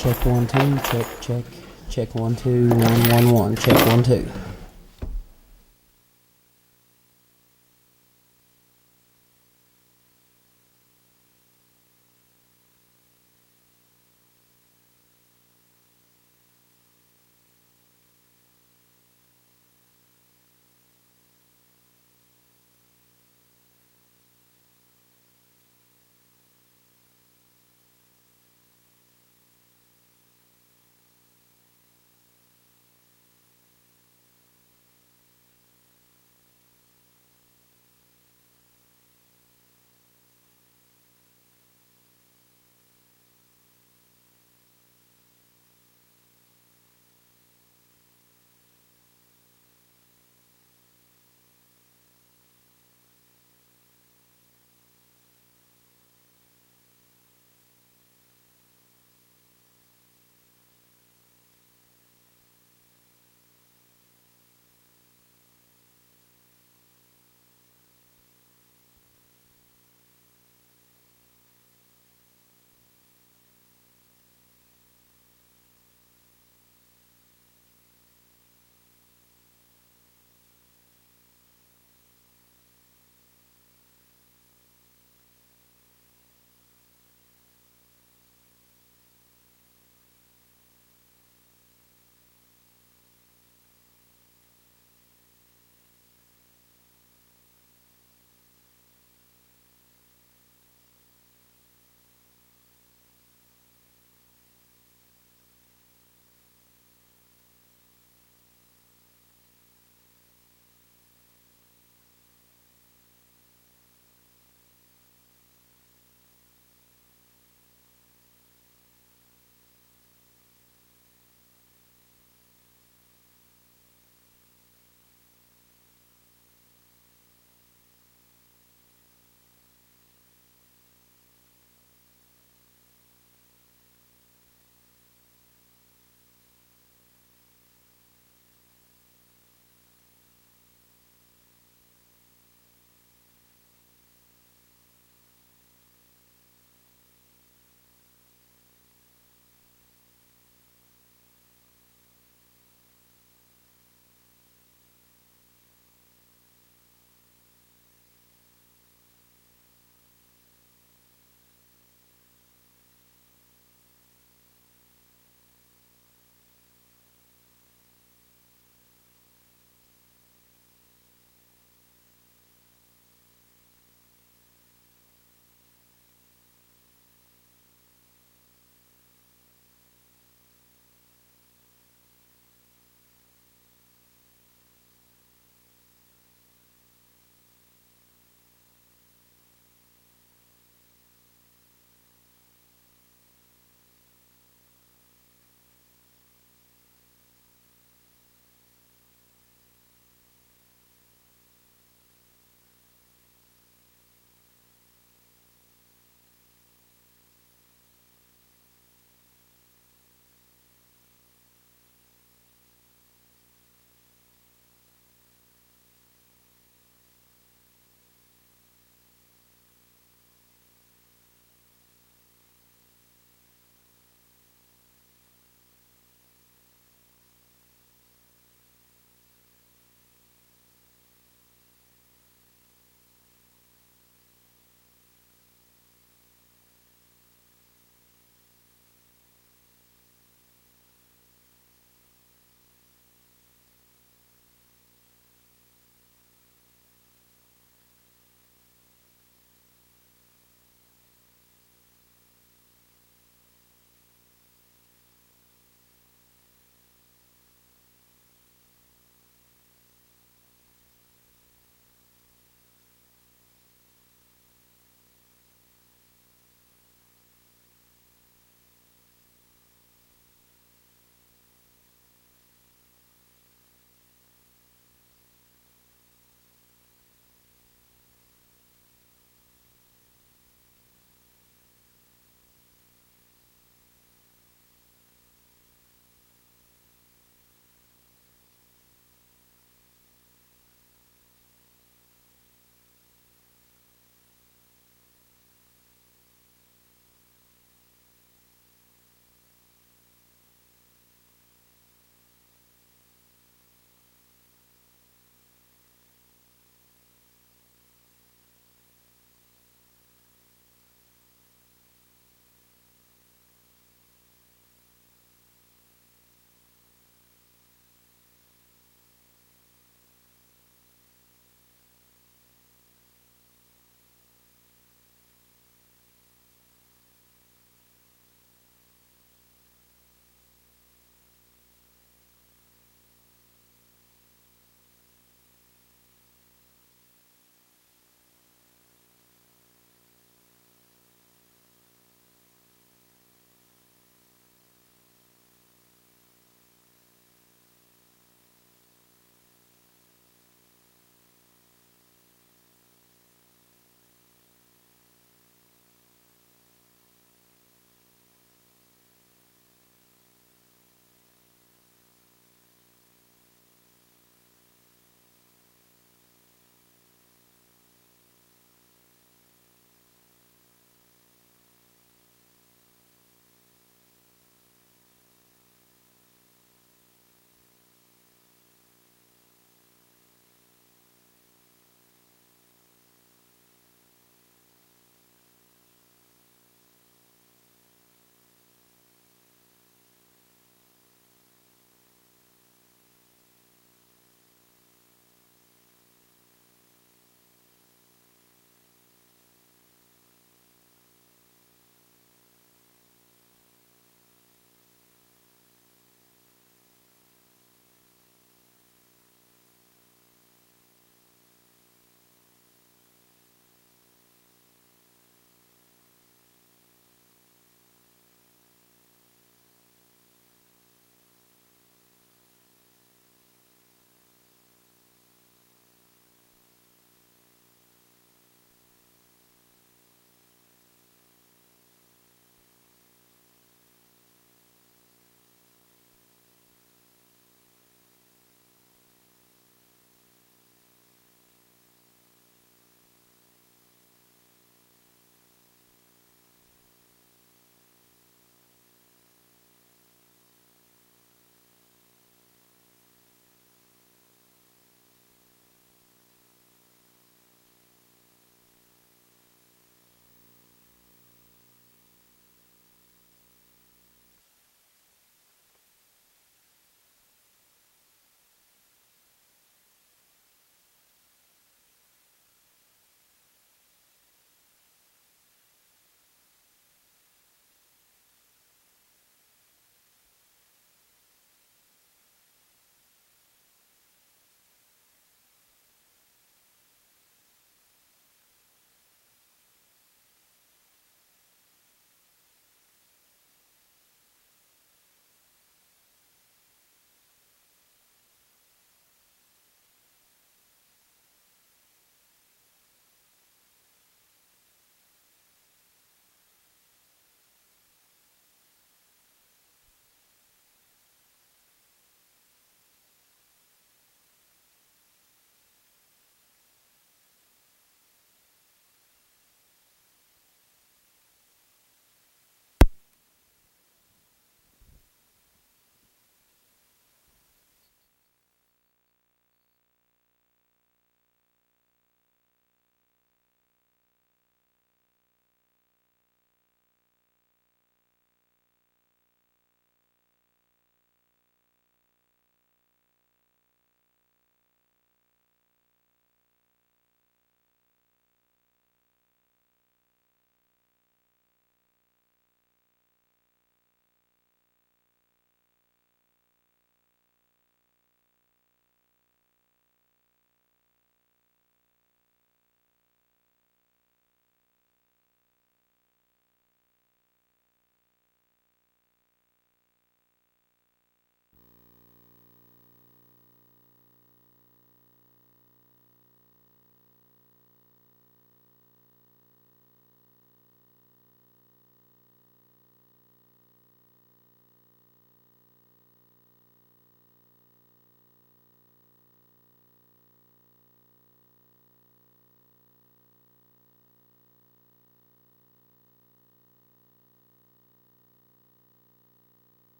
Check 1 2. Check. Check 1 2. 1 1 1. Check 1 2.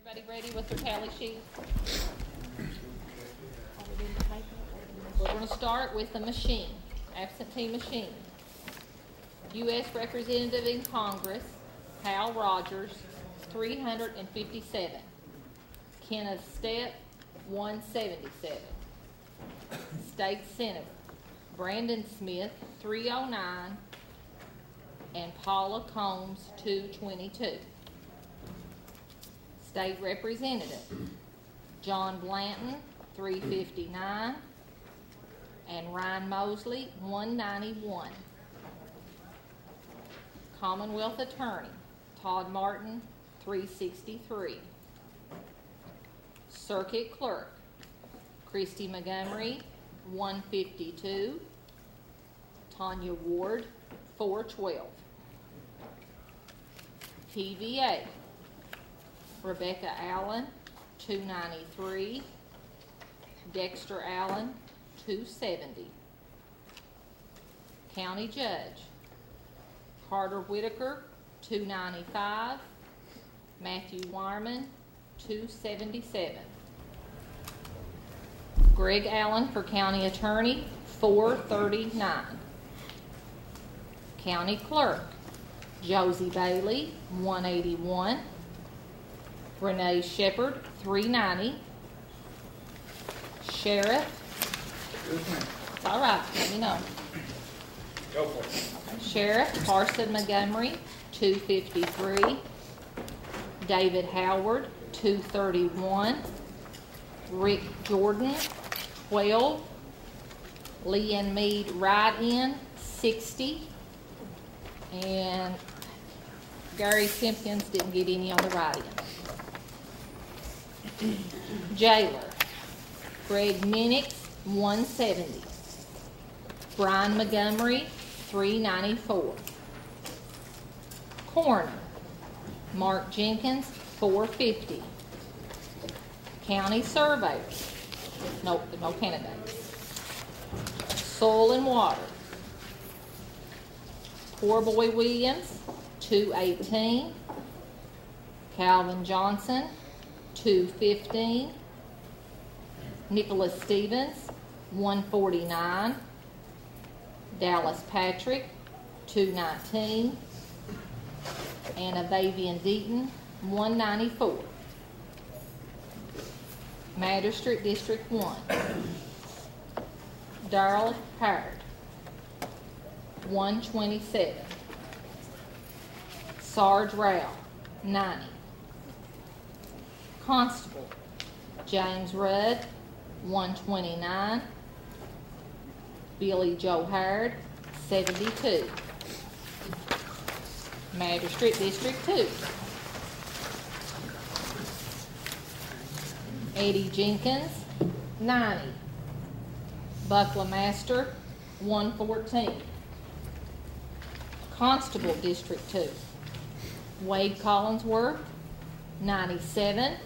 Everybody ready with their tally sheet? We're going to start with the machine, absentee machine. U.S. Representative in Congress, Hal Rogers, 357. Kenneth Stepp, 177. State Senator, Brandon Smith, 309. And Paula Combs, 222. State Representative, John Blanton, 359. And Ryan Mosley, 191. Commonwealth Attorney, Todd Martin, 363. Circuit Clerk, Christy Montgomery, 152. Tanya Ward, 412. PVA, Rebecca Allen, 293. Dexter Allen, 270. County Judge, Carter Whitaker, 295. Matthew Wireman, 277. Greg Allen for County Attorney, 439. County Clerk, Josie Bailey, 181. Renee Shepherd, 390. Sheriff, it's all right, let me know. Go for it. Sheriff Carson Montgomery, 253. David Howard, 231. Rick Jordan, 12. Leanne Mead, write-in, 60. And Gary Simpkins didn't get any on the write-in. Jailer, Greg Minix, 170. Brian Montgomery, 394. Coroner, Mark Jenkins, 450. County Surveyor, no candidates. Soil and Water, Poor Boy Williams, 218. Calvin Johnson, 215. Nicholas Stevens, 149. Dallas Patrick, 219. Anna Bavian Deaton, 194. Magistrate District 1, Darrell Howard, 127. Sarge Rao, 90. Constable, James Rudd, 129. Billy Joe Howard, 72. Magistrate District 2, Eddie Jenkins, 90. Buckler Master, 114. Constable District 2, Wade Collinsworth, 97.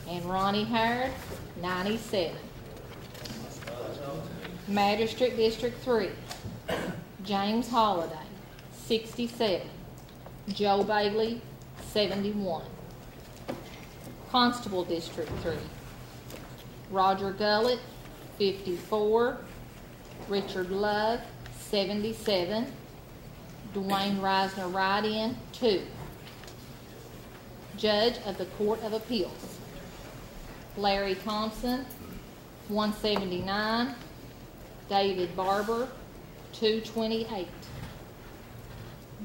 And Ronnie Howard, 97. Magistrate District 3, James Holliday, 67. Joe Bailey, 71. Constable District 3, Roger Gullett, 54. Richard Love, 77. Dwayne Reisner, write-in, 2. Judge of the Court of Appeals, Larry Thompson, 179. David Barber, 228.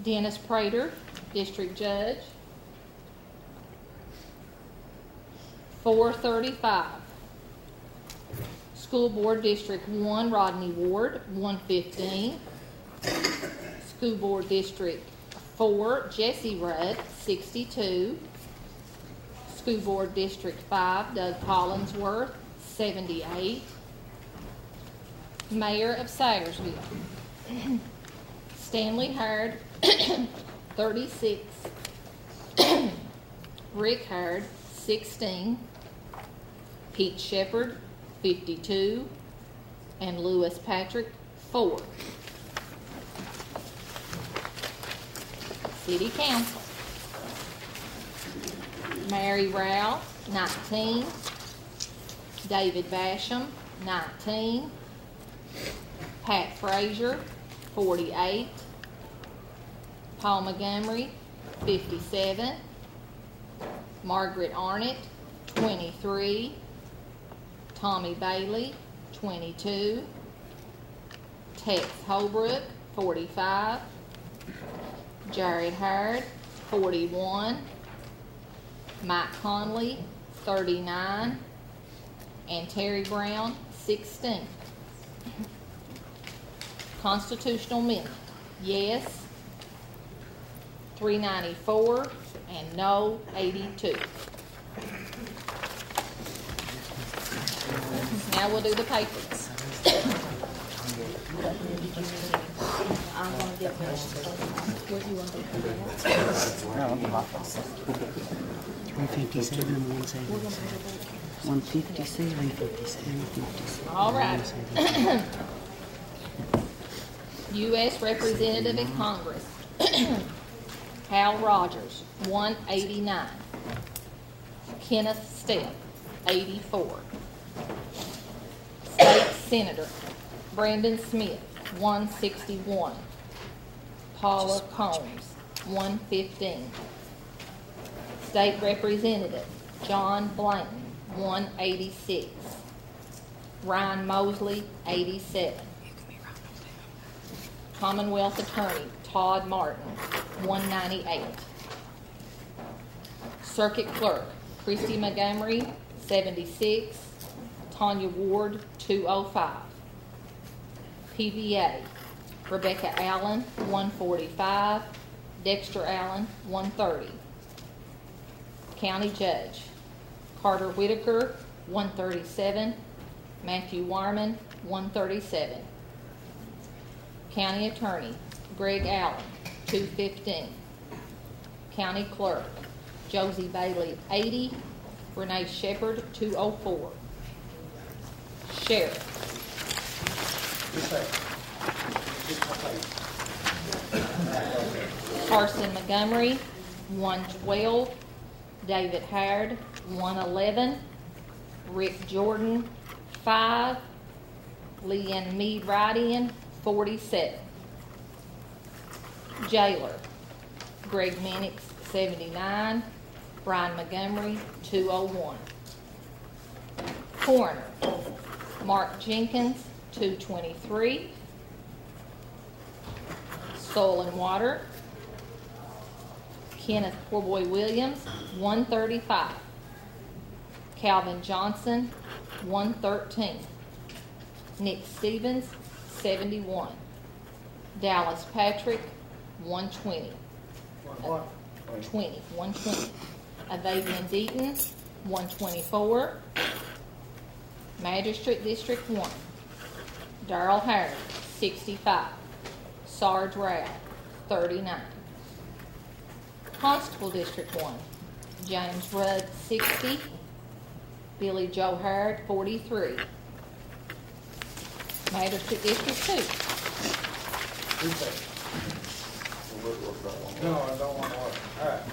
Dennis Prater, District Judge, 435. School Board District 1, Rodney Ward, 115. School Board District 4, Jesse Rudd, 62. School Board District 5, Doug Collinsworth, 78. Mayor of Sayersville, Stanley Howard, 36. Rick Howard, 16. Pete Shepard, 52. And Lewis Patrick, 4. City Council, Mary Rao, 19. David Basham, 19. Pat Frazier, 48. Paul Montgomery, 57. Margaret Arnett, 23. Tommy Bailey, 22. Tex Holbrook, 45. Jared Howard, 41. Mike Conley, 39. And Terry Brown, 16. Constitutional amendment, yes, 394, and no, 82. Now we'll do the papers. I'm gonna get what you want to do. 357 and 176. 157, 357, 57. All right. U.S. Representative in Congress, Hal Rogers, 189. Kenneth Stepp, 84. State Senator, Brandon Smith, 161. Paula Combs, 115. State Representative, John Blanton, 186. Ryan Mosley, 87. Commonwealth Attorney, Todd Martin, 198. Circuit Clerk, Christy Montgomery, 76. Tanya Ward, 205. PVA, Rebecca Allen, 145. Dexter Allen, 130. County Judge, Carter Whitaker, 137. Matthew Wyman, 137. County Attorney, Greg Allen, 215. County Clerk, Josie Bailey, 80. Renee Shepherd, 204. Sheriff, Carson Montgomery, 112. David Howard, 111. Rick Jordan, 5. Leanne Mead Wright-In, 47. Jailer, Greg Minix, 79. Brian Montgomery, 201. Coroner, Mark Jenkins, 223. Soil and Water, Kenneth Poorboy Williams, 135. Calvin Johnson, 113. Nick Stevens, 71. Dallas Patrick, 120. 120. Avavian Deaton, 124. Magistrate District 1, Darrell Harris, 65. Sarge Rao, 39. Constable District 1, James Rudd, 60. Billy Joe Howard, 43. Magistrate District 2, No, I don't want to work. All right.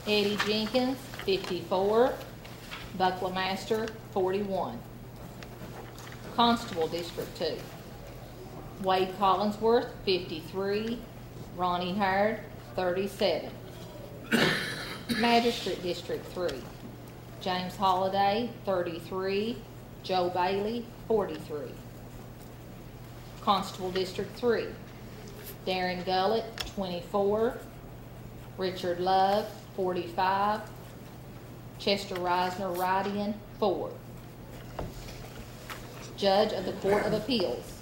Eddie Jenkins, 54. Buckler Master, 41. Constable District 2, Wade Collinsworth, 53. Ronnie Howard, 37. Magistrate District 3, James Holliday, 33. Joe Bailey, 43. Constable District 3, Darren Gullett, 24. Richard Love, 45. Chester Reisner, write-in, 4. Judge of the Court of Appeals,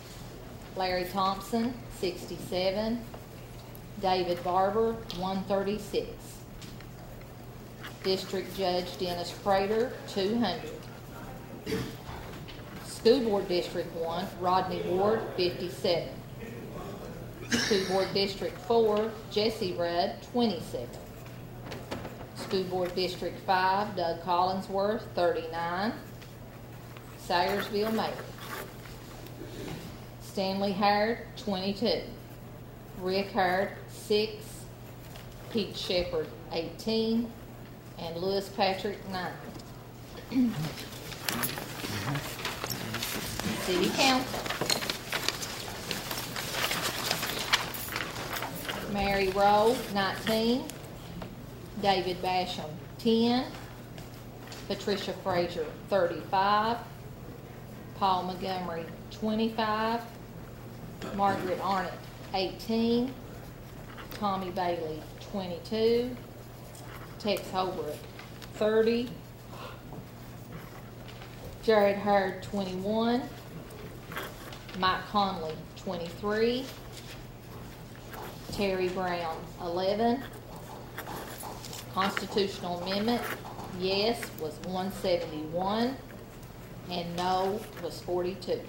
Larry Thompson, 67. David Barber, 136. District Judge Dennis Prater, 200. School Board District 1, Rodney Ward, 57. School Board District 4, Jesse Rudd, 27. School Board District 5, Doug Collinsworth, 39. Sayersville Mayor, Stanley Howard, 22. Rick Howard, 6. Pete Shepard, 18. And Lewis Patrick, 9. City Council. Mary Rowe, 19. David Basham, 10. Patricia Frazier, 35. Paul Montgomery, 25. Margaret Arnott, 18. Tommy Bailey, 22. Tex Holbrook, 30. Jared Hurd, 21. Mike Conley, 23. Terry Brown, 11. Constitutional Amendment, yes, was 171, and no was 42.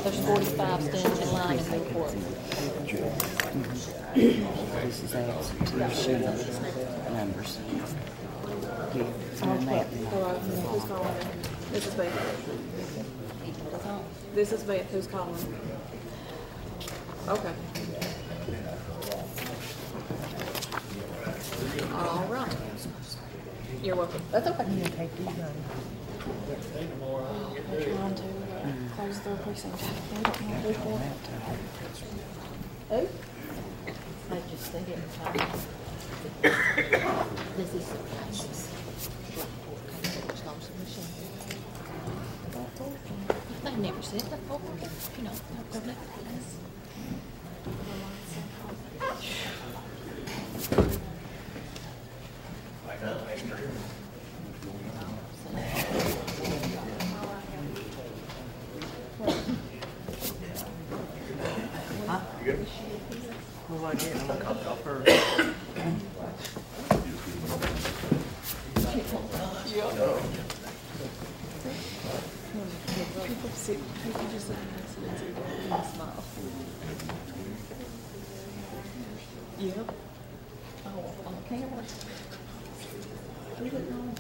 There's 45 standing in line in the report. This is ours, two sheets, numbers. Here, and that. Hello, who's calling? This is Beth. This is Beth, who's calling? Okay. All right. You're welcome. That's okay. I'm trying to close the precinct. They don't want to do that. Who? I just said it. This is surprises. I never said that before. You know, I'll go back to this. Well, I did, I'm gonna call her. People sit, people just sit and sit and smile. Yep. Oh, on the camera. We didn't know.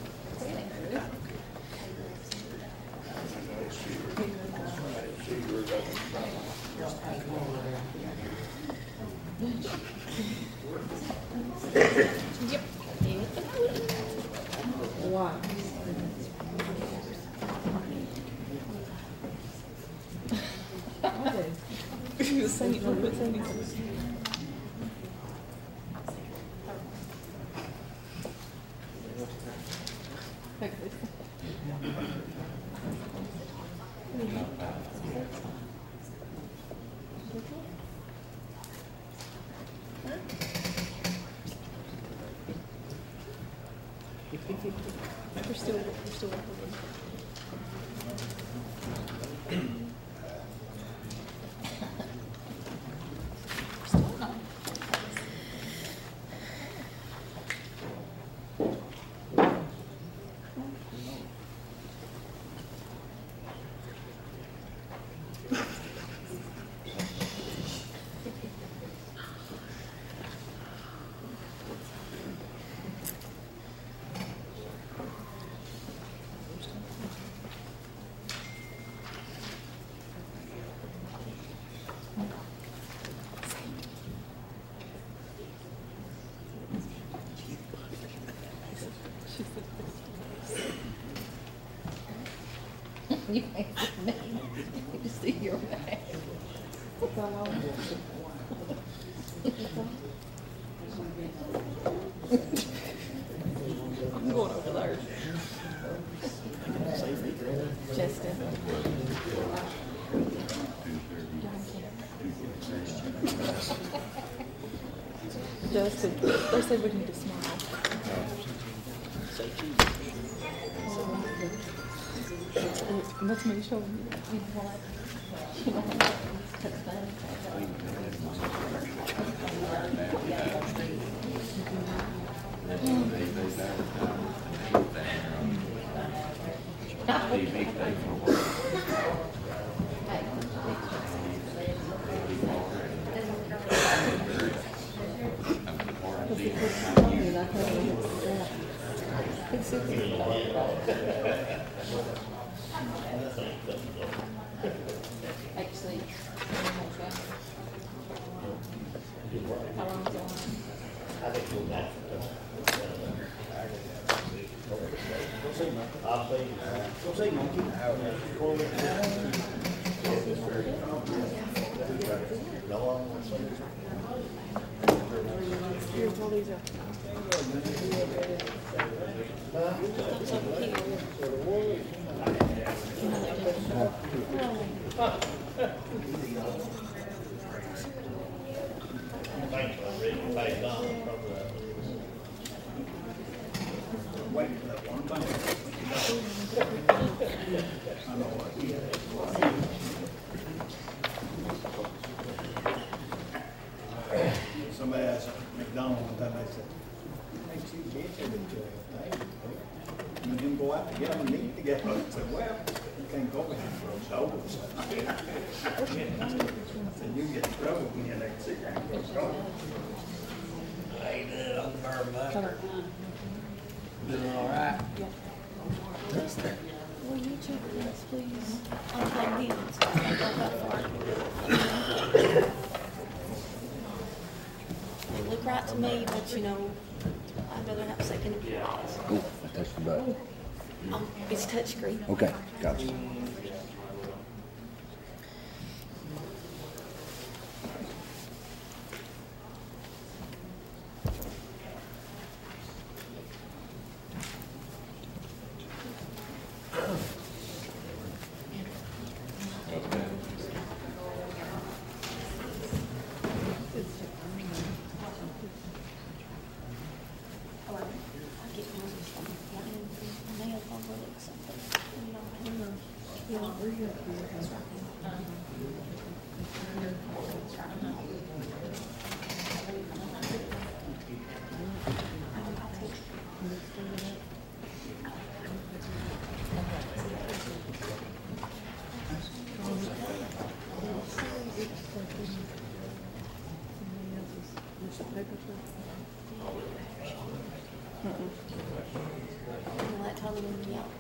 Yep. Wow. The same, look what Sandy says. We're still Still not. You can't see me. You see your back. I'm going over there. Justin. Justin, they said we need to smile. That's me showing you. Take a seat. How long is it on? Here's all these are. Somebody asked McDonald one time, they said, makes you get you and him go out together and eat together. I said, well, you can't go behind those doors. I said, you get in trouble when you're next to those doors. Doing all right. Will you check this, please? I'm plugged in, so I can't go that far. They look right to me, but you know, I'd rather have a second opinion. Oh, I touched the button. It's touchscreen. Okay, gotcha. That totally went me out.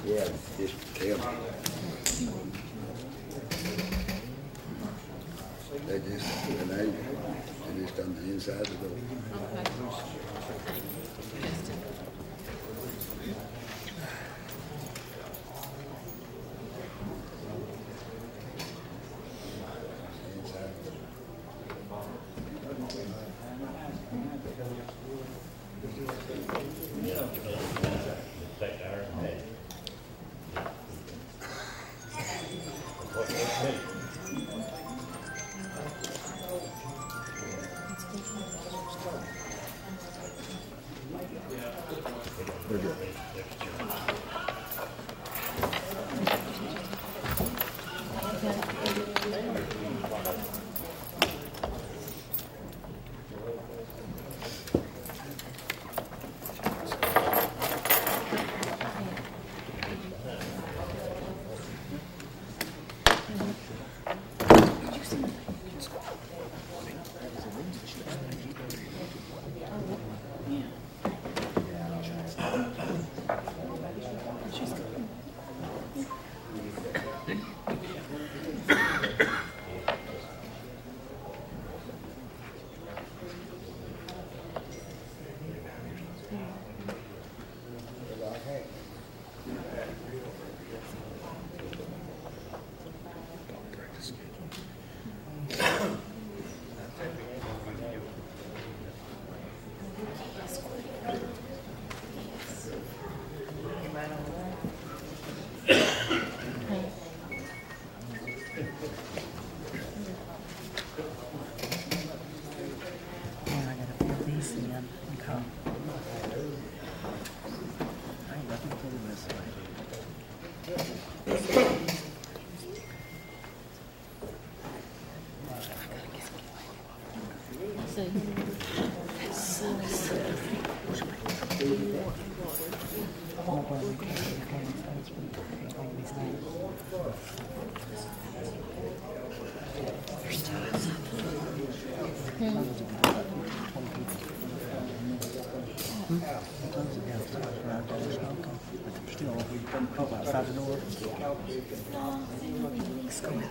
Yeah, just tell me. They just on the inside of the door. Now I gotta fill these in and come. I ain't nothing to do this way. Outside the door. Let's go out.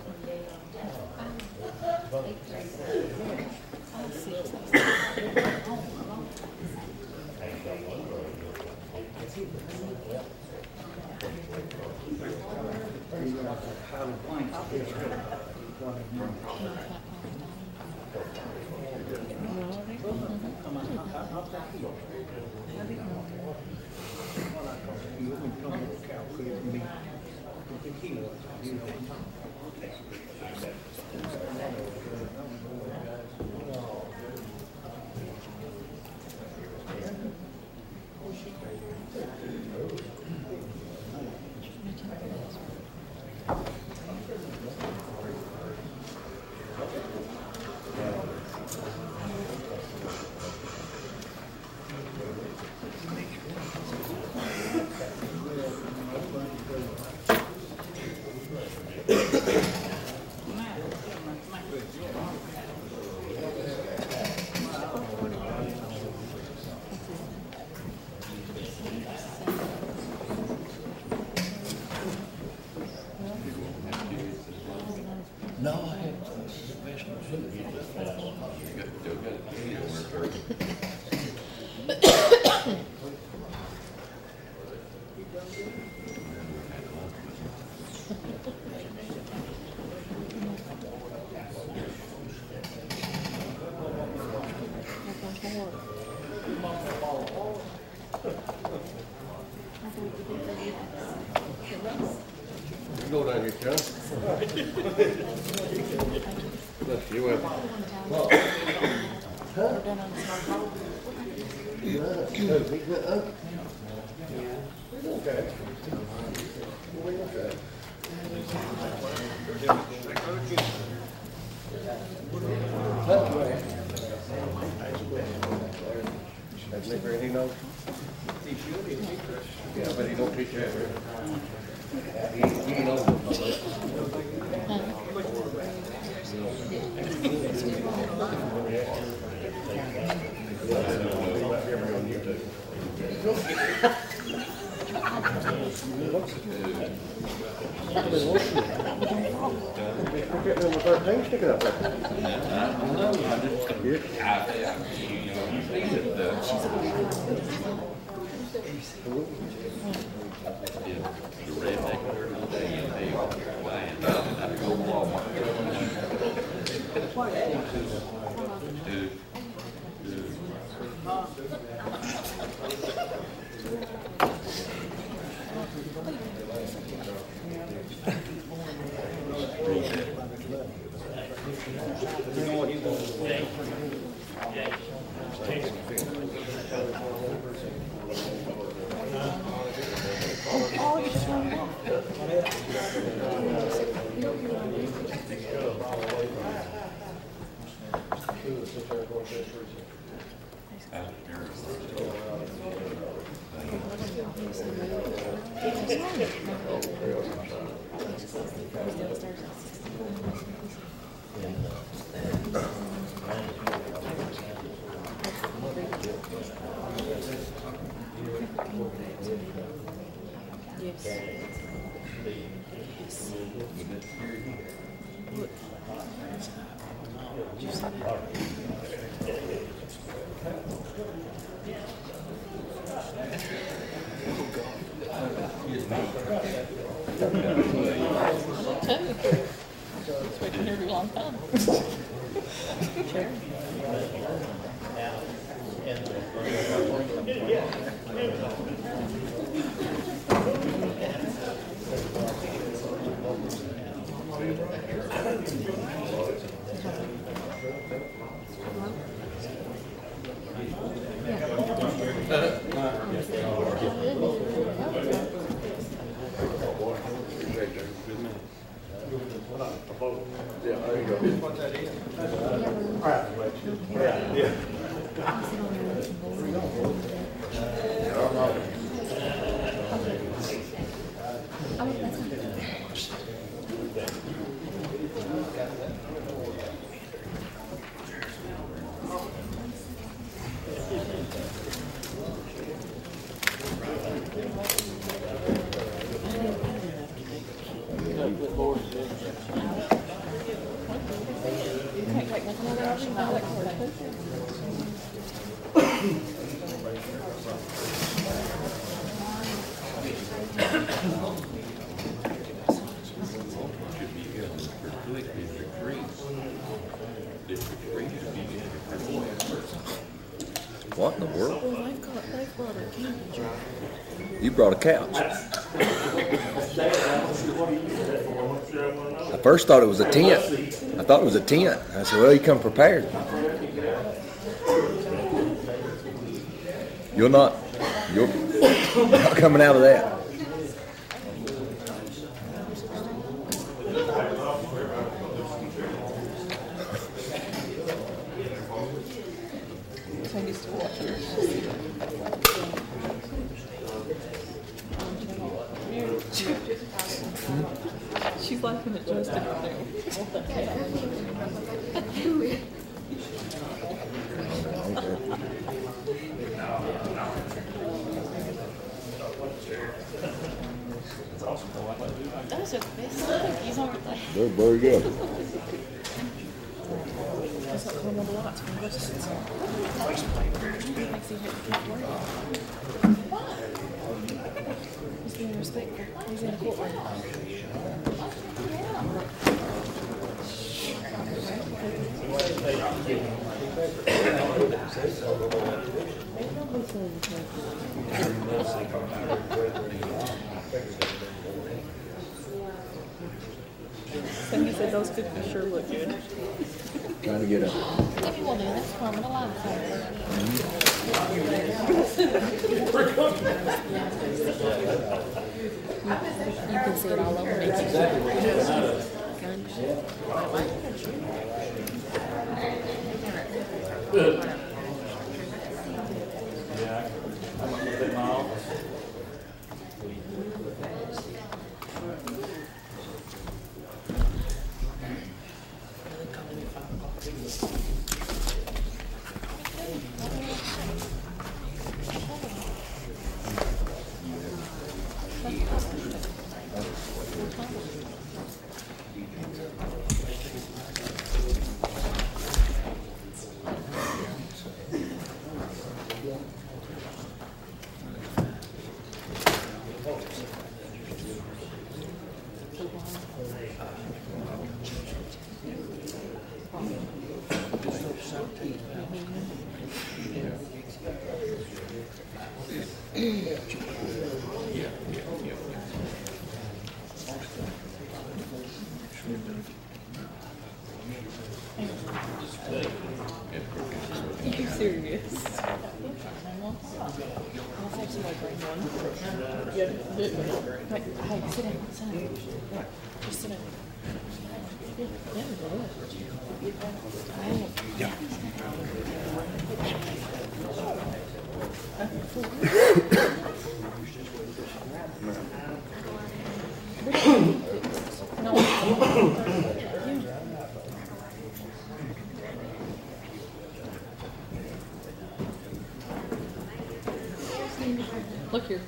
No, I haven't. Professional shooter. You go down here, John. Look, you went. He knows. Yeah, but he don't teach you. He knows. Yes. Look. Did you see that? It's been here a long time. What in the world? Well, they've brought a camping. You brought a couch. I first thought it was a tent. I thought it was a tent. I said, well, you come prepared. You're not coming out of that. I used to watch her. She's laughing at Justin right now. Those are the best cookies, aren't they? They're very good. That's not one of the lights from the restaurant. Makes you hate to keep working. He's being respectful. He's in the courtroom. So he said those cookies sure look good. Trying to get up. If you want to do that's from the line. You can see it all over me. You're serious. Let's actually bring one. Wait, hey, sit down. Just sit down. Look here.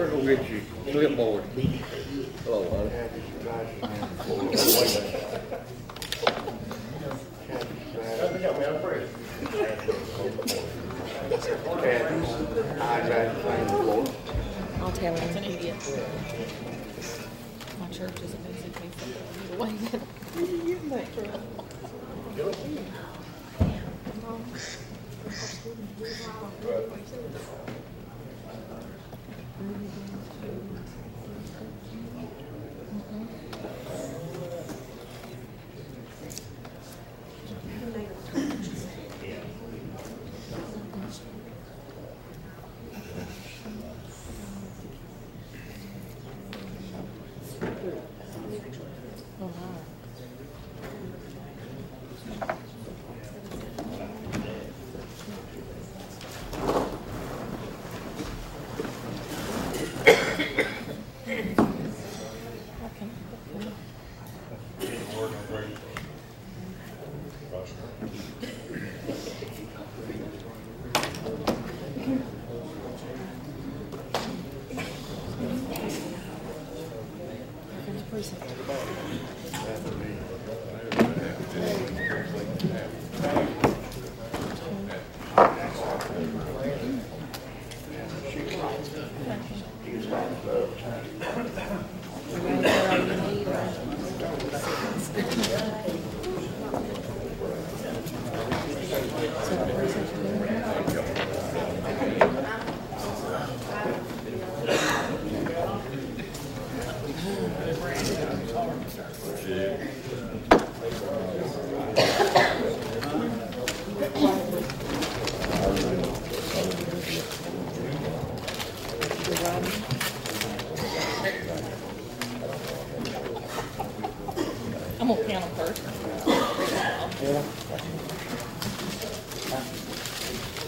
We're gonna get you clipboard. Hello, honey. I'll tell him. He's an idiot. My church is basically the way that you get that truck.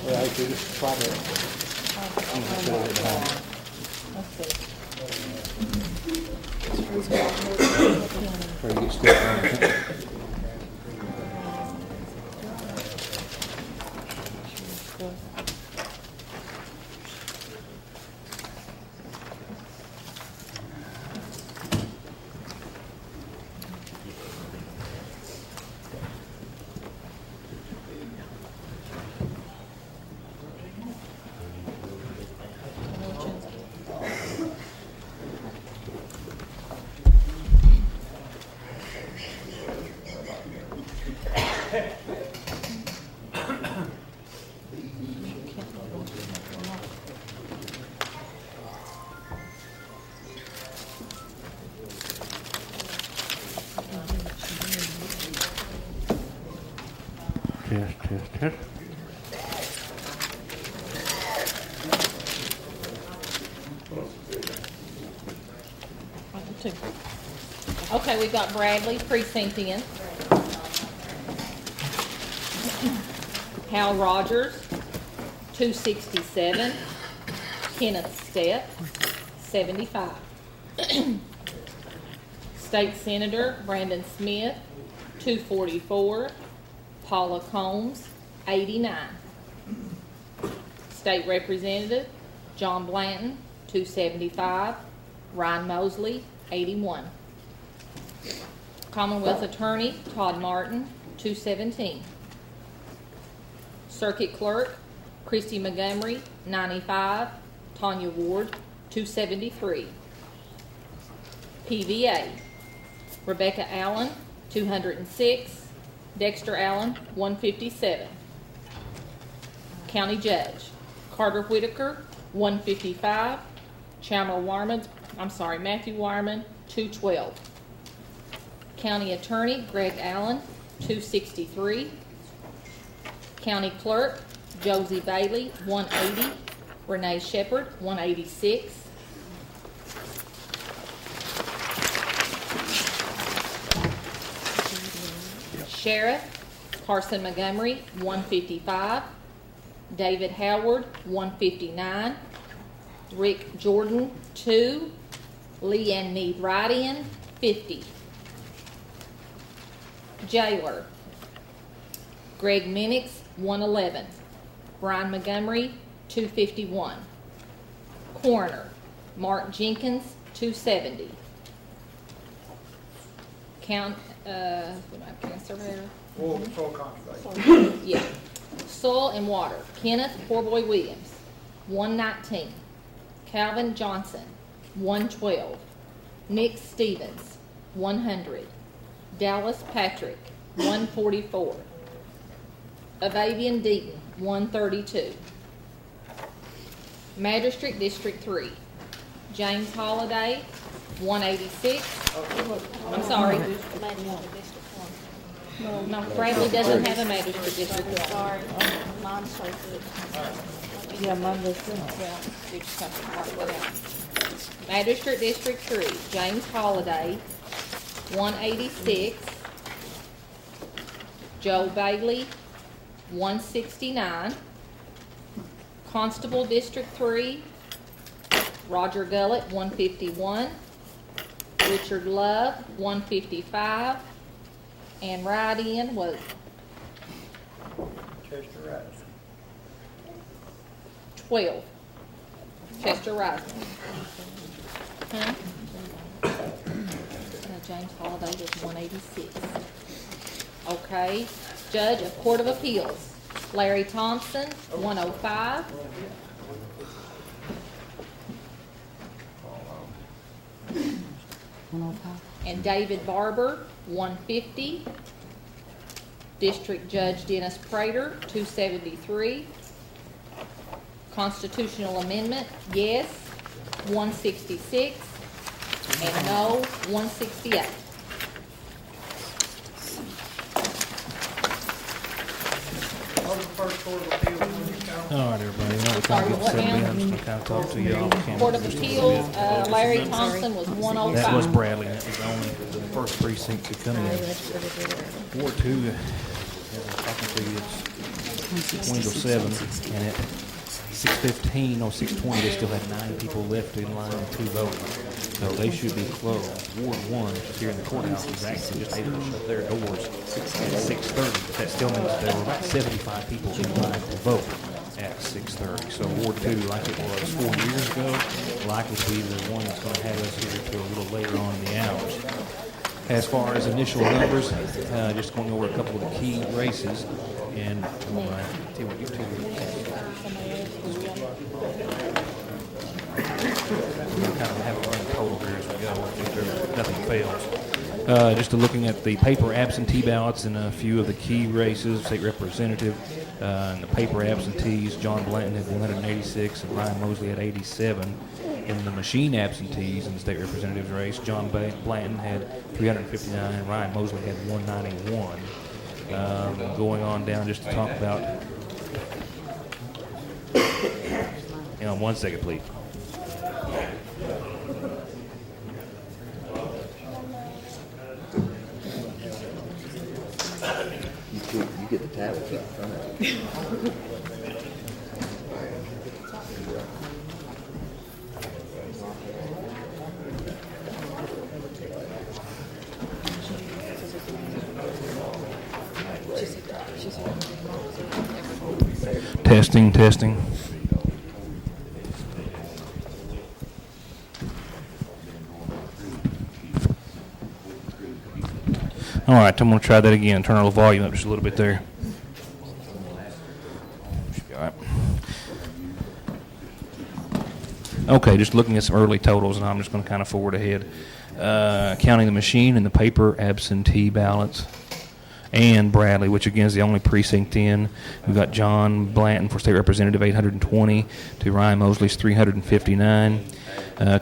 Yeah, I do. Try to. Let's see. Where you get stuck on. Test. Okay, we got Bradley, precinct in. Hal Rogers, 267. Kenneth Stepp, 75. State Senator Brandon Smith, 244. Paula Combs, 89. State Representative John Blanton, 275. Ryan Mosley, 81. Commonwealth Attorney Todd Martin, 217. Circuit Clerk Christy Montgomery, 95. Tanya Ward, 273. PVA Rebecca Allen, 206. Dexter Allen, 157. County Judge Carter Whitaker, 155. Matthew Wireman, 212. County Attorney Greg Allen, 263. County Clerk Josie Bailey, 180. Renee Shepard, 186. Sheriff Carson Montgomery, 155. David Howard, 159. Rick Jordan, 2. Leanne Meade write-in, 50. Jailer Greg Minix, 111. Brian Montgomery, 251. Coroner Mark Jenkins, 270. Surveyor. Full contract. Yeah. Soil and Water Kenneth Poorboy Williams, 119. Calvin Johnson, 112. Nick Stevens, 100. Dallas Patrick, 144. Avavian Deaton, 132. Magistrate District 3 James Holliday, 186. I'm sorry. No, Bradley doesn't have a magistrate district. Sorry, mine's so good. Yeah, mine was, yeah, you just have to mark it out. Magistrate District 3, James Holliday, 186. Joe Bailey, 169. Constable District 3, Roger Gullett, 151. Richard Love, 155. And write-in was Chester Rice. 12. Chester Rice. Huh? James Holliday was 186. Okay. Judge of Court of Appeals, Larry Thompson, 105. And David Barber, 150. District Judge Dennis Prater, 273. Constitutional Amendment, yes, 166. And no, 168. What was the first Court of Appeals when you come? All right, everybody. Now we're Sorry, trying to what get now? settled in. Just kind of talk to y'all. Can't Court of just- Appeals, Larry Thompson was That was 105. Bradley. That was only the first precinct to come in. Ward 2, as I'm talking to you, it's 20 to 7, and at 6:15 or 6:20, they still had 9 people left in line to vote. So they should be closed. Ward 1, which is here in the courthouse, is actually just able to shut their doors at 6:30. But that still means there were about 75 people in line to vote at 6:30. So Ward 2, like it was 4 years ago, likely to be the one that's going to have us here till a little later on in the hours. As far as initial numbers, just going over a couple of the key races, and see what you two kind of have a run total here as we go, if nothing fails. Just looking at the paper absentee ballots in a few of the key races, state representative, and the paper absentees, John Blanton had 186 and Ryan Mosley had 87. In the machine absentees in the state representative's race, John Blanton had 359 and Ryan Mosley had 191. Going on down just to talk about, hang on 1 second, please. You get the tablets up front. Testing, testing. All right, I'm going to try that again. Turn the volume up just a little bit there. Should be all right. Okay, just looking at some early totals, and I'm just going to kind of forward ahead. Counting the machine and the paper absentee ballots. And Bradley, which again is the only precinct in. We've got John Blanton for state representative, 820, to Ryan Mosley's 359.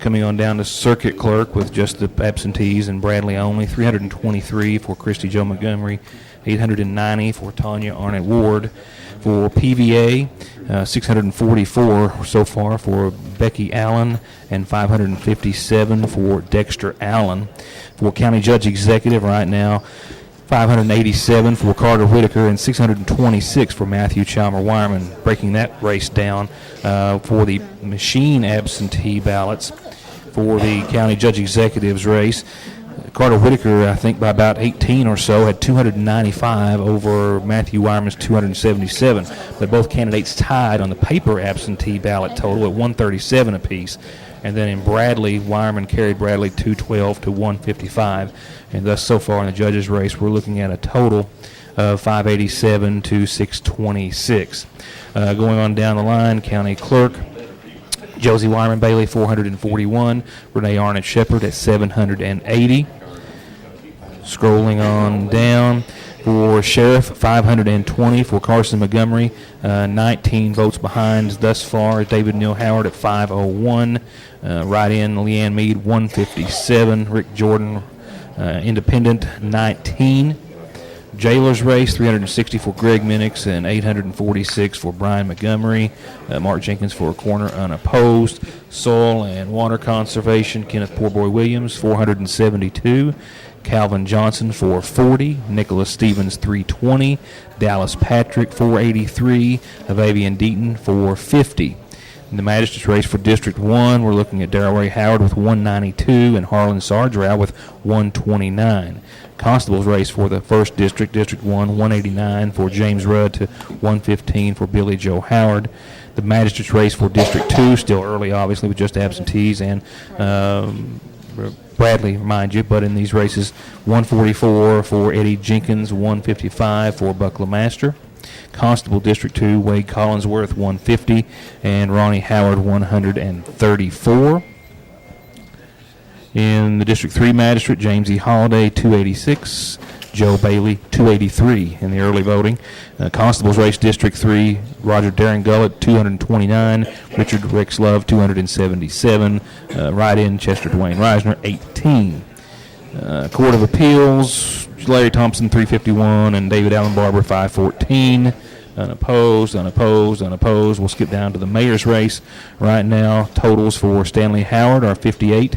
Coming on down to circuit clerk with just the absentees and Bradley only, 323 for Christy Jo Montgomery, 890 for Tanya Arnett Ward. For PVA, 644 so far for Becky Allen and 557 for Dexter Allen. For county judge executive right now, 587 for Carter Whitaker and 626 for Matthew Chalmer-Wireman. Breaking that race down for the machine absentee ballots for the county judge executive's race. Carter Whitaker, I think by about 18 or so, had 295 over Matthew Wireman's 277. But both candidates tied on the paper absentee ballot total at 137 apiece. And then in Bradley, Wireman carried Bradley 212 to 155. And thus, so far in the judges' race, we're looking at a total of 587 to 626. Going on down the line, county clerk, Josie Wireman Bailey, 441. Renee Arnett Shepard at 780. Scrolling on down. For sheriff, 520 for Carson Montgomery, 19 votes behind thus far. David Neal Howard at 501. Write-in, Leanne Mead, 157. Rick Jordan, independent, 19. Jailer's race, 360 for Greg Minix and 846 for Brian Montgomery. Mark Jenkins for a corner unopposed. Soil and water conservation, Kenneth Poorboy Williams, 472. Calvin Johnson, 440. Nicholas Stevens, 320. Dallas Patrick, 483. Avavian Deaton, 450. In the magistrate's race for District 1, we're looking at Darrell Ray Howard with 192 and Harlan Sardraw with 129. Constable's race for the 1st District, District 1, 189 for James Rudd to 115 for Billy Joe Howard. The magistrate's race for District 2, still early obviously with just absentees and Bradley, mind you, but in these races, 144 for Eddie Jenkins, 155 for Buck LeMaster. Constable District 2, Wade Collinsworth, 150, and Ronnie Howard, 134. In the District 3 magistrate, James E. Holliday, 286. Joe Bailey, 283 in the early voting. Constable's race, District 3, Roger Darren Gullett, 229. Richard Rex Love, 277. Write-in, Chester Dwayne Reisner, 18. Court of Appeals, Larry Thompson, 351, and David Allen Barber, 514. Unopposed, unopposed, unopposed. We'll skip down to the mayor's race right now. Totals for Stanley Howard are 58.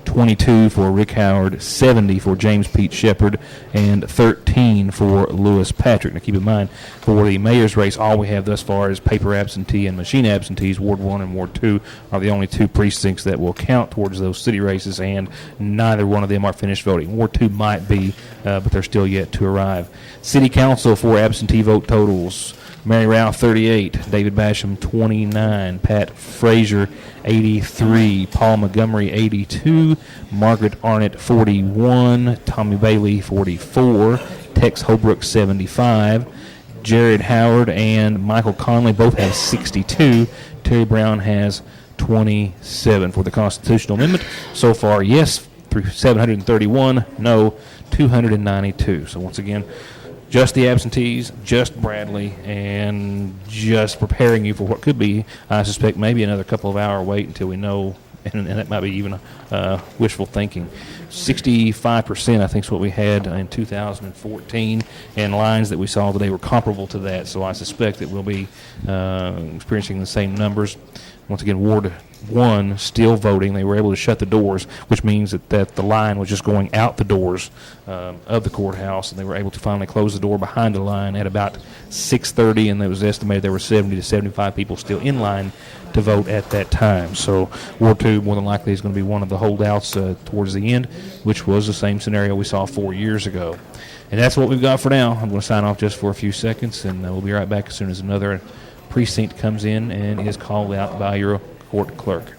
22 for Rick Howard, 70 for James Pete Shepard, and 13 for Lewis Patrick. Now keep in mind, for the mayor's race, all we have thus far is paper absentee and machine absentees. Ward 1 and Ward 2 are the only two precincts that will count towards those city races, and neither one of them are finished voting. Ward 2 might be, but they're still yet to arrive. City Council for absentee vote totals. Mary Ralph, 38. David Basham, 29. Pat Frazier, 83. Paul Montgomery, 82. Margaret Arnett, 41. Tommy Bailey, 44. Tex Holbrook, 75. Jared Howard and Michael Conley both have 62. Terry Brown has 27 for the constitutional amendment. So far, yes, through 731. No, 292. So once again, just the absentees, just Bradley, and just preparing you for what could be, I suspect, maybe another couple of hour wait until we know, and that might be even wishful thinking. 65%, I think, is what we had in 2014, and lines that we saw today were comparable to that, so I suspect that we'll be experiencing the same numbers. Once again, Ward 1 still voting. They were able to shut the doors, which means that the line was just going out the doors of the courthouse, and they were able to finally close the door behind the line at about 6:30, and it was estimated there were 70 to 75 people still in line to vote at that time. So Ward 2 more than likely is going to be one of the holdouts towards the end, which was the same scenario we saw 4 years ago. And that's what we've got for now. I'm going to sign off just for a few seconds, and we'll be right back as soon as another precinct comes in and is called out by your court clerk.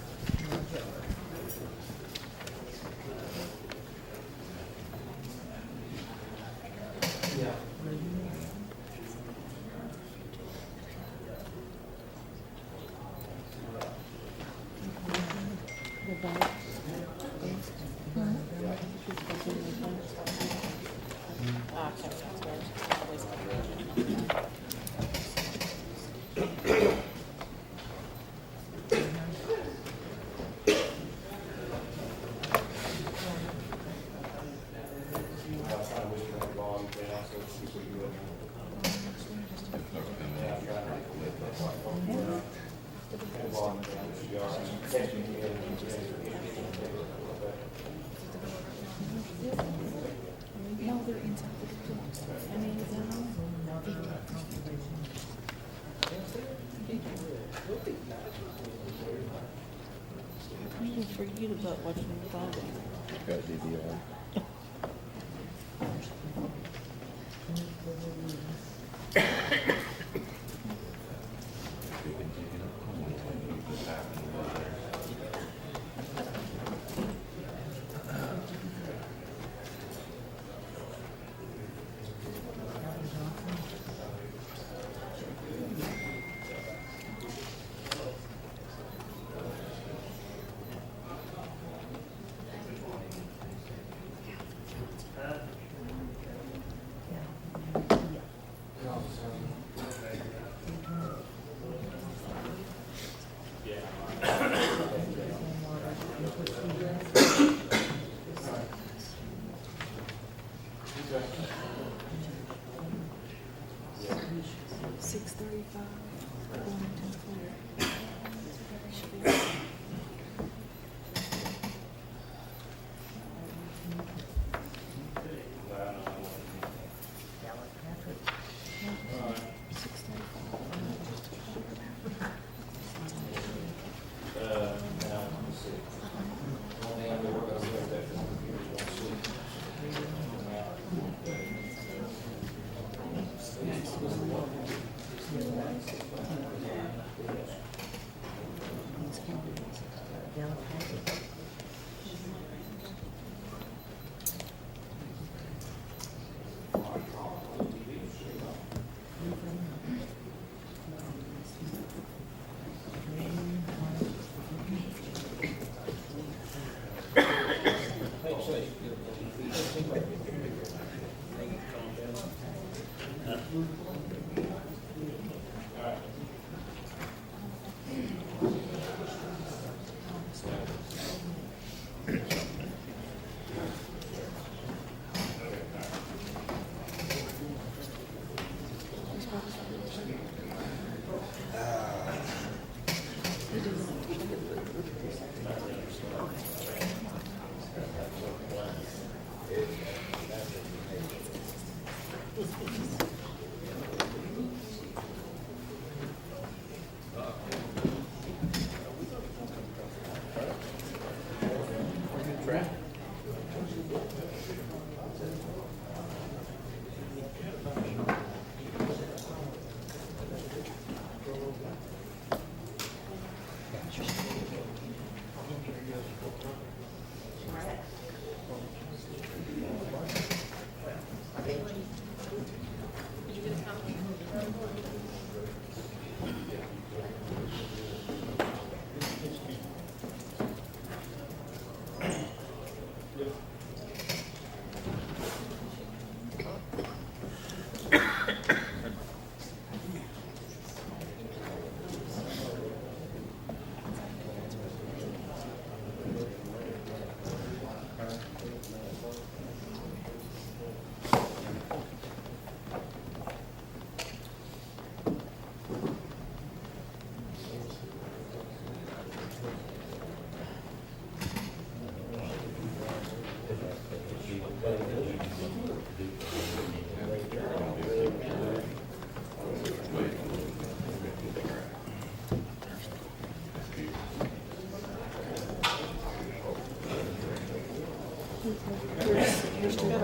No, they're inside the door. I mean, is that all? Maybe for you to vote watching the ball game. Got a DVR.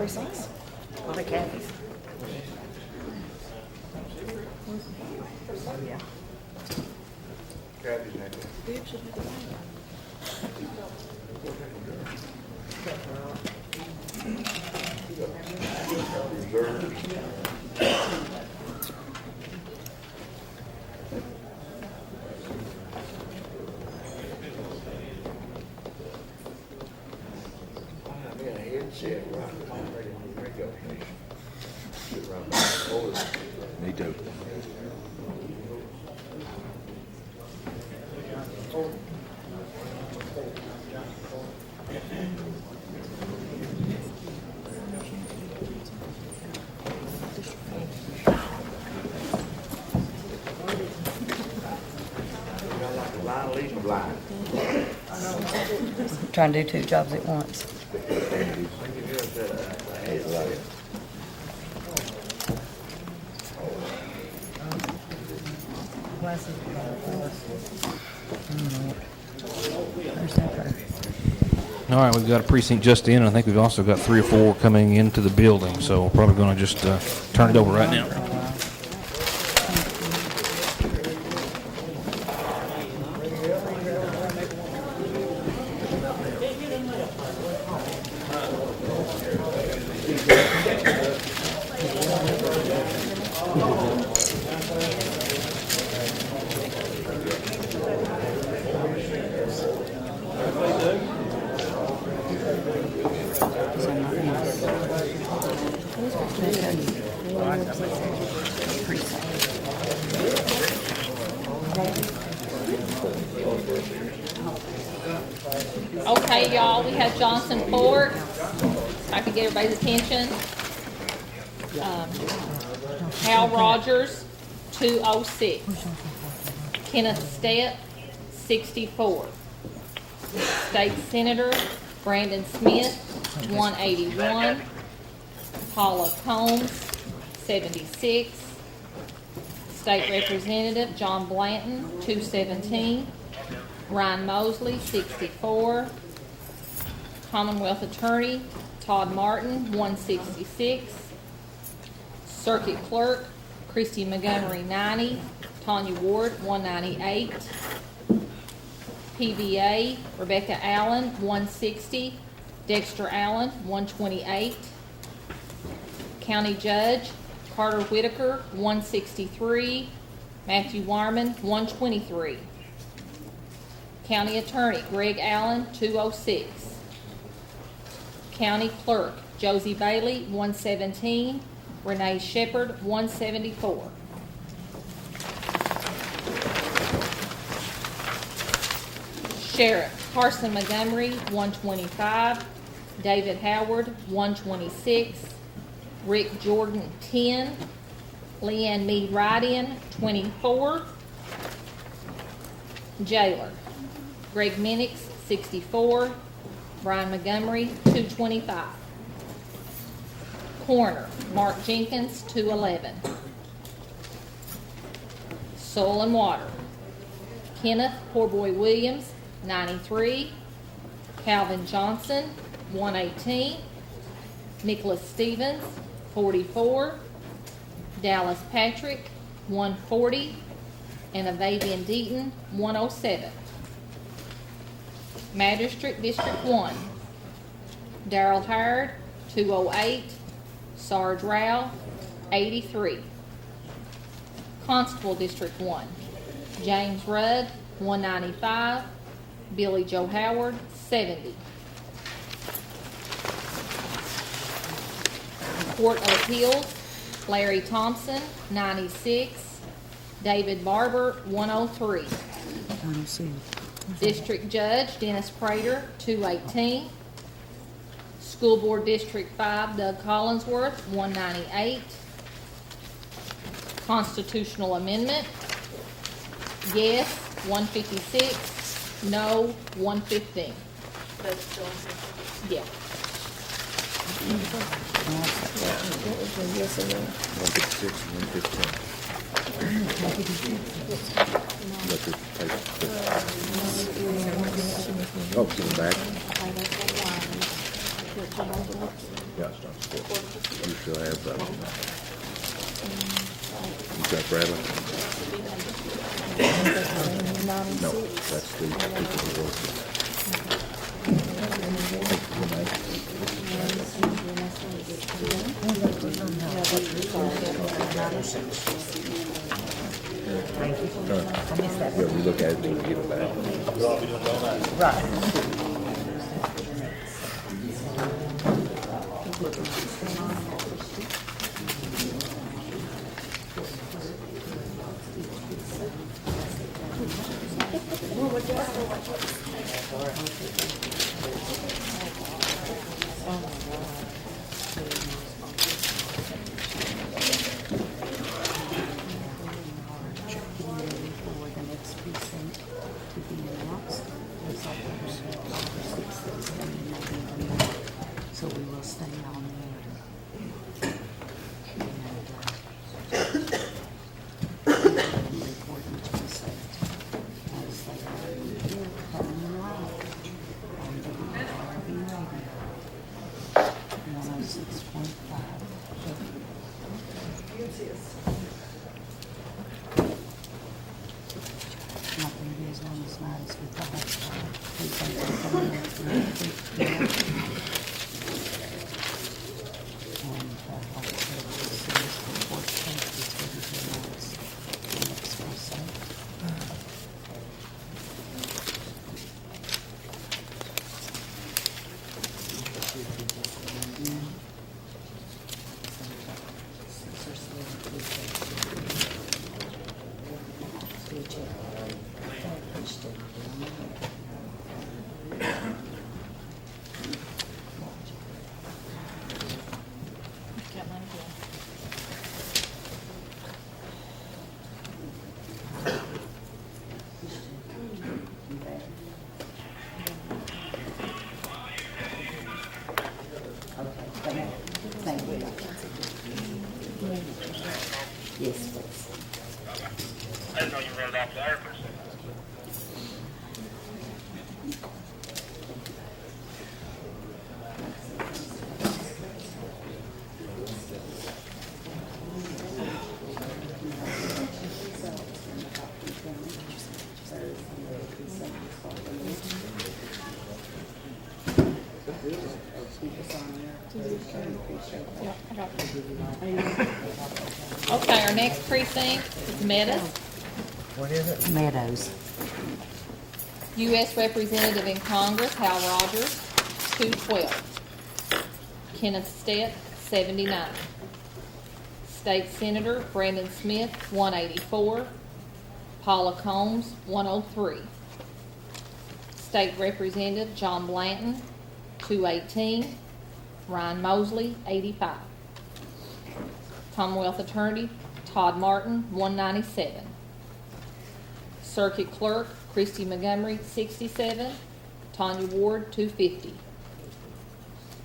precincts. What a Kathy's. Yeah. Bib should have the name. Me too. Trying to do two jobs at once. Where's that person? All right, we've got a precinct just in. I think we've also got 3 or 4 coming into the building, so we're probably going to just turn it over right now. Okay, y'all, we have Johnson Ford. If I could get everybody's attention. Hal Rogers, 206. Kenneth Stett, 64. State Senator Brandon Smith, 181. Paula Combs, 76. State Representative John Blanton, 217. Ryan Mosley, 64. Commonwealth Attorney Todd Martin, 166. Circuit Clerk Christy Montgomery, 90. Tanya Ward, 198. PBA Rebecca Allen, 160. Dexter Allen, 128. County Judge Carter Whitaker, 163. Matthew Wyman, 123. County Attorney Greg Allen, 206. County Clerk Josie Bailey, 117. Renee Shepherd, 174. Sheriff Carson Montgomery, 125. David Howard, 126. Rick Jordan, 10. Leanne Mead Wright-In, 24. Jailer Greg Minix, 64. Brian Montgomery, 225. Coroner Mark Jenkins, 211. Soil and Water Kenneth Poorboy Williams, 93. Calvin Johnson, 118. Nicholas Stevens, 44. Dallas Patrick, 140. And Avavian Deaton, 107. Magistrate District 1 Darrell Howard, 208. Sarge Rao, 83. Constable District 1 James Rudd, 195. Billy Joe Howard, 70. Court of Appeals Larry Thompson, 96. David Barber, 103. District Judge Dennis Prater, 218. School Board District 5 Doug Collinsworth, 198. Constitutional Amendment yes 156, no 115. Yeah. 156, 115. Oh, to the back. Yeah, it's not support. You still have that. You got Bradley? No, that's the people who work. Yeah, we look at it when we get it back. For the next precinct to be announced. So we will stay on there. And report each precinct as they are coming live on WRB Radio. 106.5. Nothing here as long as mine is with the hot. Please don't come in and like I said, as soon as the report comes, it's ready to announce the next precinct. Got mine again. Thank you. Yes, please. I didn't know you read it off the air for a second. Okay, our next precinct is Meadows. Meadows. U.S. Representative in Congress, Hal Rogers, 212. Kenneth Stett, 79. State Senator Brandon Smith, 184. Paula Combs, 103. State Representative John Blanton, 218. Ryan Mosley, 85. Commonwealth Attorney Todd Martin, 197. Circuit Clerk Christy Montgomery, 67. Tanya Ward, 250.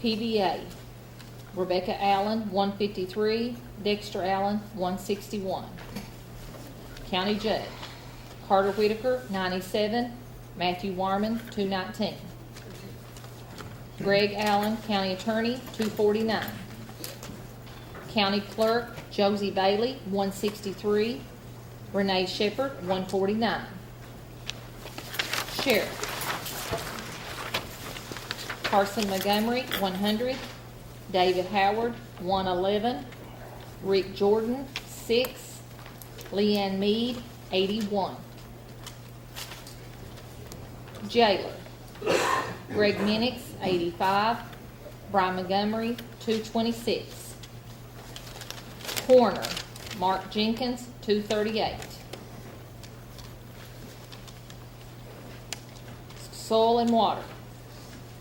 PBA Rebecca Allen, 153. Dexter Allen, 161. County Judge Carter Whitaker, 97. Matthew Warman, 219. Greg Allen, County Attorney, 249. County Clerk Josie Bailey, 163. Renee Shepherd, 149. Sheriff Carson Montgomery, 100. David Howard, 111. Rick Jordan, 6. Leanne Mead, 81. Jailer Greg Minix, 85. Brian Montgomery, 226. Coroner Mark Jenkins, 238. Soil and Water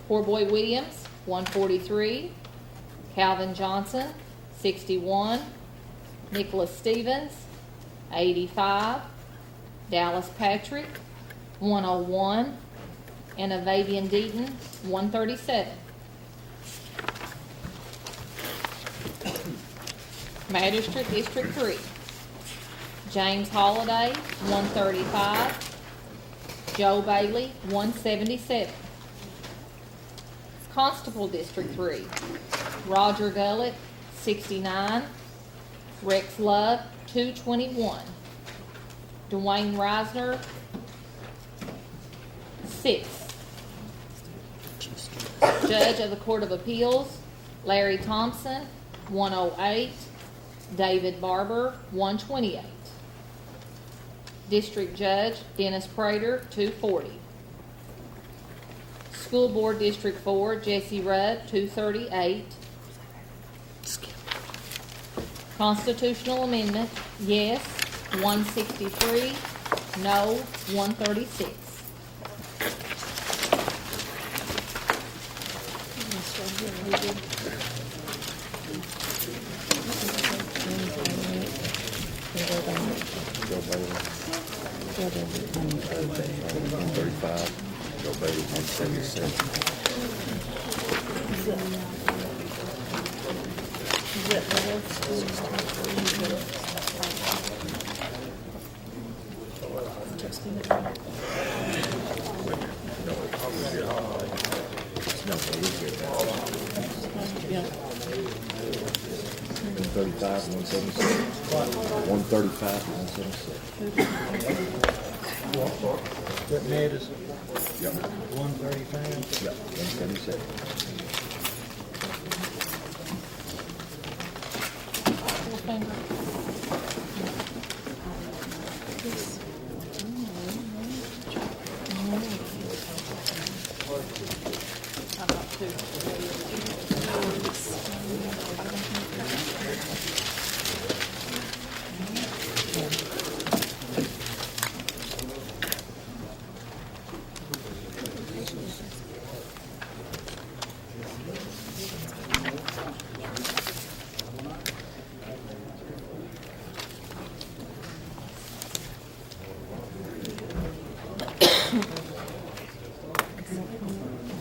Poor Boy Williams, 143. Calvin Johnson, 61. Nicholas Stevens, 85. Dallas Patrick, 101. And Avavian Deaton, 137. Magistrate District 3. James Holliday, 135. Joe Bailey, 177. Constable District 3, Roger Gullett, 69. Rex Love, 221. Dwayne Reisner, 6. Judge of the Court of Appeals, Larry Thompson, 108. David Barber, 128. District Judge, Dennis Prater, 240. School Board District 4, Jesse Rudd, 238. Constitutional Amendment, yes, 163, no, 136. Joe Bailey. 135. Joe Bailey, 177. No, we get that. 135, 176. 135, 176. That net is Yep. 135. Yep, 177.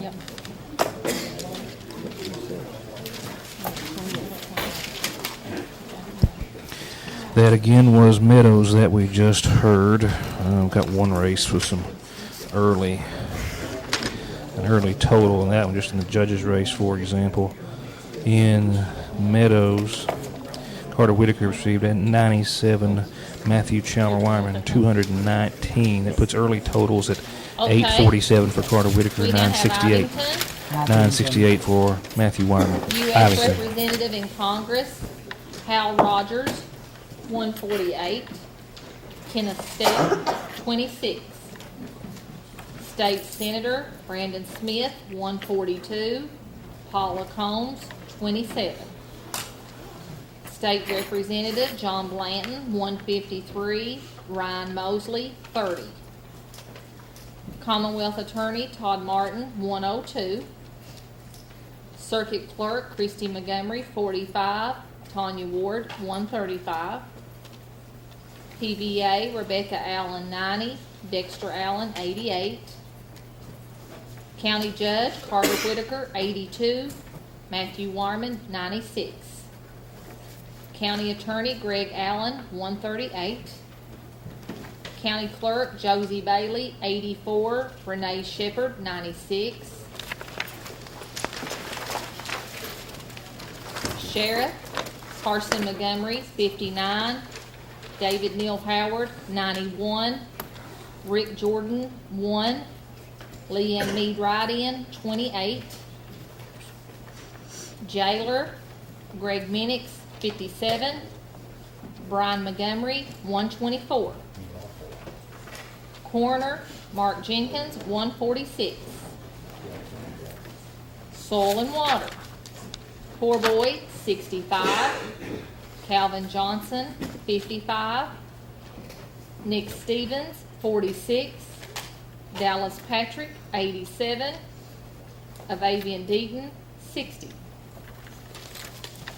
Yep. That again was Meadows that we just heard. Got one race with an early total in that one, just in the judges' race, for example. In Meadows, Carter Whitaker received at 97. Matthew Chandler Wyman 219. That puts early totals at Okay. 847 for Carter Whitaker, We now have 968. Ivington, 968 for Matthew Wyman. U.S. Ivington. Representative in Congress, Hal Rogers, 148. Kenneth Stepp, 26. State Senator Brandon Smith, 142. Paula Combs, 27. State Representative John Blanton, 153. Ryan Mosley, 30. Commonwealth Attorney Todd Martin, 102. Circuit Clerk Christy Montgomery, 45. Tanya Ward, 135. PVA Rebecca Allen, 90. Dexter Allen, 88. County Judge Carter Whitaker, 82. Matthew Warman, 96. County Attorney Greg Allen, 138. County Clerk Josie Bailey, 84. Renee Shepherd, 96. Sheriff Carson Montgomery, 59. David Neal Howard, 91. Rick Jordan, 1. Leanne Mead Wright-In, 28. Jailer Greg Minix, 57. Brian Montgomery, 124. Coroner Mark Jenkins, 146. Soil and Water, Poor Boy, 65. Calvin Johnson, 55. Nick Stevens, 46. Dallas Patrick, 87. Avavian Deaton, 60.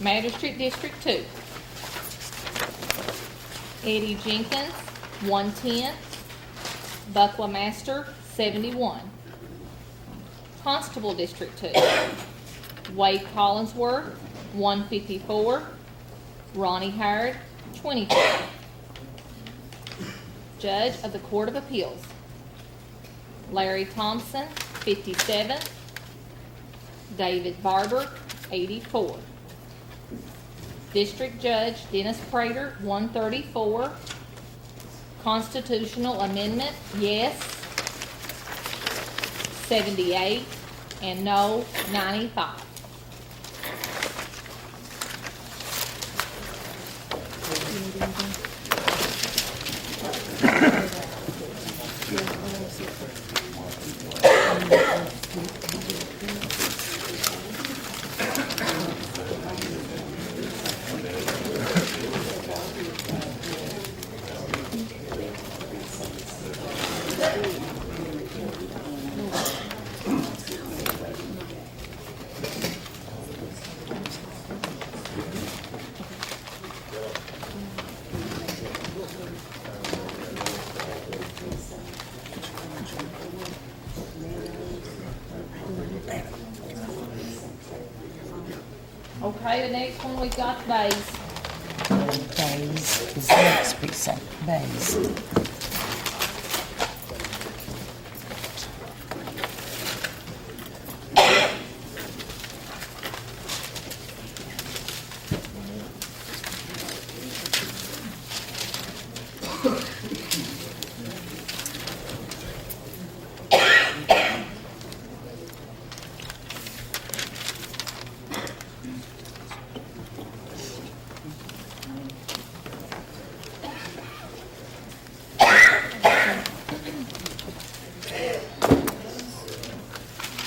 Magistrate District 2. Eddie Jenkins, 110. Buckla Master, 71. Constable District 2. Wade Collinsworth, 154. Ronnie Howard, 24. Judge of the Court of Appeals, Larry Thompson, 57. David Barber, 84. District Judge Dennis Prater, 134. Constitutional Amendment, yes, 78, and no, 95. Okay, the next one we've got Bays. Bays is the next precinct. Bays.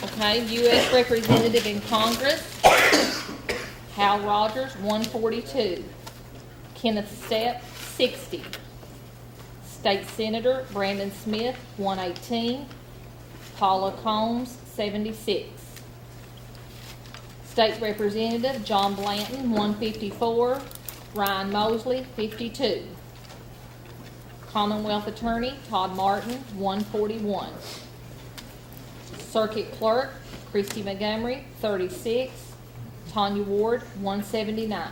Okay, U.S. Representative in Congress, Hal Rogers, 142. Kenneth Stepp, 60. State Senator Brandon Smith, 118. Paula Combs, 76. State Representative John Blanton, 154. Ryan Mosley, 52. Commonwealth Attorney Todd Martin, 141. Circuit Clerk Christy Montgomery, 36. Tanya Ward, 179.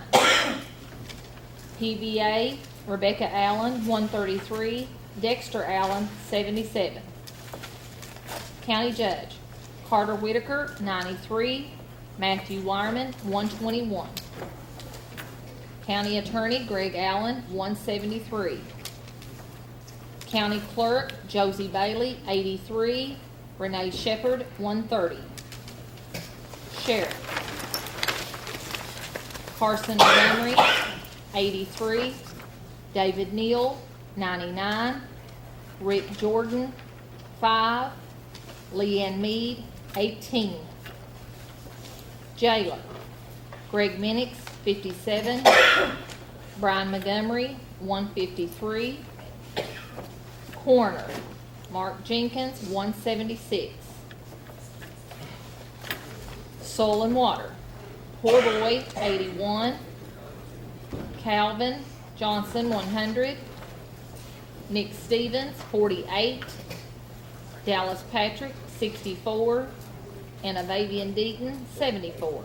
PBA Rebecca Allen, 133. Dexter Allen, 77. County Judge Carter Whitaker, 93. Matthew Wireman, 121. County Attorney Greg Allen, 173. County Clerk Josie Bailey, 83. Renee Shepherd, 130. Sheriff Carson Montgomery, 83. David Neal, 99. Rick Jordan, 5. Leanne Mead, 18. Jailer Greg Minix, 57. Brian Montgomery, 153. Coroner Mark Jenkins, 176. Soil and Water Poor Boy, 81. Calvin Johnson, 100. Nick Stevens, 48. Dallas Patrick, 64. And Avavian Deaton, 74.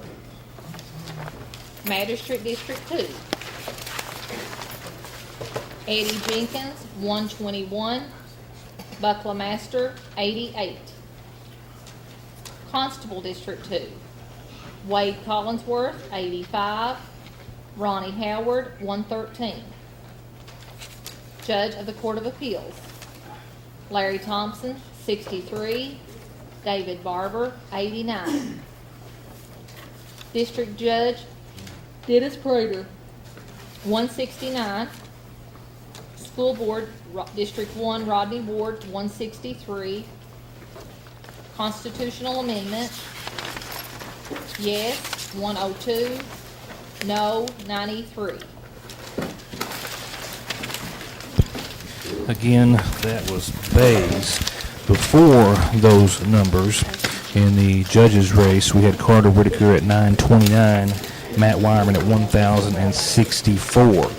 Magistrate District 2. Eddie Jenkins, 121. Buckla Master, 88. Constable District 2. Wade Collinsworth, 85. Ronnie Howard, 113. Judge of the Court of Appeals. Larry Thompson, 63. David Barber, 89. District Judge Dennis Prater, 169. School Board, District 1, Rodney Ward, 163. Constitutional Amendment, yes, 102. No, 93. Again, that was Bays. Before those numbers, in the judges' race, we had Carter Whitaker at 929, Matt Wireman at 1,064.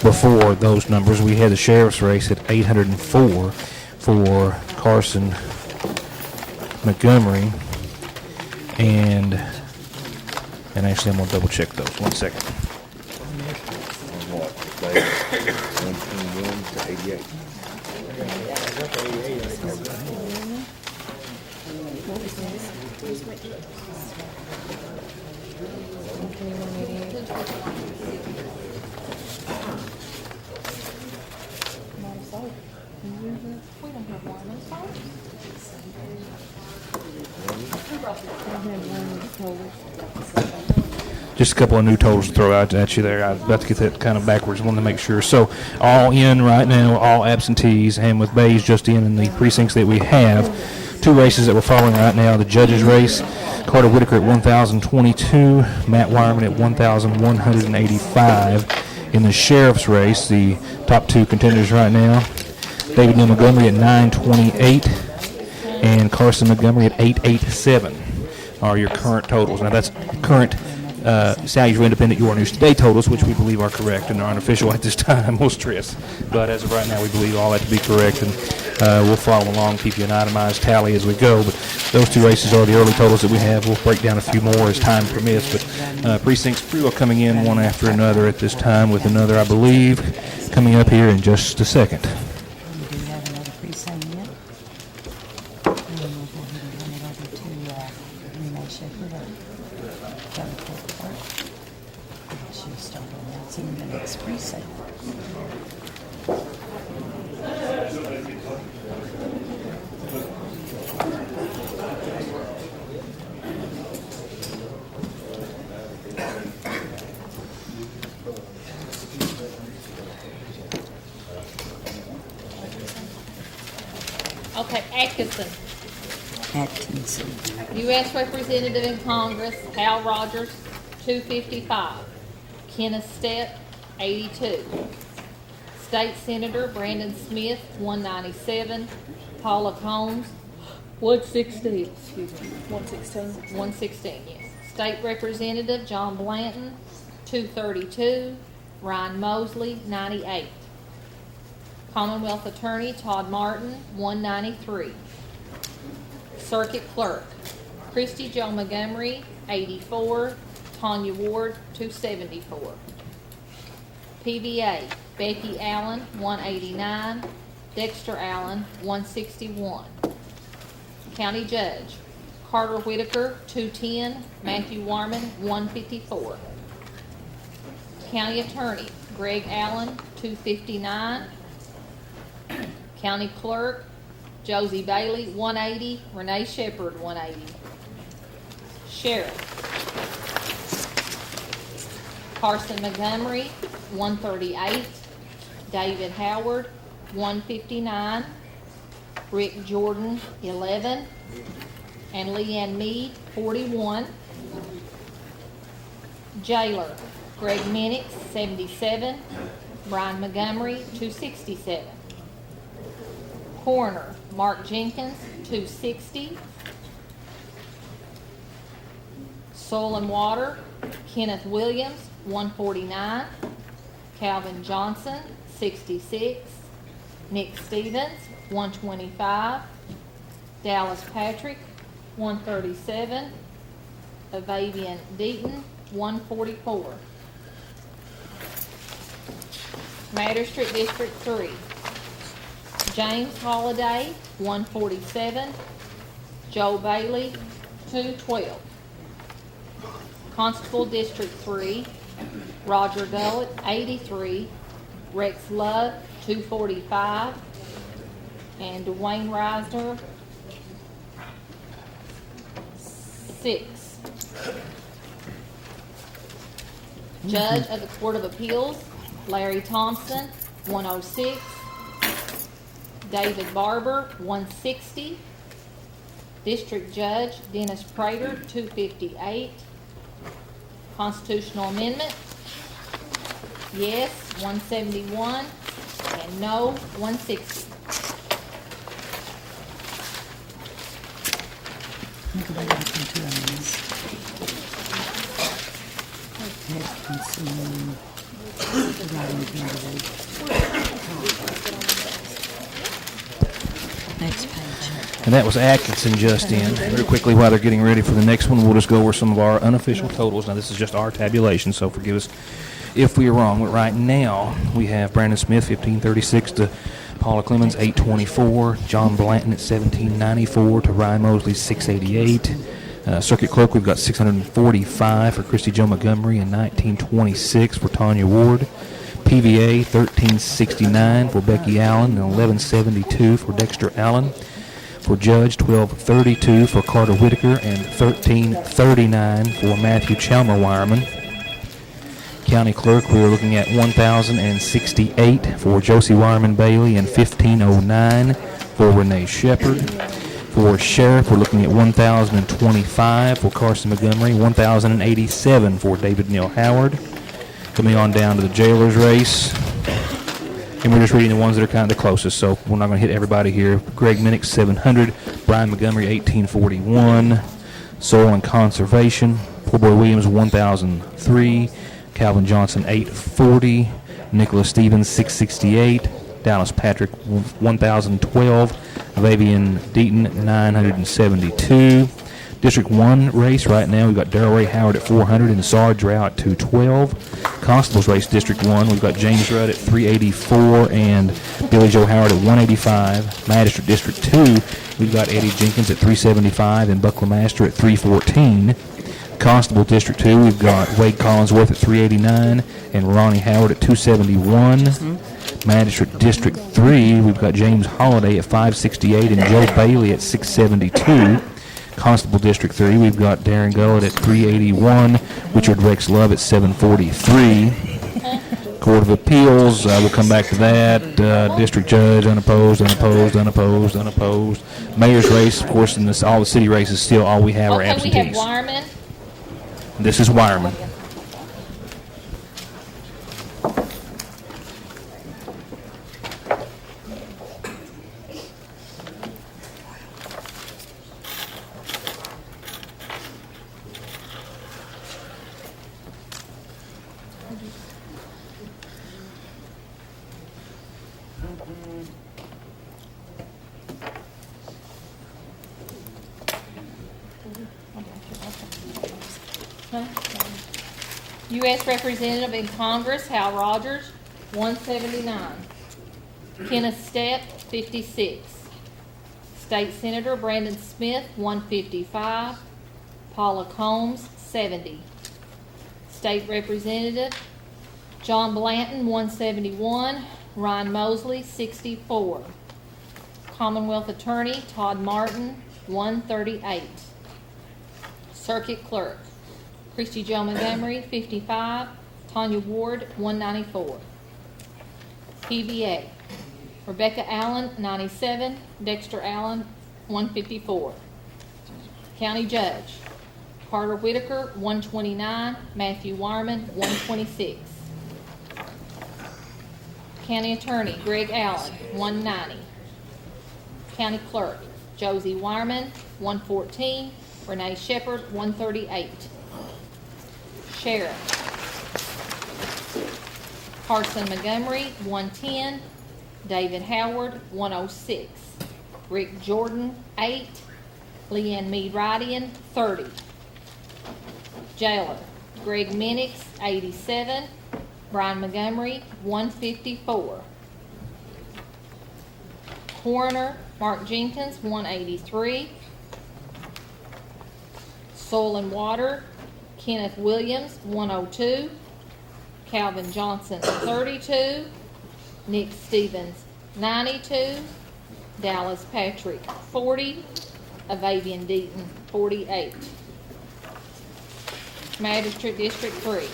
Before those numbers, we had the sheriff's race at 804 for Carson Montgomery, and actually I'm going to double check those. 1 second. What? 121 to 88. We don't have one of those. Just a couple of new totals to throw out at you there. I was about to get that kind of backwards. Wanted to make sure. So all in right now, all absentees, and with Bays just in the precincts that we have, 2 races that we're following right now. The judges race, Carter Whitaker at 1,022, Matt Wireman at 1,185. In the sheriff's race, the top 2 contenders right now, David Neal Montgomery at 928 and Carson Montgomery at 887 are your current totals. Now that's current Sally's Independent Your News Today totals, which we believe are correct and are unofficial at this time, we'll stress. But as of right now, we believe all that to be correct, and we'll follow along, keep you an itemized tally as we go. But those 2 races are the early totals that we have. We'll break down a few more as time permits, but precincts pretty well coming in one after another at this time, with another, I believe, coming up here in just a second. We do have another precinct yet. And then we'll go ahead and run it over to Renee Shepherd, our county clerk. She'll start announcing the next precinct. Okay, Atkinson. Atkinson. U.S. Representative in Congress, Hal Rogers, 255. Kenneth Stepp, 82. State Senator Brandon Smith, 197. Paula Combs, 116. Excuse me. 116. 116, yes. State Representative John Blanton, 232. Ryan Mosley, 98. Commonwealth Attorney Todd Martin, 193. Circuit Clerk Christy Jo Montgomery, 84. Tanya Ward, 274. PVA Becky Allen, 189. Dexter Allen, 161. County Judge Carter Whitaker, 210. Matthew Warman, 154. County Attorney Greg Allen, 259. County Clerk Josie Bailey, 180. Renee Shepherd, 180. Sheriff Carson Montgomery, 138. David Howard, 159. Rick Jordan, 11. And Leanne Meade, 41. Jailer Greg Minix, 77. Brian Montgomery, 267. Coroner Mark Jenkins, 260. Soil and Water Kenneth Williams, 149. Calvin Johnson, 66. Nick Stevens, 125. Dallas Patrick, 137. Avavian Deaton, 144. Magistrate District 3. James Holliday, 147. Joe Bailey, 212. Constable District 3. Roger Gullett, 83. Rex Love, 245. And Dwayne Reisner, 6. Judge of the Court of Appeals, Larry Thompson, 106. David Barber, 160. District Judge Dennis Prater, 258. Constitutional Amendment, yes, 171, and no, 160. Look at that into these. Atkinson, writing candidate. Next page. And that was Atkinson just in. Real quickly, while they're getting ready for the next one, we'll just go over some of our unofficial totals. Now, this is just our tabulation, so forgive us if we are wrong. But right now, we have Brandon Smith, 1536 to Paula Clemens, 824. John Blanton at 1794 to Ryan Mosley, 688. Circuit Clerk, we've got 645 for Christy Jo Montgomery and 1926 for Tanya Ward. PVA, 1369 for Becky Allen and 1172 for Dexter Allen. For Judge, 1232 for Carter Whitaker and 1339 for Matthew Chalmer Wireman. County Clerk, we are looking at 1,068 for Josie Wireman Bailey and 1,509 for Renee Shepard. For Sheriff, we're looking at 1,025 for Carson Montgomery, 1,087 for David Neal Howard. Coming on down to the Jailer's race. And we're just reading the ones that are kind of the closest, so we're not going to hit everybody here. Greg Minnick, 700. Brian Montgomery, 1841. Soil and Conservation. Poor Boy Williams, 1,003. Calvin Johnson, 840. Nicholas Stevens, 668. Dallas Patrick, 1,012. Avavian Deaton, 972. District 1 race right now, we've got Darrell Ray Howard at 400 and Sarge Rao at 212. Constables race District 1, we've got James Rudd at 384 and Billy Joe Howard at 185. Magistrate District 2, we've got Eddie Jenkins at 375 and Buckler Master at 314. Constable District 2, we've got Wade Collinsworth at 389 and Ronnie Howard at 271. Magistrate District 3, we've got James Holliday at 568 and Joe Bailey at 672. Constable District 3, we've got Darren Gullett at 381, Richard Rex Love at 743. Court of Appeals, we'll come back to that. District Judge, unopposed, unopposed, unopposed, unopposed. Mayor's race, of course, in this, all the city races, still all we have are Okay, we have absentees. Wireman. This is Wireman. U.S. Representative in Congress, Hal Rogers, 179. Kenneth Stepp, 56. State Senator Brandon Smith, 155. Paula Combs, 70. State Representative John Blanton, 171. Ryan Mosley, 64. Commonwealth Attorney Todd Martin, 138. Circuit Clerk Christy Jo Montgomery, 55. Tanya Ward, 194. PVA Rebecca Allen, 97. Dexter Allen, 154. County Judge Carter Whitaker, 129. Matthew Wireman, 126. County Attorney Greg Allen, 190. County Clerk Josie Wireman, 114. Renee Shepard, 138. Sheriff Carson Montgomery, 110. David Howard, 106. Rick Jordan, 8. Leanne Mead Rydian, 30. Jailer Greg Minnick, 87. Brian Montgomery, 154. Coroner Mark Jenkins, 183. Soil and Water Kenneth Williams, 102. Calvin Johnson, 32. Nick Stevens, 92. Dallas Patrick, 40. Avavian Deaton, 48. Magistrate District 3.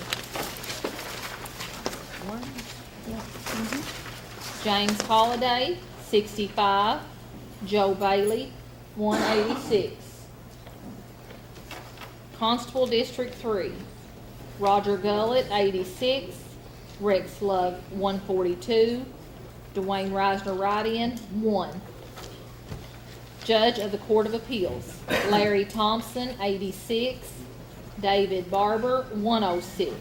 James Holliday, 65. Joe Bailey, 186. Constable District 3. Roger Gullett, 86. Rex Love, 142. Dwayne Reisner Rydian, 1. Judge of the Court of Appeals, Larry Thompson, 86. David Barber, 106.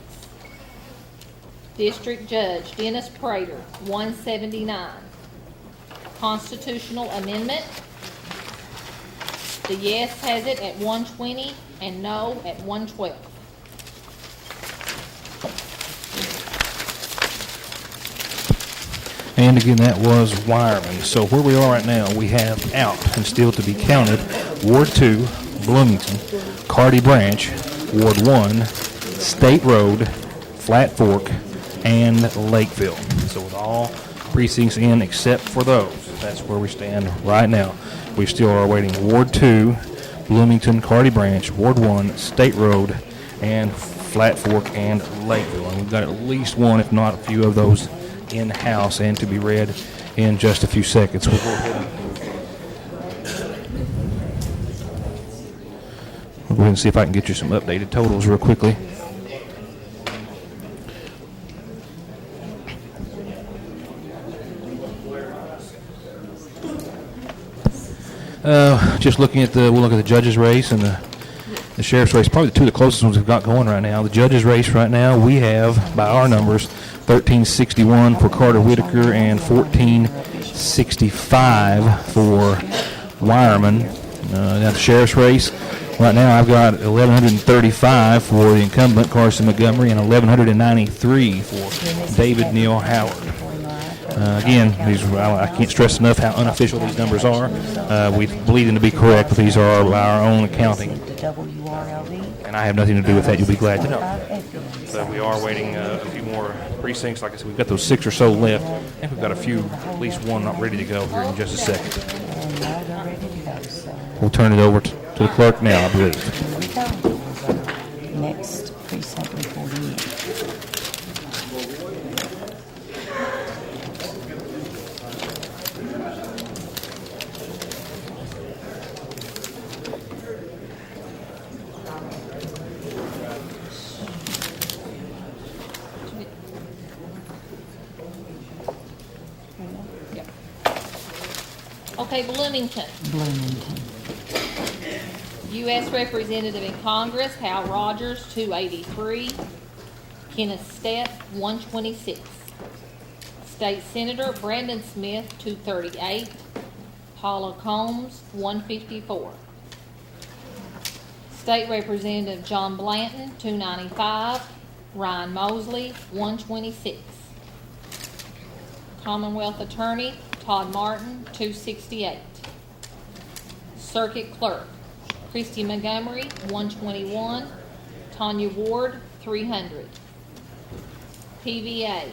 District Judge Dennis Prater, 179. Constitutional Amendment. The yes has it at 120 and no at 112. And again, that was Wireman. So where we are right now, we have out and still to be counted Ward 2, Bloomington, Carty Branch, Ward 1, State Road, Flat Fork, and Lakeville. So with all precincts in except for those, that's where we stand right now. We still are awaiting Ward 2, Bloomington, Carty Branch, Ward 1, State Road, and Flat Fork and Lakeville. And we've got at least one, if not a few of those in-house and to be read in just a few seconds. We'll go ahead and see if I can get you some updated totals real quickly. Just looking at we'll look at the judges race and the sheriff's race, probably the two of the closest ones we've got going right now. The judges race right now, we have, by our numbers, 1361 for Carter Whitaker and 1465 for Wireman. Now the sheriff's race, right now I've got 1135 for the incumbent Carson Montgomery and 1193 for David Neal Howard. Again, I can't stress enough how unofficial these numbers are. We believe them to be correct, but these are our own accounting. And I have nothing to do with that, you'll be glad to know. So we are waiting a few more precincts. Like I said, we've got those 6 or so left. I think we've got a few, at least one not ready to go here in just a second. We'll turn it over to the clerk now, I believe. Next precinct reporting in. Okay, Bloomington. U.S. Representative in Congress, Hal Rogers, 283. Kenneth Stepp, 126. State Senator Brandon Smith, 238. Paula Combs, 154. State Representative John Blanton, 295. Ryan Mosley, 126. Commonwealth Attorney Todd Martin, 268. Circuit Clerk Christy Montgomery, 121. Tanya Ward, 300. PVA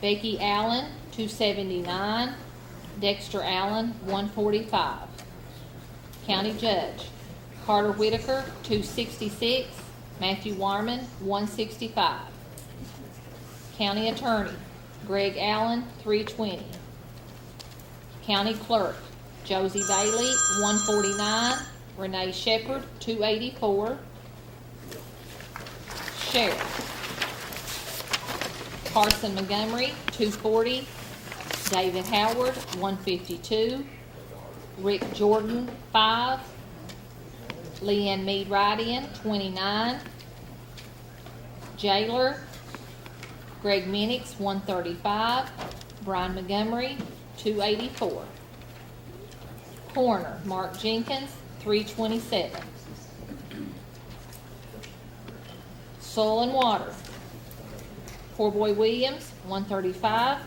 Becky Allen, 279. Dexter Allen, 145. County Judge Carter Whitaker, 266. Matthew Warman, 165. County Attorney Greg Allen, 320. County Clerk Josie Bailey, 149. Renee Shepard, 284. Sheriff Carson Montgomery, 240. David Howard, 152. Rick Jordan, 5. Leanne Mead Rydian, 29. Jailer Greg Minix, 135. Brian Montgomery, 284. Coroner Mark Jenkins, 327. Soil and Water Poorboy Williams, 135.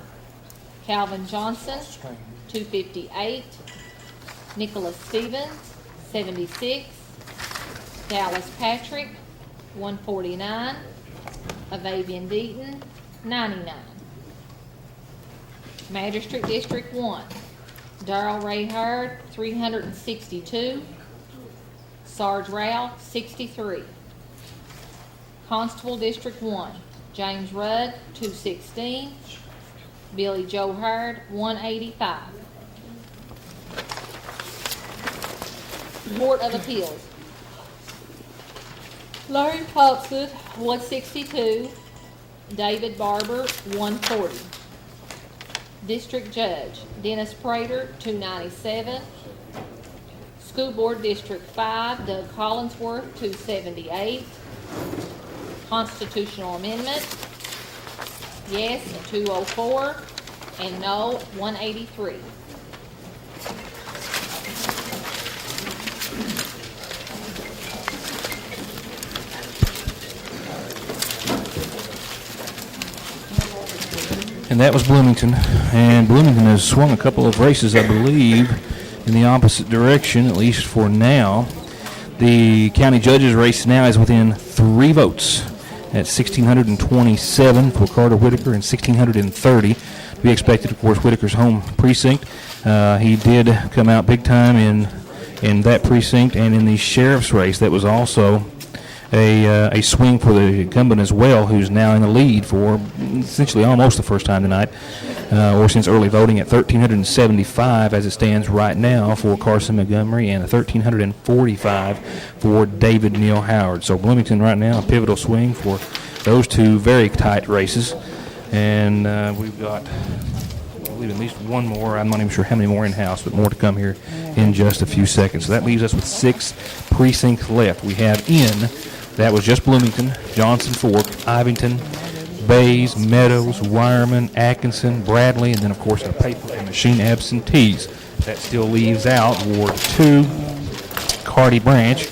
Calvin Johnson, 258. Nicholas Stevens, 76. Dallas Patrick, 149. Avavian Deaton, 99. Magistrate District 1, Darrell Ray Hurd, 362. Sarge Rao, 63. Constable District 1, James Rudd, 216. Billy Joe Hurd, 185. Court of Appeals. Larry Thompson, 162. David Barber, 140. District Judge Dennis Prater, 297. School Board District 5, Doug Collinsworth, 278. Constitutional Amendment, yes, 204, and no, 183. And that was Bloomington. And Bloomington has swung a couple of races, I believe, in the opposite direction, at least for now. The county judge's race now is within 3 votes at 1,627 for Carter Whitaker and 1,630 to be expected. Of course, Whitaker's home precinct. He did come out big time in that precinct, and in the sheriff's race, that was also a swing for the incumbent as well, who's now in the lead for essentially almost the first time tonight, or since early voting, at 1,375 as it stands right now for Carson Montgomery, and 1,345 for David Neal Howard. So Bloomington right now, a pivotal swing for those two very tight races. And we've got, I believe, at least one more. I'm not even sure how many more in-house, but more to come here in just a few seconds. So that leaves us with 6 precincts left. We have that was just Bloomington, Johnson Fork, Ivington, Bays, Meadows, Wireman, Atkinson, Bradley, and then, of course, the paper and machine absentees. That still leaves out Ward 2, Carty Branch,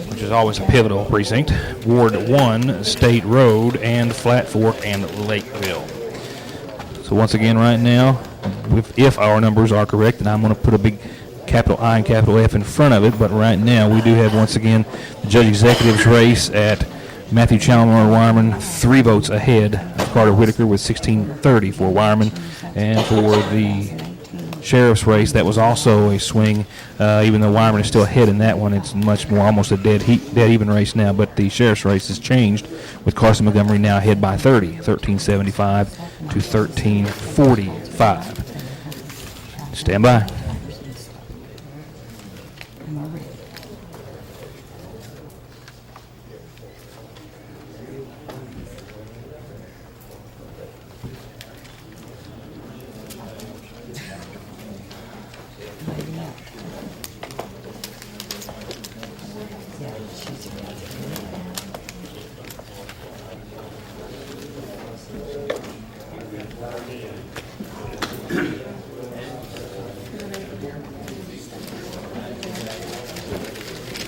which is always a pivotal precinct, Ward 1, State Road, and Flat Fork and Lakeville. So once again right now, if our numbers are correct, and I'm going to put a big capital I and capital F in front of it, but right now we do have once again the judge executive's race at Matthew Chalmers Wireman 3 votes ahead of Carter Whitaker with 1,630 for Wireman. And for the sheriff's race, that was also a swing, even though Wireman is still ahead in that one. It's much more almost a dead even race now, but the sheriff's race has changed with Carson Montgomery now ahead by 30, 1,375 to 1,345. Stand by.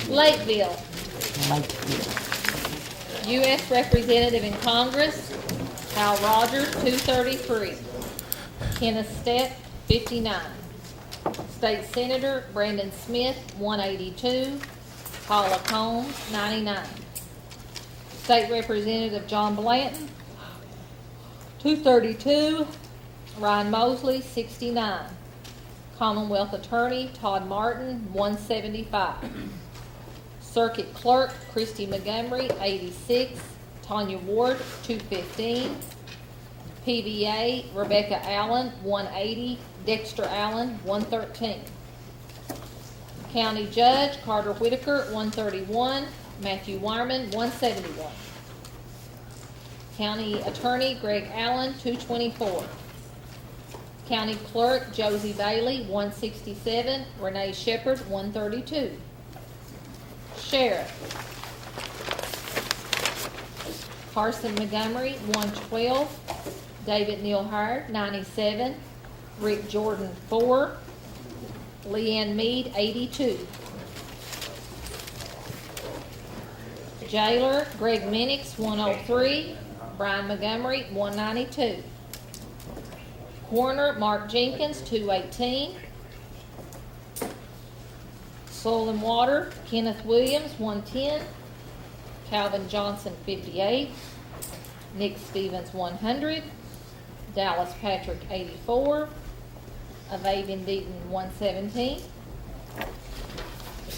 Lakeville. U.S. Representative in Congress, Hal Rogers, 233. Kenneth Stepp, 59. State Senator Brandon Smith, 182. Paula Combs, 99. State Representative John Blanton, 232. Ryan Mosley, 69. Commonwealth Attorney Todd Martin, 175. Circuit Clerk Christy Montgomery, 86. Tanya Ward, 215. PVA Rebecca Allen, 180. Dexter Allen, 113. County Judge Carter Whitaker, 131. Matthew Wireman, 171. County Attorney Greg Allen, 224. County Clerk Josie Bailey, 167. Renee Shepherd, 132. Sheriff Carson Montgomery, 112. David Neal Howard, 97. Rick Jordan, 4. Leanne Mead, 82. Jailer Greg Minix, 103. Brian Montgomery, 192. Coroner Mark Jenkins, 218. Soil and Water Kenneth Williams, 110. Calvin Johnson, 58. Nick Stevens, 100. Dallas Patrick, 84. Avavian Deaton, 117.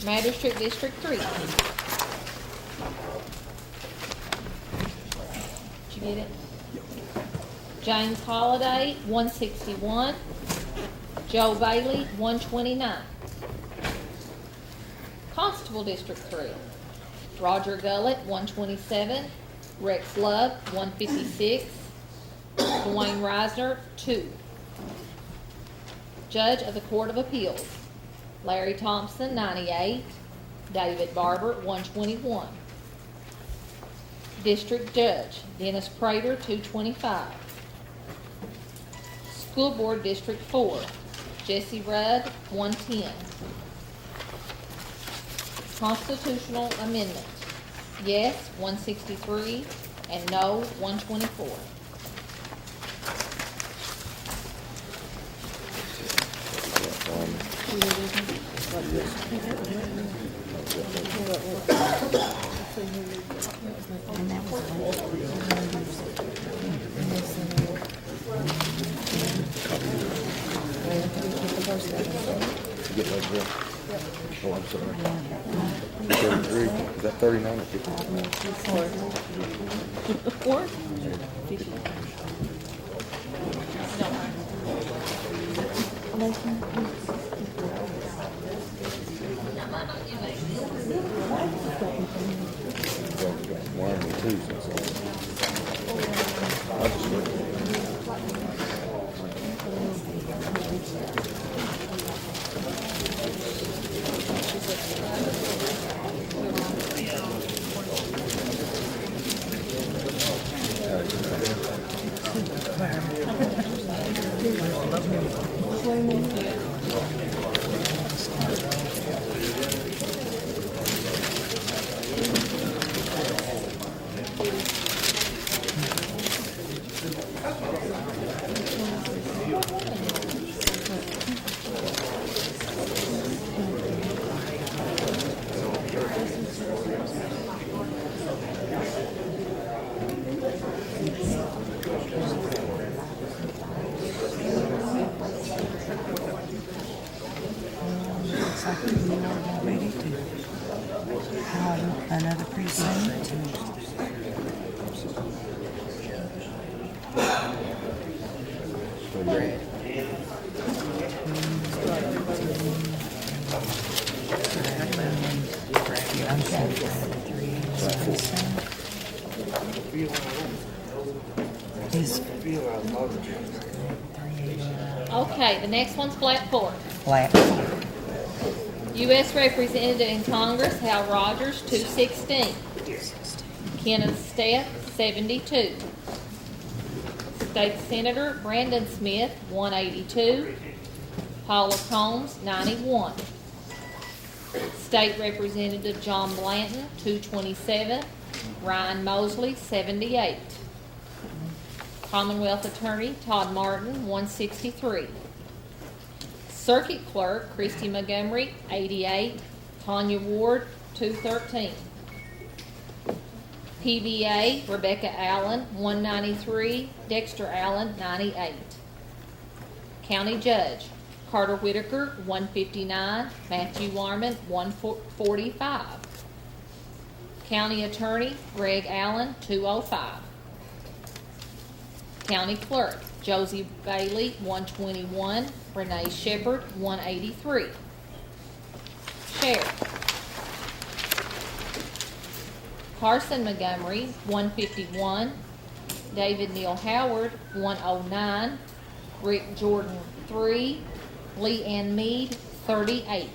Magistrate District 3. Did you get it? James Holliday, 161. Joe Bailey, 129. Constable District 3. Roger Gullett, 127. Rex Love, 156. Dwayne Reisner, 2. Judge of the Court of Appeals. Larry Thompson, 98. David Barber, 121. District Judge Dennis Prater, 225. School Board District 4, Jesse Rudd, 110. Constitutional Amendment, yes, 163, and no, 124. And that was Get right there. Oh, I'm sorry. 33. Is that 39 or 50? Or One and two. I just went. looks like we are about ready to call another precinct. Is Okay, the next one's Black Fork. flat. U.S. Representative in Congress, Hal Rogers, 216. Kenneth Steph, 72. State Senator Brandon Smith, 182. Paula Combs, 91. State Representative John Blanton, 227. Ryan Mosley, 78. Commonwealth Attorney Todd Martin, 163. Circuit Clerk Christy Montgomery, 88. Tanya Ward, 213. PVA Rebecca Allen, 193. Dexter Allen, 98. County Judge Carter Whitaker, 159. Matthew Warman, 145. County Attorney Greg Allen, 205. County Clerk Josie Bailey, 121. Renee Shepherd, 183. Sheriff Carson Montgomery, 151. David Neal Howard, 109. Rick Jordan, 3. Lee Ann Mead, 38.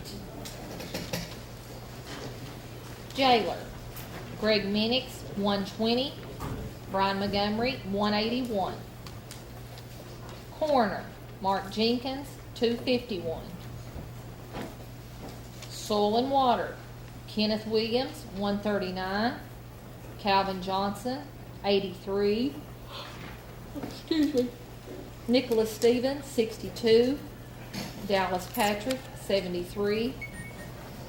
Jailer Greg Minix, 120. Brian Montgomery, 181. Coroner Mark Jenkins, 251. Soil and Water Kenneth Williams, 139. Calvin Johnson, 83. Excuse me. Nicholas Stevens, 62. Dallas Patrick, 73.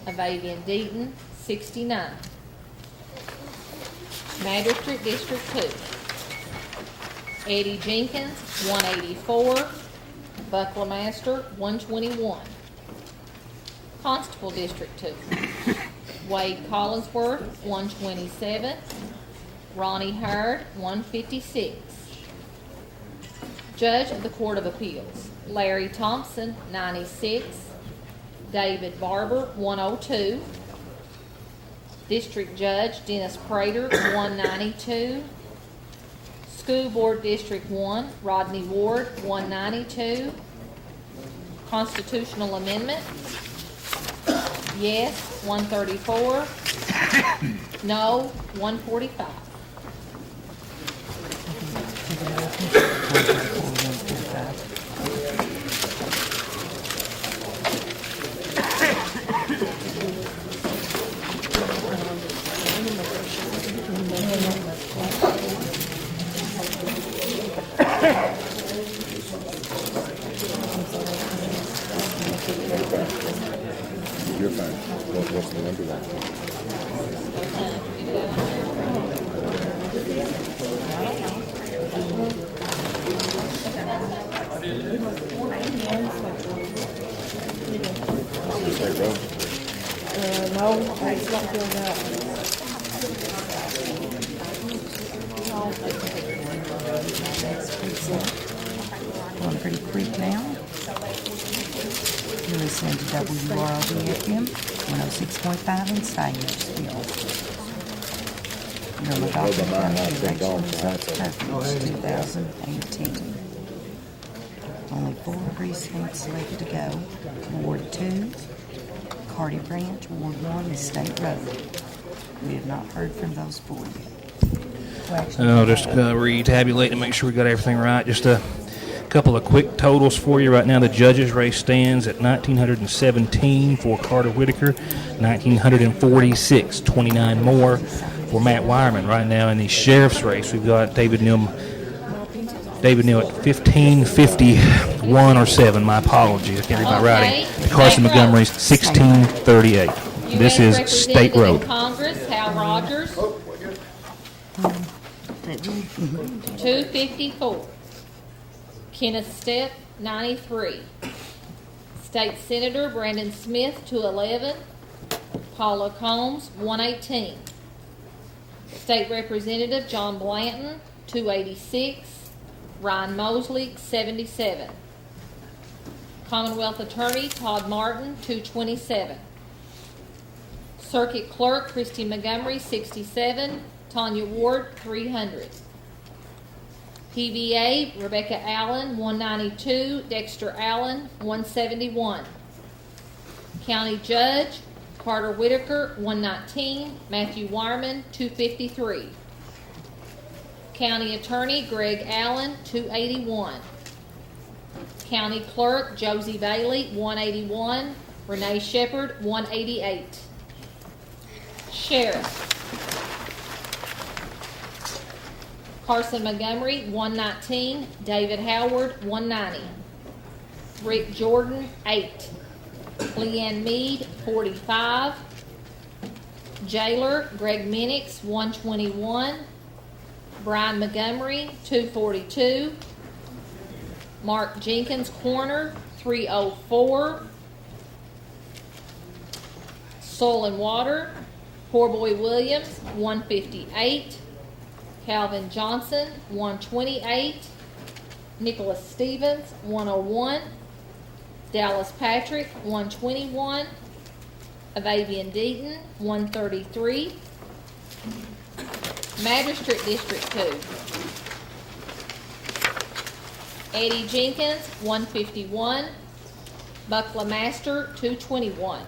Avavian Deaton, 69. Magistrate District 2. Eddie Jenkins, 184. Bucklemaster, 121. Constable District 2. Wade Collinsworth, 127. Ronnie Hurd, 156. Judge of the Court of Appeals, Larry Thompson, 96. David Barber, 102. District Judge Dennis Prater, 192. School Board District 1, Rodney Ward, 192. Constitutional Amendment, yes, 134. No, 145. You're fine. What's the number like? State road. No, it's not filled out. Next precinct. Going pretty quick now. You're listening to WROBFM 106.5 in Sayursville. Your McGoffin County election results package 2018. Only 4 precincts left to go. Ward 2, Carty Branch, Ward 1 is State Road. We have not heard from those 4 yet. I'll just retabulate and make sure we got everything right. Just a couple of quick totals for you right now. The judges race stands at 1,917 for Carter Whitaker, 1,946, 29 more for Matt Wireman. Right now in the sheriff's race, we've got David Neal at 1551 or 7. My apologies, I can't read my writing. Carson Montgomery's 1638. This is State Road. In Congress, Hal Rogers. 254. Kenneth Stepp, 93. State Senator Brandon Smith, 211. Paula Combs, 118. State Representative John Blanton, 286. Ryan Mosley, 77. Commonwealth Attorney Todd Martin, 227. Circuit Clerk Christy Montgomery, 67. Tanya Ward, 300. PVA Rebecca Allen, 192. Dexter Allen, 171. County Judge Carter Whitaker, 119. Matthew Wireman, 253. County Attorney Greg Allen, 281. County Clerk Josie Bailey, 181. Renee Shepard, 188. Sheriff Carson Montgomery, 119. David Howard, 190. Rick Jordan, 8. Leanne Mead, 45. Jailer Greg Minix, 121. Brian Montgomery, 242. Mark Jenkins, Coroner, 304. Soil and Water, Poor Boy Williams, 158. Calvin Johnson, 128. Nicholas Stevens, 101. Dallas Patrick, 121. Avavian Deaton, 133. Magistrate District 2. Eddie Jenkins, 151. Buckla Master, 221.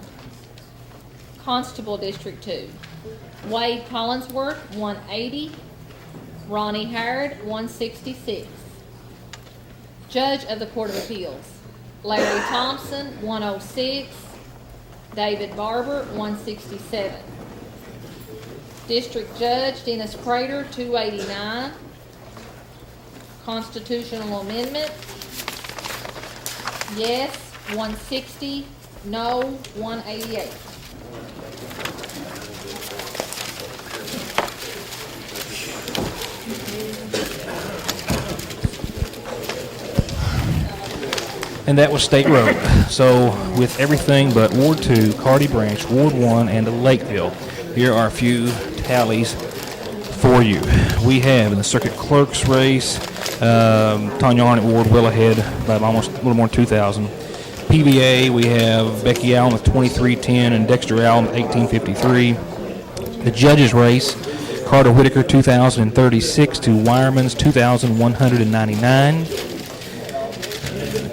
Constable District 2. Wade Collinsworth, 180. Ronnie Howard, 166. Judge of the Court of Appeals. Larry Thompson, 106. David Barber, 167. District Judge Dennis Prater, 289. Constitutional Amendment. Yes, 160. No, 188. And that was State Road. So with everything but Ward 2, Carty Branch, Ward 1, and Lakeville, here are a few tallies for you. We have in the Circuit Clerk's race, Tanya Arnott Ward well ahead by almost a little more than 2,000. PBA, we have Becky Allen with 2310 and Dexter Allen with 1853. The judges race, Carter Whitaker 2,036 to Wireman's 2,199.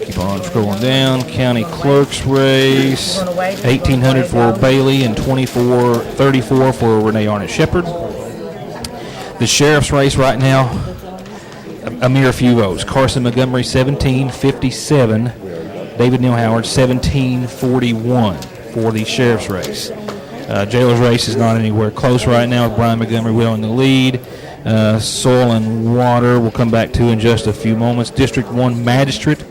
Keep on scrolling down. County Clerk's race, 1,800 for Bailey and 2434 for Renee Arnott Shepard. The sheriff's race right now, a mere few votes. Carson Montgomery 1757, David Neal Howard 1741 for the sheriff's race. Jailer's race is not anywhere close right now with Brian Montgomery well in the lead. Soil and Water we'll come back to in just a few moments. District 1 Magistrate,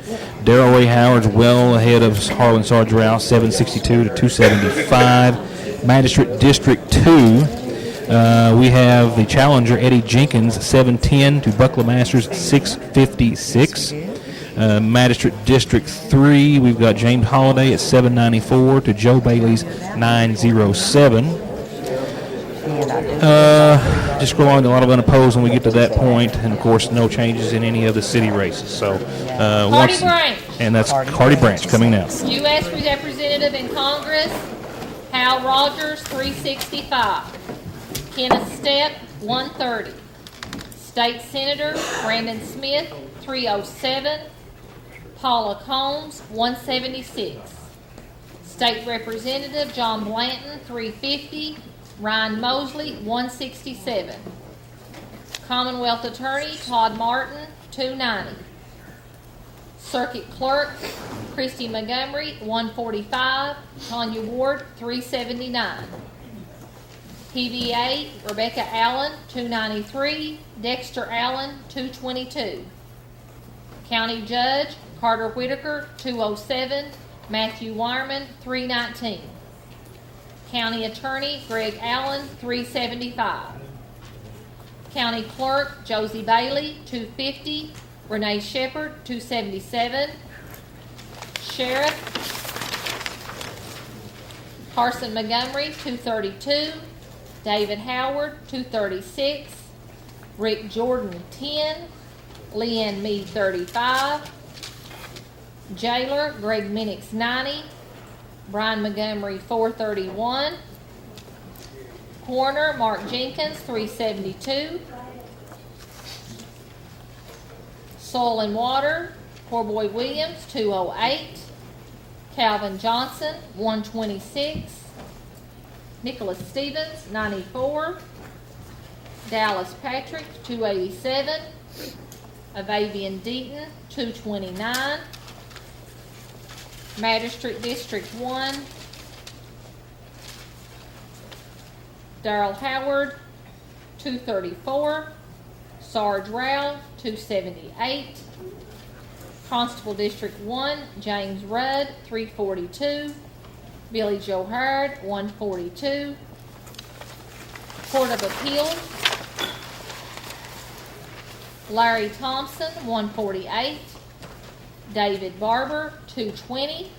Darrell Ray Howard's well ahead of Harlan Sarge Rouse, 762 to 275. Magistrate District 2, we have the challenger Eddie Jenkins, 710 to Buckle Masters, 656. Magistrate District 3, we've got James Holliday at 794 to Joe Bailey's 907. Just scroll on to a lot of unopposed when we get to that point, and of course no changes in any of the city races. So, Cardi Branch. And that's Cardi Branch coming now. U.S. Representative in Congress, Hal Rogers, 365. Kenneth Stepp, 130. State Senator Brandon Smith, 307. Paula Combs, 176. State Representative John Blanton, 350. Ryan Mosley, 167. Commonwealth Attorney Todd Martin, 290. Circuit Clerk Christy Montgomery, 145. Tanya Ward, 379. PBA Rebecca Allen, 293. Dexter Allen, 222. County Judge Carter Whitaker, 207. Matthew Wireman, 319. County Attorney Greg Allen, 375. County Clerk Josie Bailey, 250. Renee Shepard, 277. Sheriff Carson Montgomery, 232. David Howard, 236. Rick Jordan, 10. Leanne Meade, 35. Jailer Greg Minix, 90. Brian Montgomery, 431. Coroner Mark Jenkins, 372. Soil and Water Poor Boy Williams, 208. Calvin Johnson, 126. Nicholas Stevens, 94. Dallas Patrick, 287. Avavian Deaton, 229. Magistrate District 1, Darrell Howard, 234. Sarge Rao, 278. Constable District 1, James Rudd, 342. Billy Joe Howard, 142. Court of Appeals, Larry Thompson, 148. David Barber, 220.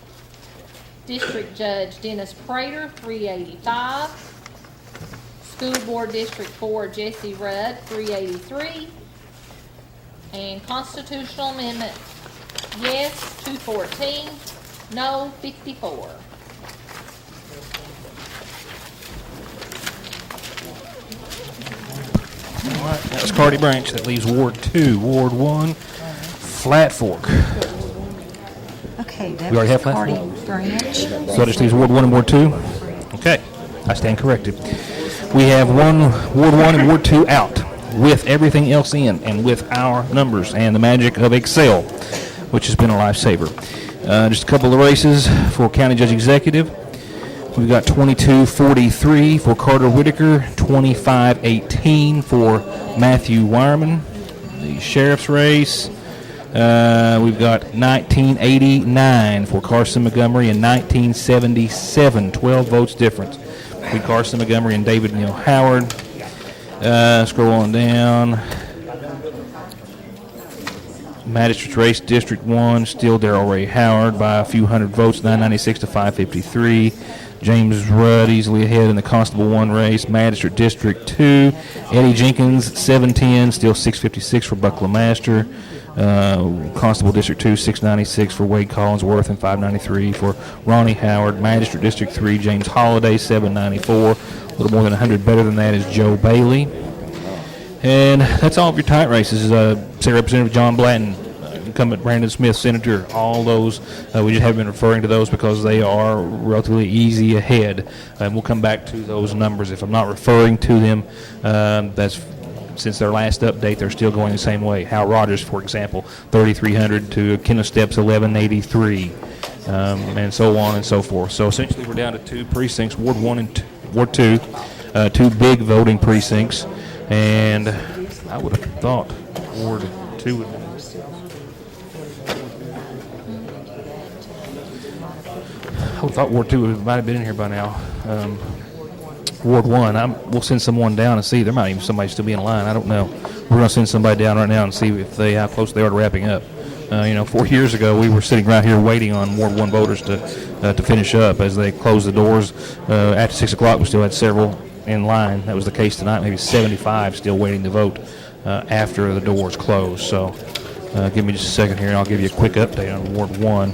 District Judge Dennis Prater, 385. School Board District 4, Jesse Rudd, 383. And Constitutional Amendment, yes, 214. No, 54. All right, that was Cardi Branch. That leaves Ward 2. Ward 1, Flat Fork. Okay, that We already have was Flat Cardi Fork? Branch. So that leaves Ward 1 and Ward 2? Okay, I stand corrected. We have Ward 1 and Ward 2 out, with everything else in, and with our numbers and the magic of Excel, which has been a lifesaver. Just a couple of races for County Judge Executive. We've got 2243 for Carter Whitaker, 2518 for Matthew Wireman. The sheriff's race, we've got 1989 for Carson Montgomery and 1977, 12 votes difference between Carson Montgomery and David Neal Howard. Scroll on down. Magistrates race, District 1, still Darrell Ray Howard by a few hundred votes, 996 to 553. James Rudd easily ahead in the Constable 1 race. Magistrate District 2, Eddie Jenkins, 710, still 656 for Buckle Master. Constable District 2, 696 for Wade Collinsworth and 593 for Ronnie Howard. Magistrate District 3, James Holliday, 794. A little more than 100 better than that is Joe Bailey. And that's all of your tight races. State Representative John Blanton, incumbent Brandon Smith, Senator, all those. We just have been referring to those because they are relatively easy ahead. And we'll come back to those numbers. If I'm not referring to them, that's since their last update, they're still going the same way. Hal Rogers, for example, 3,300 to Kenneth Steps, 1,183, and so on and so forth. So essentially we're down to two precincts, Ward 1 and Ward 2, two big voting precincts. And I would have thought Ward 2 would I thought Ward 2 might have been in here by now. Ward 1, we'll send someone down and see. There might even somebody still be in line. I don't know. We're going to send somebody down right now and see how close they are to wrapping up. 4 years ago, we were sitting right here waiting on Ward 1 voters to finish up as they closed the doors. After 6 o'clock, we still had several in line. That was the case tonight. Maybe 75 still waiting to vote after the doors closed. So give me just a second here, and I'll give you a quick update on Ward 1.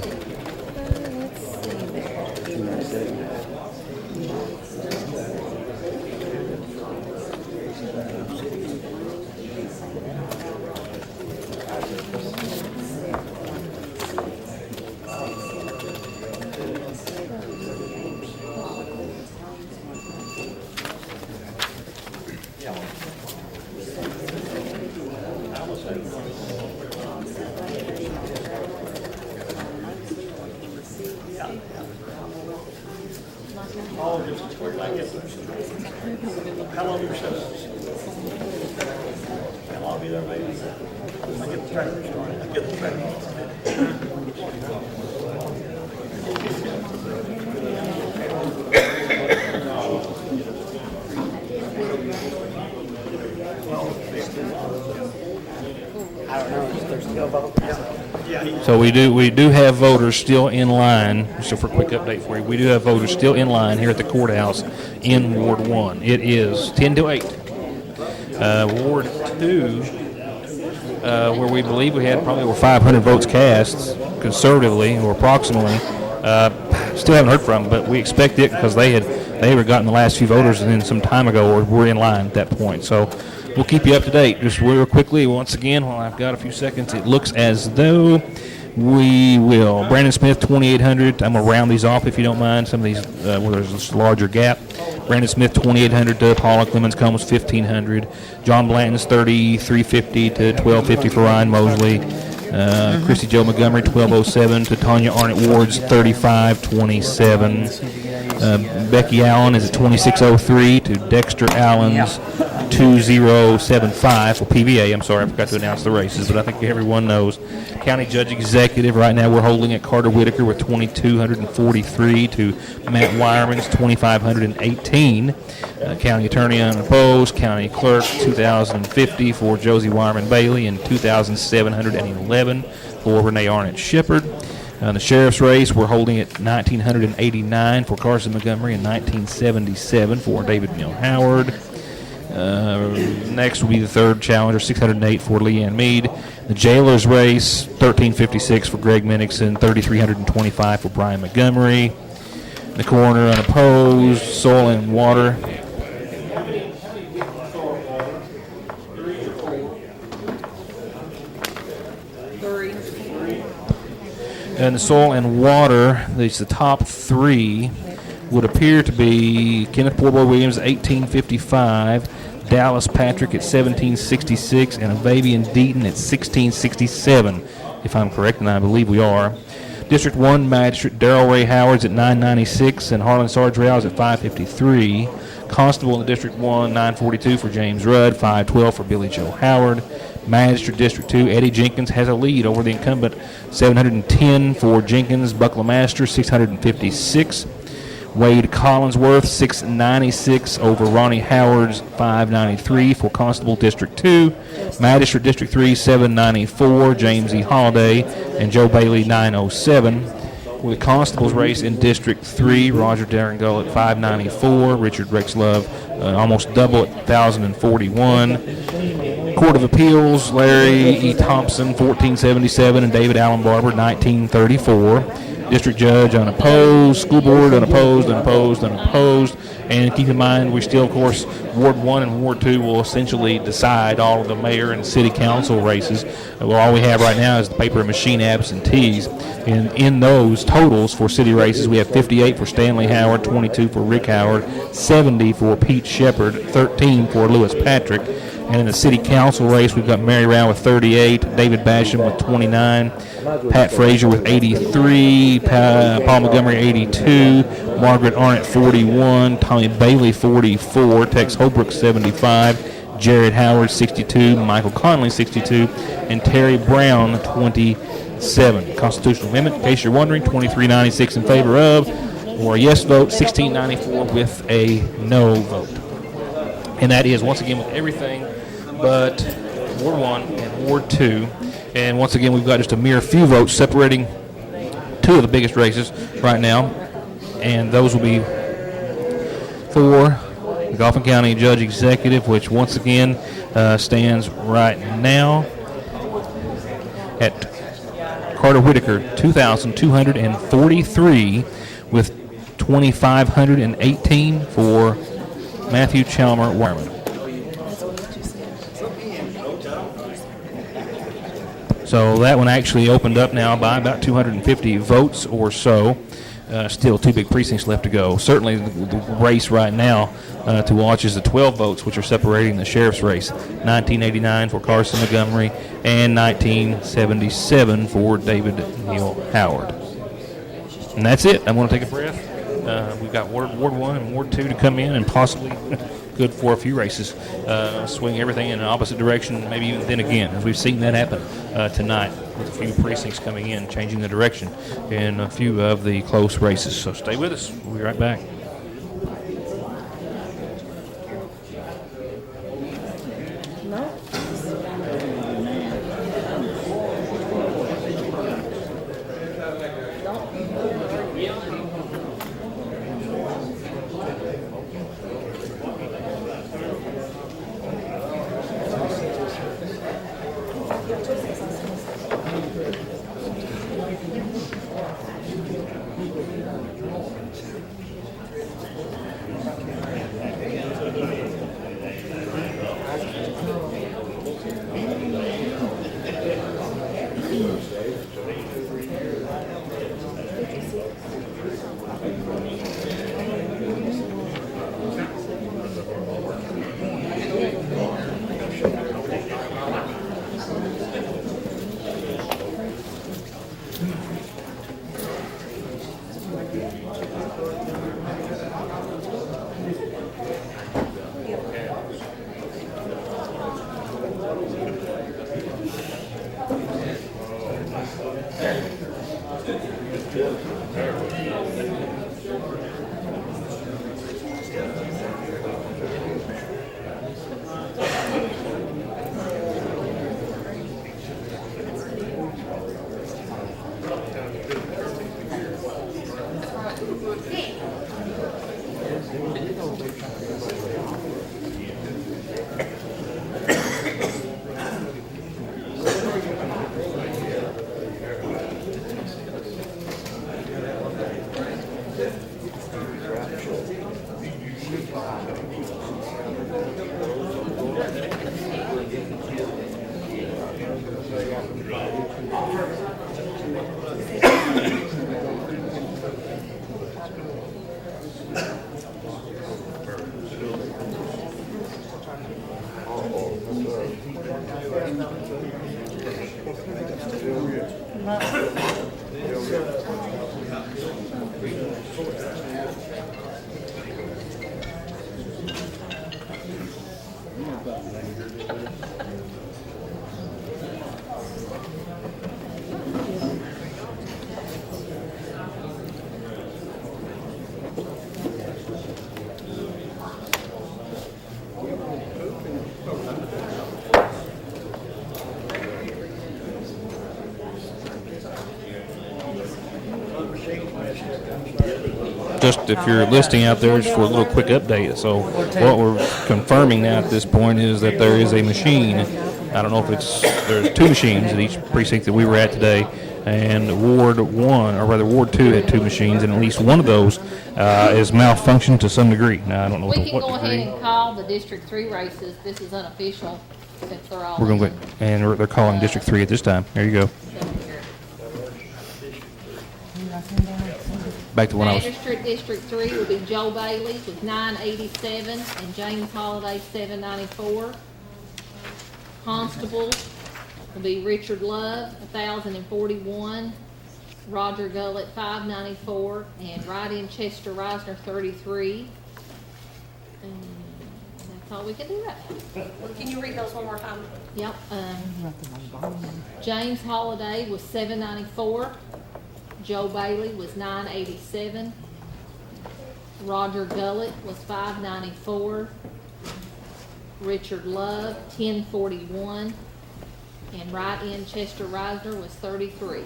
How long your sessions? I'll be there, maybe. I get the tractor started. I get the tractor. So we do have voters still in line. So for a quick update for you, we do have voters still in line here at the courthouse in Ward 1. It is 10 to 8. Ward 2, where we believe we had probably over 500 votes cast, conservatively or approximately, still haven't heard from them, but we expect it because they had gotten the last few voters and then some time ago, or we're in line at that point. So we'll keep you up to date. Just real quickly, once again, while I've got a few seconds, it looks as though we will. Brandon Smith, 2,800. I'm going to round these off if you don't mind. Some of these where there's this larger gap. Brandon Smith, 2,800 to Paula Clemens Combs, 1,500. John Blanton's 3,350 to 1,250 for Ryan Mosley. Christy Jo Montgomery, 1,207 to Tanya Arnett Ward's 3,527. Becky Allen is at 2,603 to Dexter Allen's 2,075 for PVA. I'm sorry, I forgot to announce the races, but I think everyone knows. County Judge Executive, right now we're holding at Carter Whitaker with 2,243 to Matt Wireman's 2,518. County Attorney unopposed. County Clerk, 2,050 for Josie Wireman Bailey and 2,711 for Renee Arnett Shepard. The sheriff's race, we're holding at 1,989 for Carson Montgomery and 1,977 for David Neal Howard. Next will be the third challenger, 608 for Leanne Mead. The jailer's race, 1,356 for Greg Minnickson, 3,325 for Brian Montgomery. The coroner unopposed, soil and water. And the soil and water, the top three would appear to be Kenneth Poorboy Williams, 1855, Dallas Patrick at 1766, and Avavian Deaton at 1667, if I'm correct, and I believe we are. District 1 Magistrate Darrell Ray Howard's at 996, and Harlan Sarge Rouse at 553. Constable in the District 1, 942 for James Rudd, 512 for Billy Joe Howard. Magistrate District 2, Eddie Jenkins has a lead over the incumbent, 710 for Jenkins. Buckler Master, 656. Wade Collinsworth, 696 over Ronnie Howard's 593 for Constable District 2. Magistrate District 3, 794, James E. Holiday and Joe Bailey, 907. With the Constable's race in District 3, Roger Daringo at 594, Richard Rex Love almost double at 1,041. Court of Appeals, Larry E. Thompson, 1477, and David Allen Barber, 1934. District Judge unopposed, School Board unopposed. And keep in mind, we still, of course, Ward 1 and Ward 2 will essentially decide all of the mayor and city council races. Well, all we have right now is the paper and machine absentees. And in those totals for city races, we have 58 for Stanley Howard, 22 for Rick Howard, 70 for Pete Shepard, 13 for Lewis Patrick. And in the city council race, we've got Mary Round with 38, David Basham with 29, Pat Frazier with 83, Paul Montgomery 82, Margaret Arnett 41, Tommy Bailey 44, Tex Holbrook 75, Jared Howard 62, Michael Conley 62, and Terry Brown 27. Constitutional amendment, in case you're wondering, 2396 in favor of, or a yes vote, 1694 with a no vote. And that is, once again, with everything but Ward 1 and Ward 2. And once again, we've got just a mere few votes separating two of the biggest races right now. And those will be for the Dauphin County Judge Executive, which once again stands right now at Carter Whitaker, 2,243, with 2,518 for Matthew Chalmer Wireman. So that one actually opened up now by about 250 votes or so. Still two big precincts left to go. Certainly the race right now to watch is the 12 votes, which are separating the sheriff's race. 1989 for Carson Montgomery and 1977 for David Neal Howard. And that's it. I'm going to take a breath. We've got Ward 1 and Ward 2 to come in and possibly good for a few races. Swing everything in an opposite direction, maybe even then again, as we've seen that happen tonight with a few precincts coming in, changing the direction in a few of the close races. So stay with us. We'll be right back. Just if you're listening out there, just for a little quick update. So what we're confirming now at this point is that there is a machine. I don't know if there's two machines at each precinct that we were at today, and Ward 1, or rather Ward 2 had two machines, and at least one of those is malfunctioned to some degree. Now, I don't know We to can what go degree. ahead and call the District 3 races. This is unofficial since they're all We're going to in. go, and they're calling District 3 at this time. There you go. Back to when I was. Magistrate District 3 will be Joe Bailey with 987 and James Holiday 794. Constables will be Richard Love 1,041, Roger Gullett 594, and write-in Chester Reisner 33. And that's all we can do right now. Can you read those one more time? Yep. James Holiday was 794. Joe Bailey was 987. Roger Gullett was $5.94. Richard Love, $10.41. And right end Chester Reisner was $33.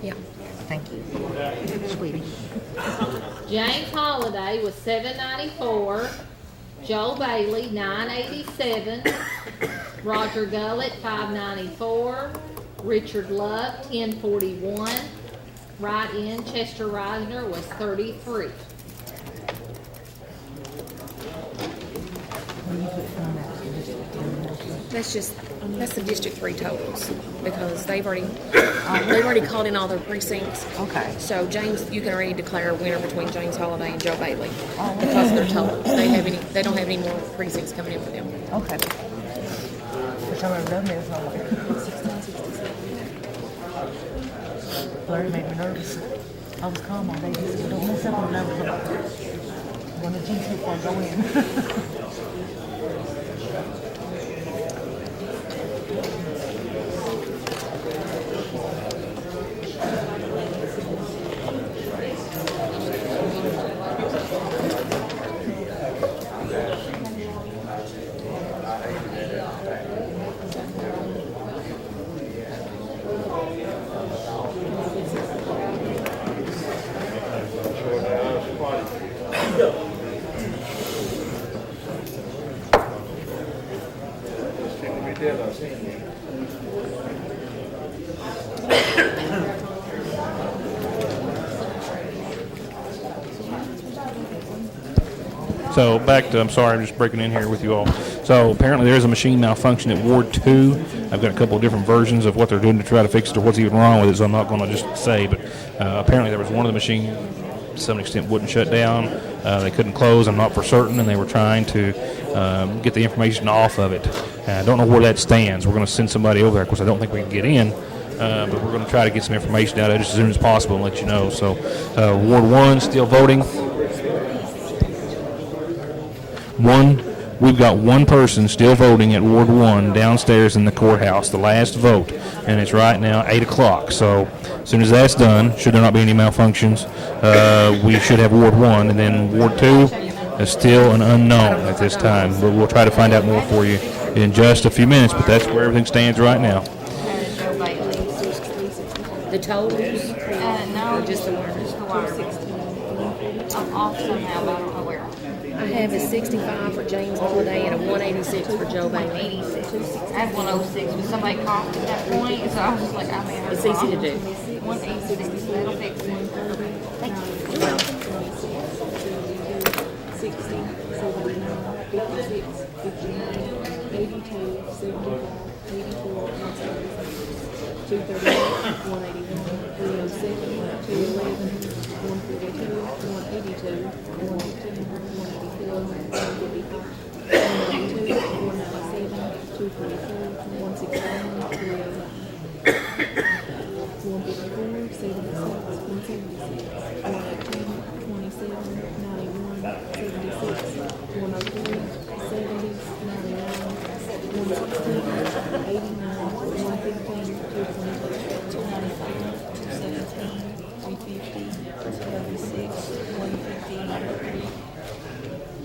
Yeah, thank you. Sweetie. James Holiday was $7.94. Joe Bailey, $9.87. Roger Gullett, $5.94. Richard Love, $10.41. Right end Chester Reisner was $33. That's the District 3 totals, because they've already called in all their precincts. Okay. So James, you can already declare a winner between James Holiday and Joe Bailey because of their totals. They don't have any more precincts coming in for them. Okay. For some of them, there's no way. 16, 66. Larry made me nervous. I was calm all day. He said, don't mess up on numbers. When the jinx before I go in. So back to, I'm sorry, I'm just breaking in here with you all. So apparently there is a machine malfunction at Ward 2. I've got a couple of different versions of what they're doing to try to fix it or what's even wrong with it, so I'm not going to just say, but apparently there was one of the machines to some extent wouldn't shut down. They couldn't close, I'm not for certain, and they were trying to get the information off of it. I don't know where that stands. We're going to send somebody over there. Of course, I don't think we can get in, but we're going to try to get some information out of it just as soon as possible and let you know. So Ward 1 still voting. We've got one person still voting at Ward 1 downstairs in the courthouse, the last vote, and it's right now 8 o'clock. So as soon as that's done, should there not be any malfunctions, we should have Ward 1, and then Ward 2 is still an unknown at this time. But we'll try to find out more for you in just a few minutes, but that's where everything stands right now. The totals? No, Or just the winners? just the wire. I'm off somehow, but I don't know where. I have a 65 for James Holiday and a 186 for Joe Bailey. 86. I had 106, but somebody called at that point, so I was just like, I mean, It's easy to do. 186, that'll fix it. Thank you. 60, 79, 56, 59, 82, 75, 84, 238, 181, 307, 211, 142, 182, 115, 184, 155, 192, 197, 244, 161, 309. 154, 76, 176, 118, 27, 91, 76, 103, 70, 99, 116, 89, 115, 222, 295, 217, 350, 236, 150,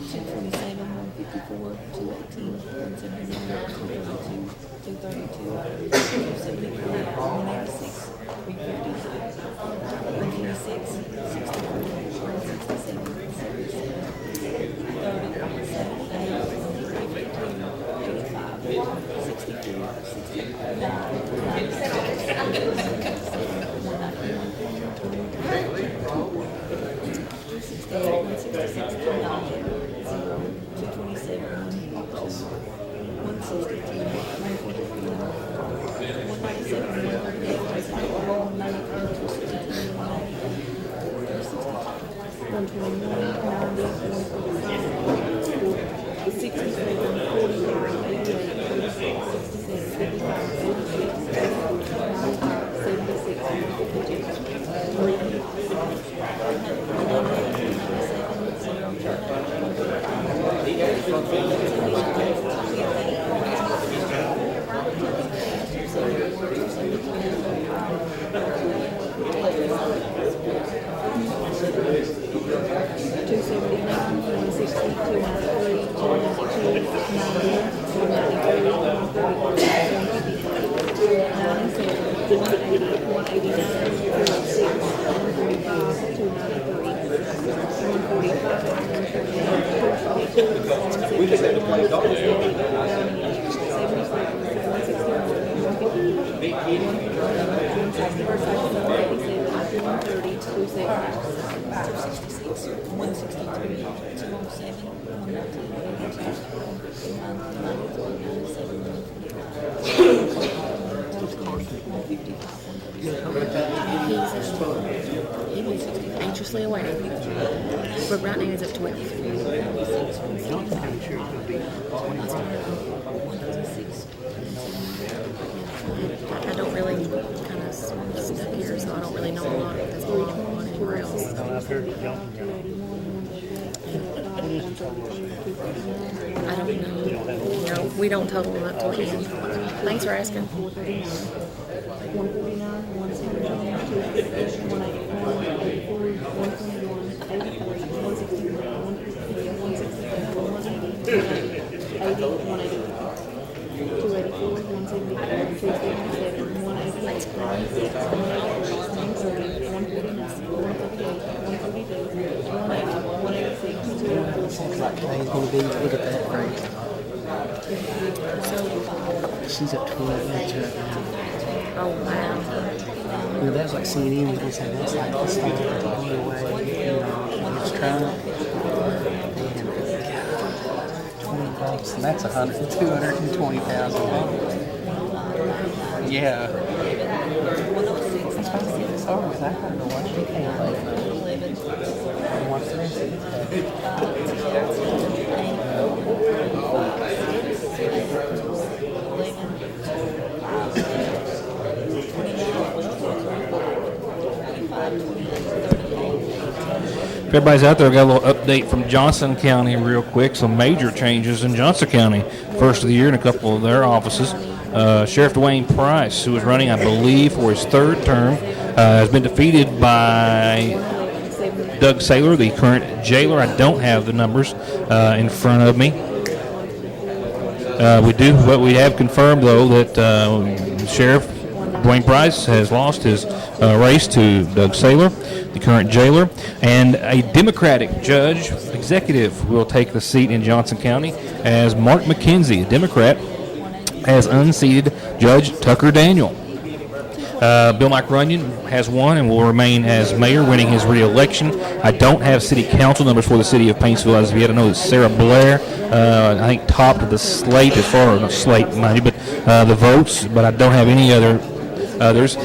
227, 154, 218, 179, 232, 232, 274, 186, 356, 126, 64, 167, 77, 30, 78, 315, 85, 64, 65, 96, 272, He was anxiously awaiting. But right now he's at 12. I don't really kind of stuck here, so I don't really know a lot of what's going on anywhere else. I don't know. No, we don't total them up till the end. Thanks for asking. Today's gonna be, look at that rate. She's at 12 minutes right now. Oh, wow. You know, that was like CNN, we can say that's like the star on the way, you know, against Trump. And 20 votes, and that's 220,000 votes. Yeah. That's why I get this over with. I don't know what she can't and what's the rest of it? If everybody's out there, I got a little update from Johnson County real quick. Some major changes in Johnson County. First of the year in a couple of their offices. Sheriff Dwayne Price, who was running, I believe, for his third term, has been defeated by Doug Saylor, the current jailer. I don't have the numbers in front of me. We have confirmed, though, that Sheriff Dwayne Price has lost his race to Doug Saylor, the current jailer, and a Democratic judge executive will take the seat in Johnson County as Mark McKenzie, a Democrat, has unseated Judge Tucker Daniel. Bill Mike Runyon has won and will remain as mayor, winning his re-election. I don't have city council numbers for the city of Paintsville as of yet. I know that Sarah Blair, I think, topped the slate as far as, not slate, mind you, but the votes, but I don't have any others.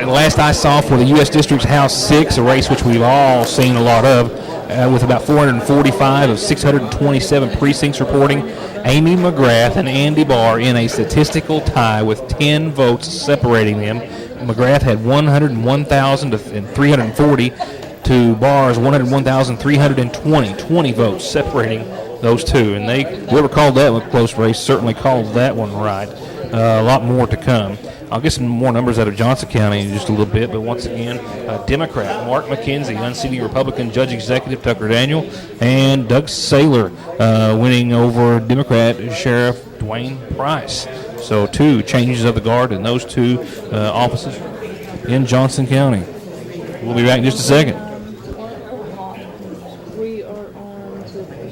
Last I saw for the U.S. District's House 6, a race which we've all seen a lot of, with about 445 of 627 precincts reporting, Amy McGrath and Andy Barr in a statistical tie with 10 votes separating them. McGrath had 101,340 to Barr's 101,320, 20 votes separating those two. And whoever called that one close race certainly called that one right. A lot more to come. I'll get some more numbers out of Johnson County in just a little bit, but once again, Democrat Mark McKenzie unseating Republican Judge Executive Tucker Daniel, and Doug Saylor winning over Democrat Sheriff Dwayne Price. So 2 changes of the guard in those 2 offices in Johnson County. We'll be back in just a second. We are on to 2.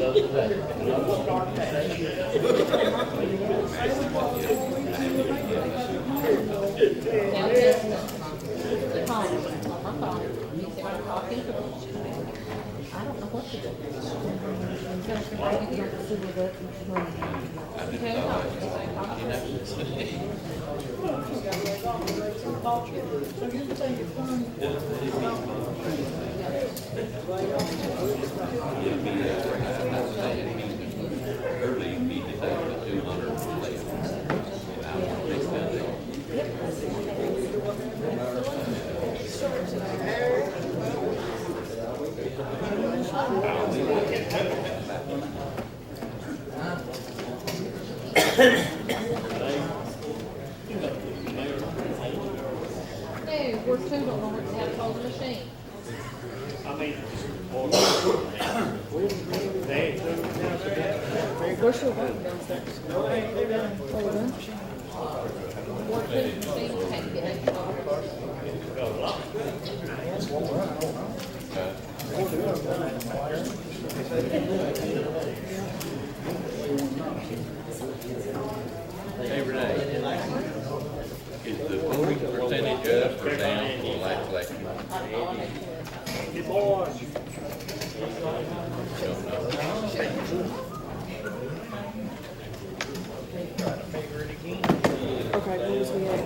I don't know what to do. Hey, we're two don't know what to have to hold the machine. Where's your work downstairs? Oh, done? We're two machines can't get it. Hey, Renee, is the voting percentage up or down for the last election? Okay, where was we at?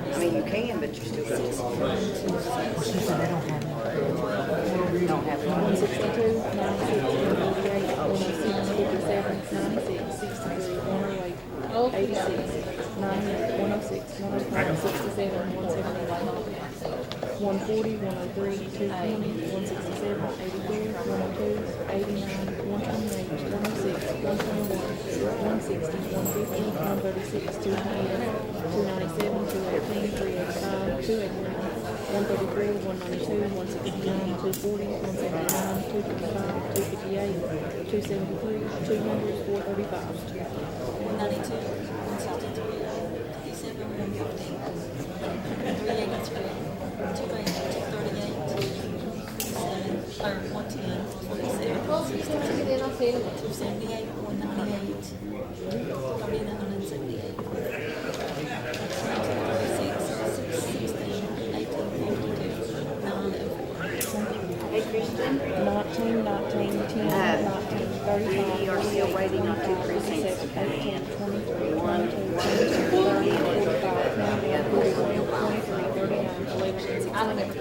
I mean, you can, but you still got to. She said they don't have no. You don't have no. 162, 96, 148, 106, 57, 96, 63, 108, 86, 98, 106, 105, 67, 171, 140, 103, 220, 167, 84, 102, 89, 128, 106, 121, 160, 150, 136, 228, 297, 218, 385, 289, 133, 192, 169, 240, 179, 255, 258, 273, 200, 435. 192, 163, 57, 150, 383, 238, 110, 47, 62, 278, 198, 39, and 78. 19, 19, 10, 19, 35. We are still waiting on 2 precincts. 18, 23, 22, 30, 45, 41, 43, 39, 11,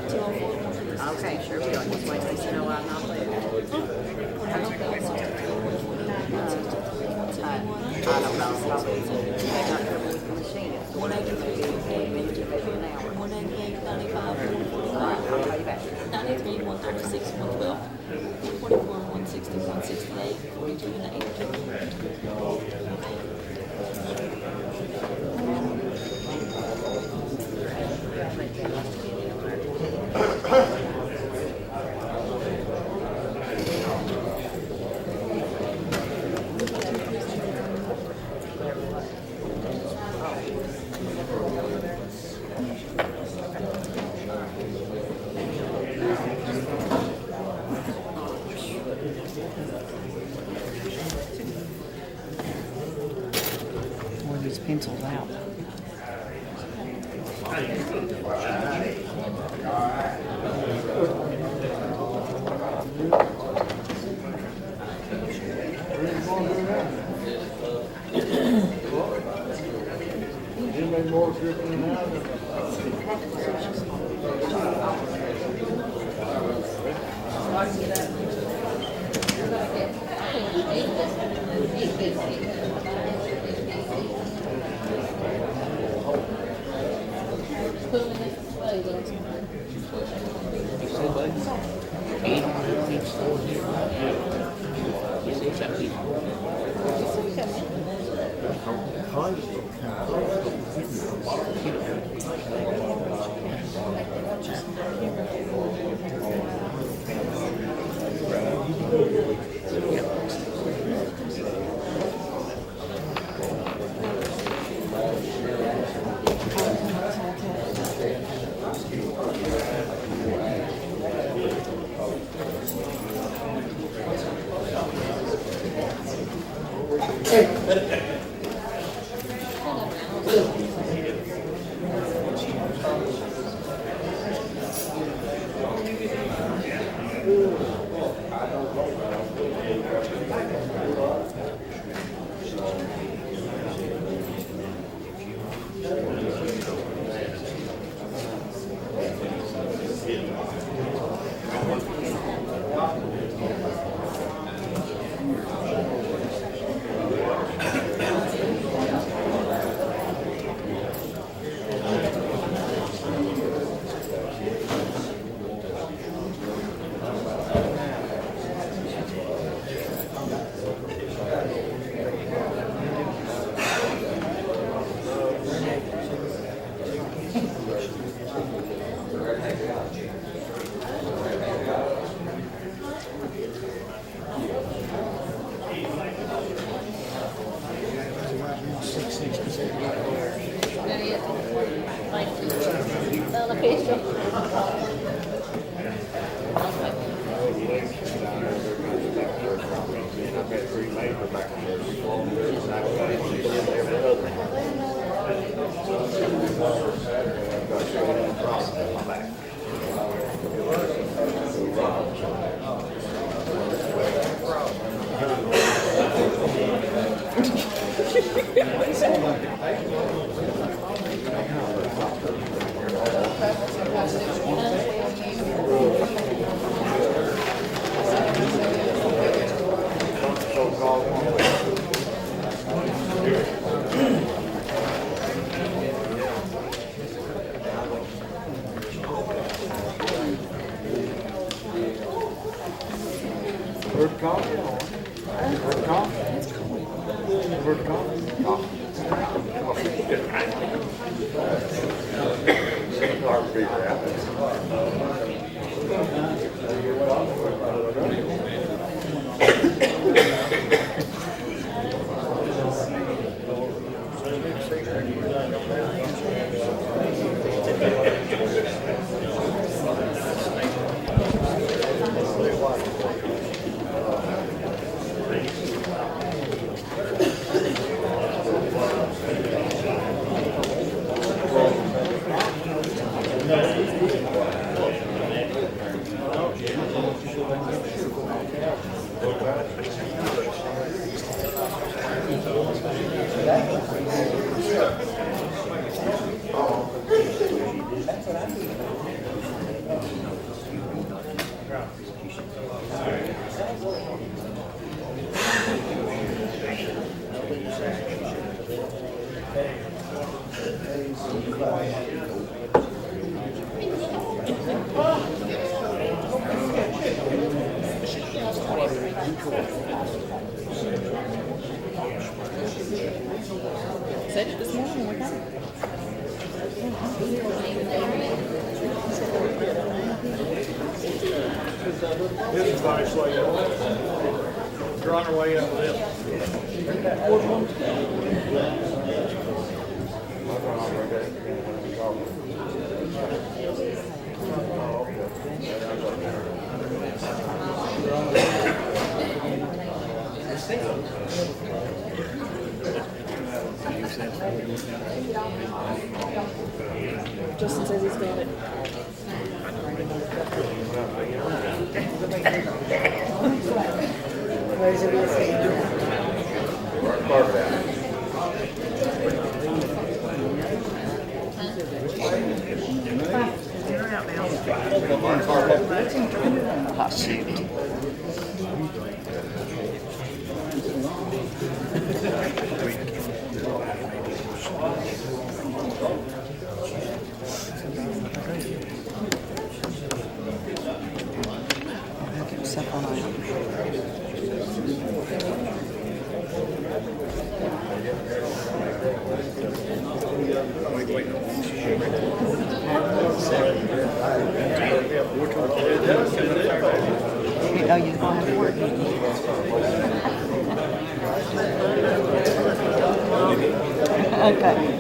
204. Okay, sure, we don't just wait, they said, no, I'm not there. I don't know, probably, they got trouble with the machine, it's 183, minutes, an hour. 188, 95, 145, I'll call you back. 93, 136, 112, 144, 160, 168, 42, and 82. Where these pencils out. Said it this morning when we got it. You're on our way up there. Justin says he's got it. Where's it listening? Oh, shoot. Get yourself on out. Oh, you're going to work. Okay.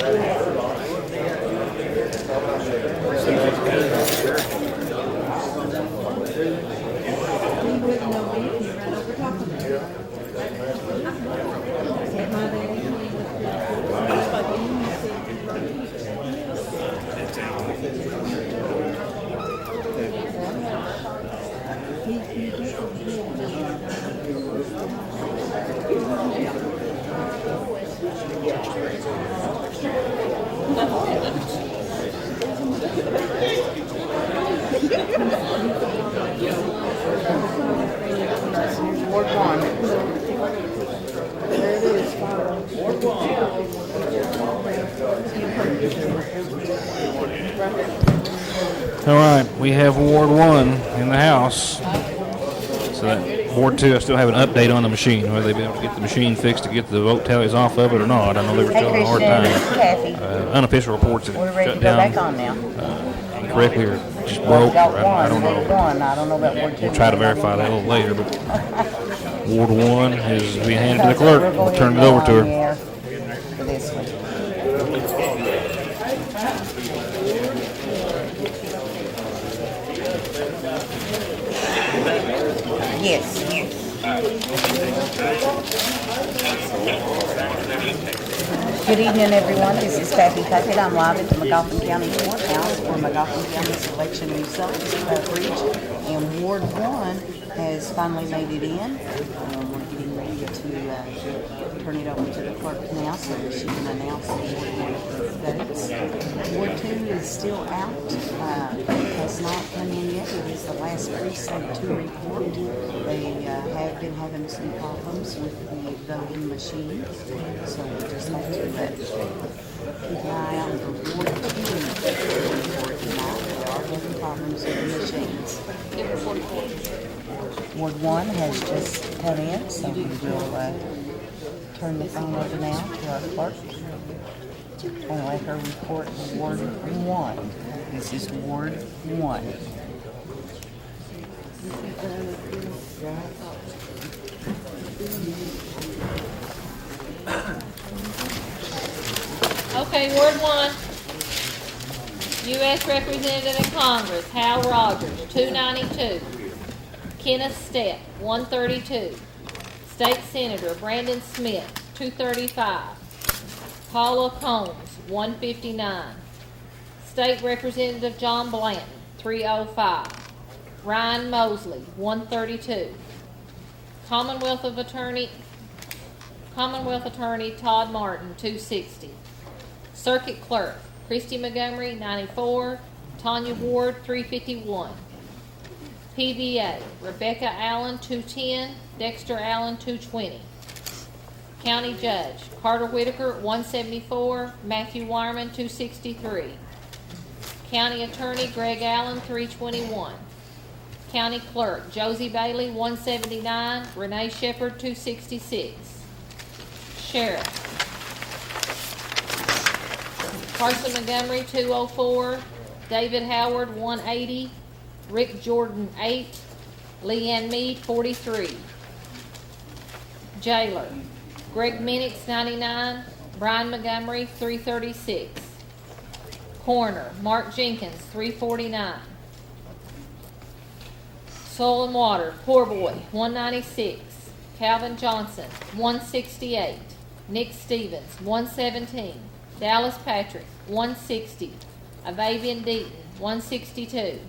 Ward one. There it is, Ward All right, we have Ward 1 in the house. So that Ward 2, I still have an update on the machine, whether they've been able to get the machine fixed to get the vote tallies off of it or not. I know they were still having a hard time. Kathy, Unofficial reports that we're it ready shut to go back down on now. incorrectly or just Well, broke. we got Or I don't Ward know. one. I don't know about Ward two. We'll try to verify that a little later, but Ward 1 is being handed to the clerk. We'll turn it over to her. For this one. Yes, yes. Good evening, everyone. This is Kathy Puckett. I'm live at the McGoffin County Courthouse for McGoffin County's election results coverage. And Ward 1 has finally made it in. We're getting ready to turn it over to the clerk now so that she can announce the Ward 1 votes. Ward 2 is still out. Has not come in yet. It is the last precinct to report. They have been having some problems with the voting machine. So we'll just have to keep an eye out for Ward 2 report tonight. There are having problems with the machines. Ward 1 has just come in, so we will turn the phone over now to our clerk and let her report Ward 1. This is Ward 1. Okay, Ward 1. U.S. Representative in Congress, Hal Rogers, 292. Kenneth Stepp, 132. State Senator Brandon Smith, 235. Paula Combs, 159. State Representative John Blanton, 305. Ryan Mosley, 132. Commonwealth Attorney Todd Martin, 260. Circuit Clerk Christy Montgomery, 94. Tanya Ward, 351. PBA Rebecca Allen, 210. Dexter Allen, 220. County Judge, Carter Whitaker, 174, Matthew Wireman, 263. County Attorney, Greg Allen, 321. County Clerk, Josie Bailey, 179, Renee Shepherd, 266. Sheriff, Carson Montgomery, 204, David Howard, 180, Rick Jordan, 8, Leanne Mead, 43. Jailer, Greg Minix, 99, Brian Montgomery, 336. Coroner, Mark Jenkins, 349. Soil and Water, Poor Boy, 196. Calvin Johnson, 168. Nick Stevens, 117. Dallas Patrick, 160. Avavian Deaton, 162.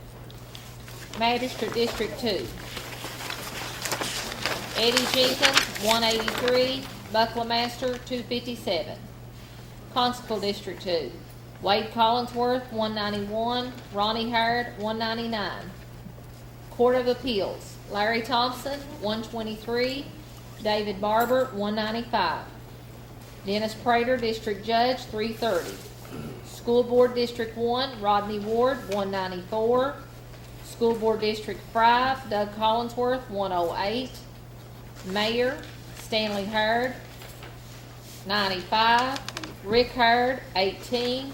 Magistrate District 2. Eddie Jenkins, 183. Buckle-Master, 257. Constable District 2. Wade Collinsworth, 191. Ronnie Howard, 199. Court of Appeals, Larry Thompson, 123. David Barber, 195. Dennis Prater, District Judge, 330. School Board District 1, Rodney Ward, 194. School Board District 5, Doug Collinsworth, 108. Mayor, Stanley Howard, 95. Rick Howard, 18.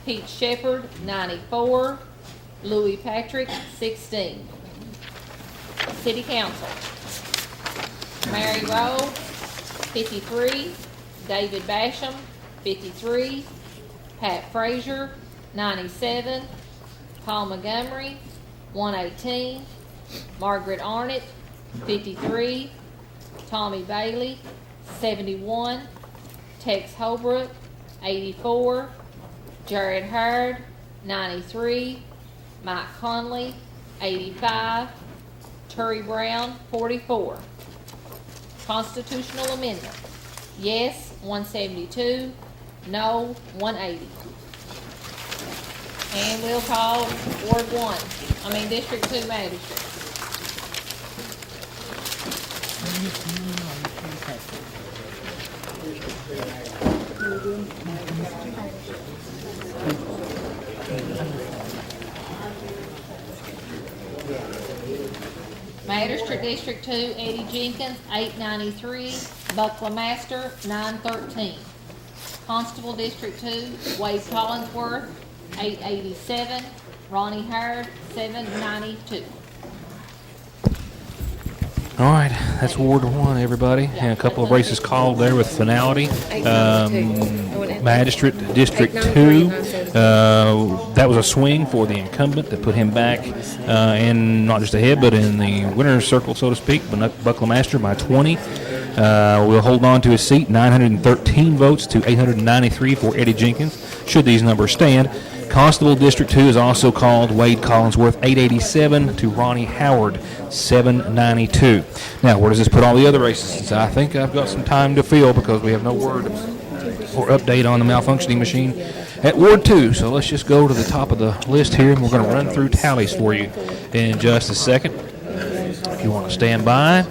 Pete Shepard, 94. Louis Patrick, 16. City Council, Mary Rowe, 53. David Basham, 53. Pat Frazier, 97. Paul Montgomery, 118. Margaret Arnott, 53. Tommy Bailey, 71. Tex Holbrook, 84. Jared Howard, 93. Mike Conley, 85. Terry Brown, 44. Constitutional Amendment, yes, 172, no, 180. And we'll call District 2 Magistrate. Magistrate District 2, Eddie Jenkins, 893. Buckle-Master, 913. Constable District 2, Wade Collinsworth, 887. Ronnie Howard, 792. All right, that's Ward 1, everybody. And a couple of races called there with finality. Magistrate District 2, that was a swing for the incumbent that put him back, and not just ahead, but in the winner's circle, so to speak, Buckle-Master by 20. We'll hold on to his seat, 913 votes to 893 for Eddie Jenkins, should these numbers stand. Constable District 2 is also called Wade Collinsworth, 887 to Ronnie Howard, 792. Now, where does this put all the other races? I think I've got some time to fill because we have no word or update on the malfunctioning machine at Ward 2. So let's just go to the top of the list here, and we're going to run through tallies for you in just a second. If you want to stand by.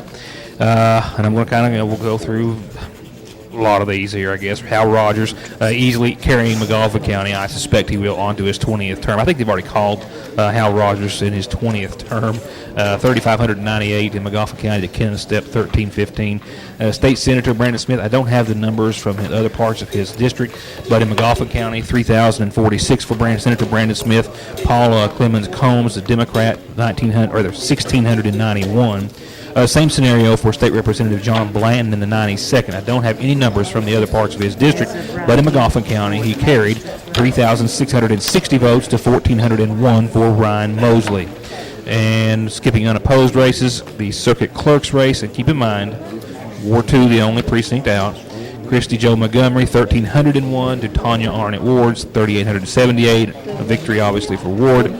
And I'm going to we'll go through a lot of these here, I guess. Hal Rogers easily carrying McGoffin County. I suspect he will on to his 20th term. I think they've already called Hal Rogers in his 20th term. 3,598 in McGoffin County to Kenneth Stepp, 1,315. State Senator Brandon Smith, I don't have the numbers from other parts of his district, but in McGoffin County, 3,046 for Senator Brandon Smith. Paula Clemens Combs, the Democrat, 1,691. Same scenario for State Representative John Blanton in the 92nd. I don't have any numbers from the other parts of his district, but in McGoffin County, he carried 3,660 votes to 1,401 for Ryan Mosley. And skipping unopposed races, the circuit clerk's race, and keep in mind, Ward 2, the only precinct out. Christy Jo Montgomery, 1,301 to Tanya Arnott Ward's, 3,878. A victory, obviously, for Ward.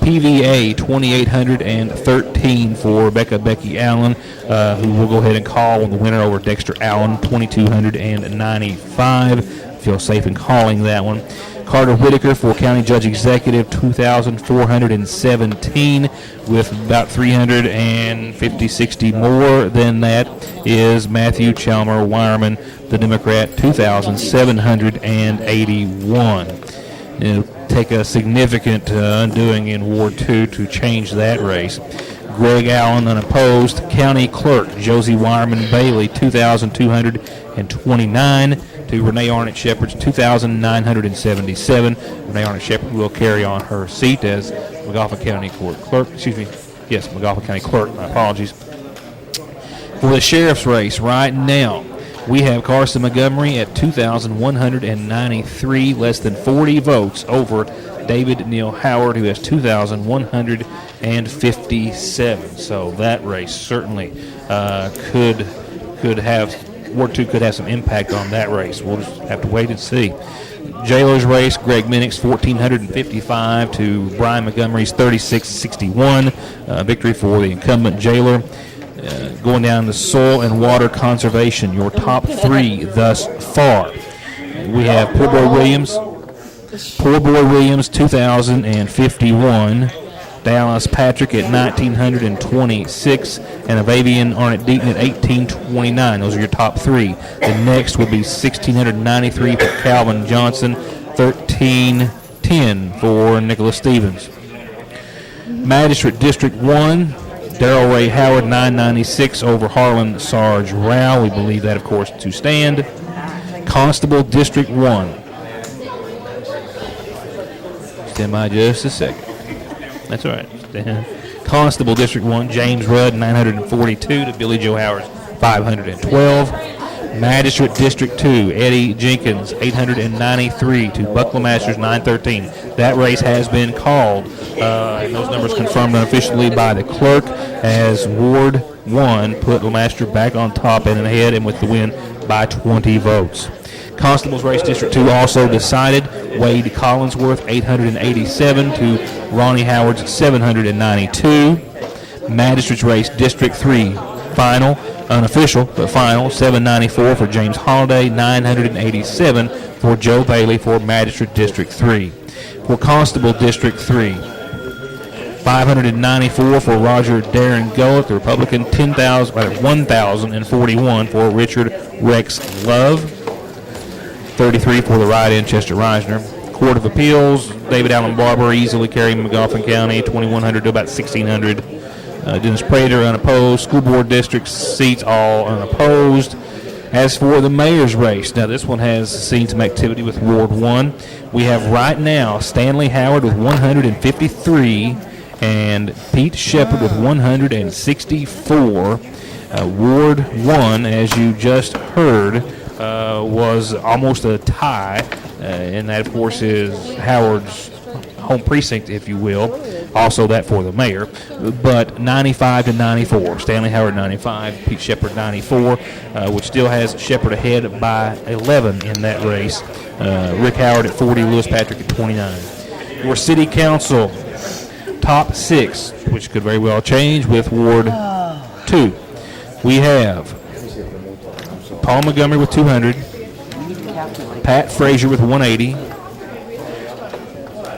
PVA, 2,813 for Rebecca Becky Allen, who will go ahead and call the winner over Dexter Allen, 2,295. feel safe in calling that one. Carter Whitaker for County Judge Executive, 2,417, with about 350, 60 more than that is Matthew Chalmer Wireman, the Democrat, 2,781. It'll take a significant undoing in Ward 2 to change that race. Greg Allen, unopposed. County Clerk, Josie Wireman Bailey, 2,229 to Renee Arnott Shepherd's 2,977. Renee Arnott Shepherd will carry on her seat as McGoffin County Court Clerk. McGoffin County Clerk, my apologies. For the sheriff's race right now, we have Carson Montgomery at 2,193, less than 40 votes over David Neal Howard, who has 2,157. So that race certainly could have, Ward 2 could have some impact on that race. We'll just have to wait and see. Jailer's race, Greg Minnick's 1,455 to Brian Montgomery's 3,661. Victory for the incumbent Jailer. Going down to soil and water conservation, your top three thus far. We have Poor Boy Williams, 2,051. Dallas Patrick at 1,926, and Avavian Arnett Deaton at 1,829. Those are your top three. The next would be 1,693 for Calvin Johnson, 1,310 for Nicholas Stevens. Magistrate District 1, Darrell Ray Howard, 996 over Harlan Sarge Rao. We believe that, of course, to stand. Constable District 1. Stand by just a second. That's all right. Constable District 1, James Rudd, 942 to Billy Joe Howard's 512. Magistrate District 2, Eddie Jenkins, 893 to Buckle Masters, 913. That race has been called, and those numbers confirmed unofficially by the clerk, as Ward 1 put LeMaster back on top and ahead, and with the win by 20 votes. Constable's race District 2 also decided. Wade Collinsworth, 887 to Ronnie Howard's 792. Magistrate's race District 3 final, unofficial but final, 794 for James Holliday, 987 for Joe Bailey for Magistrate District 3. For Constable District 3, 594 for Roger Darren Gullett, the Republican, 1,041 for Richard Rex Love, 33 for the write-in, Chester Reisner. Court of Appeals, David Allen Barber easily carrying McGoffin County, 2,100 to about 1,600. Dennis Prater unopposed. School Board District seats all unopposed. As for the mayor's race, now this one has seen some activity with Ward 1. We have right now Stanley Howard with 153 and Pete Shepard with 164. Ward 1, as you just heard, was almost a tie, and that, of course, is Howard's home precinct, if you will. Also that for the mayor, but 95 to 94. Stanley Howard 95, Pete Shepard 94, which still has Shepard ahead by 11 in that race. Rick Howard at 40, Lewis Patrick at 29. Your city council top six, which could very well change with Ward 2. We have Paul Montgomery with 200, Pat Frazier with 180,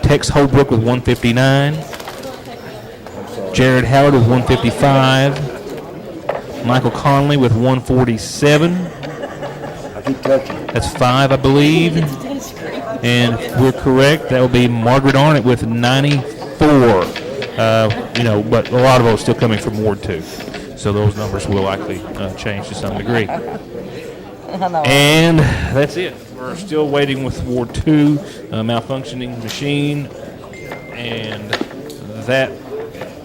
Tex Holbrook with 159, Jared Howard with 155, Michael Conley with 147. That's 5, I believe. And if we're correct, that will be Margaret Arnott with 94. But a lot of those still coming from Ward 2. So those numbers will likely change to some degree. And that's it. We're still waiting with Ward 2, malfunctioning machine, and that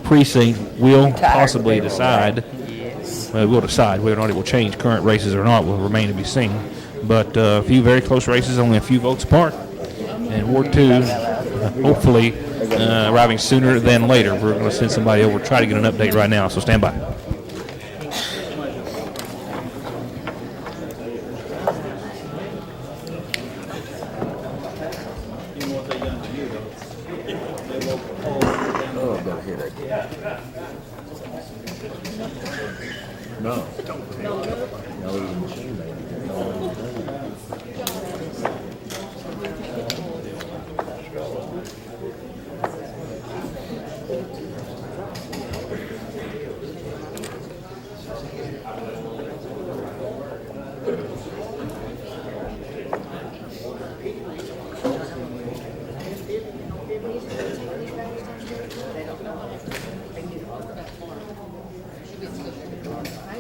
precinct will possibly decide. We'll decide whether or not it will change current races or not. Will remain to be seen. But a few very close races, only a few votes apart. And Ward 2, hopefully, arriving sooner than later. We're going to send somebody over, try to get an update right now, so stand by.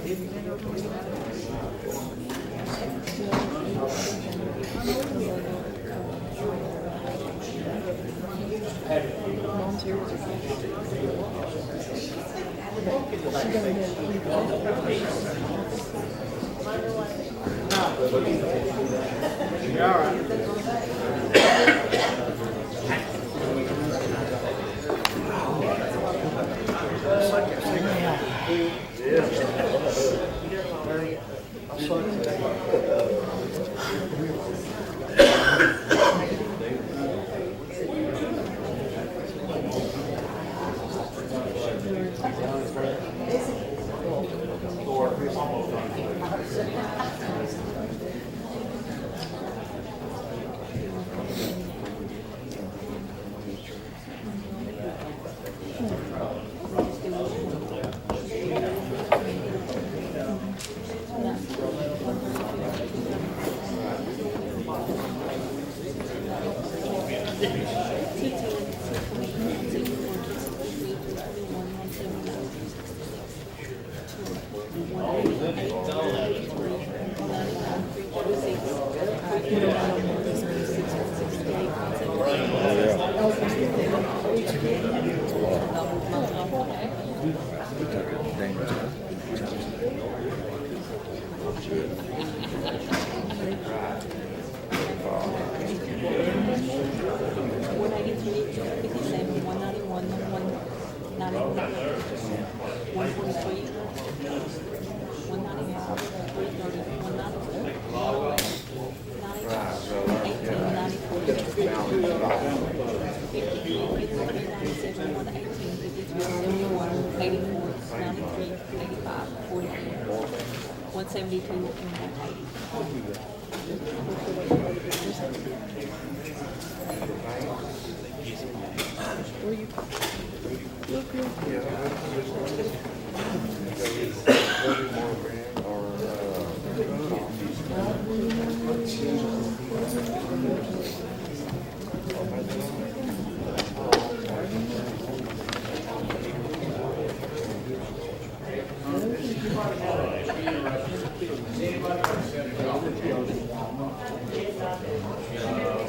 Mom's here with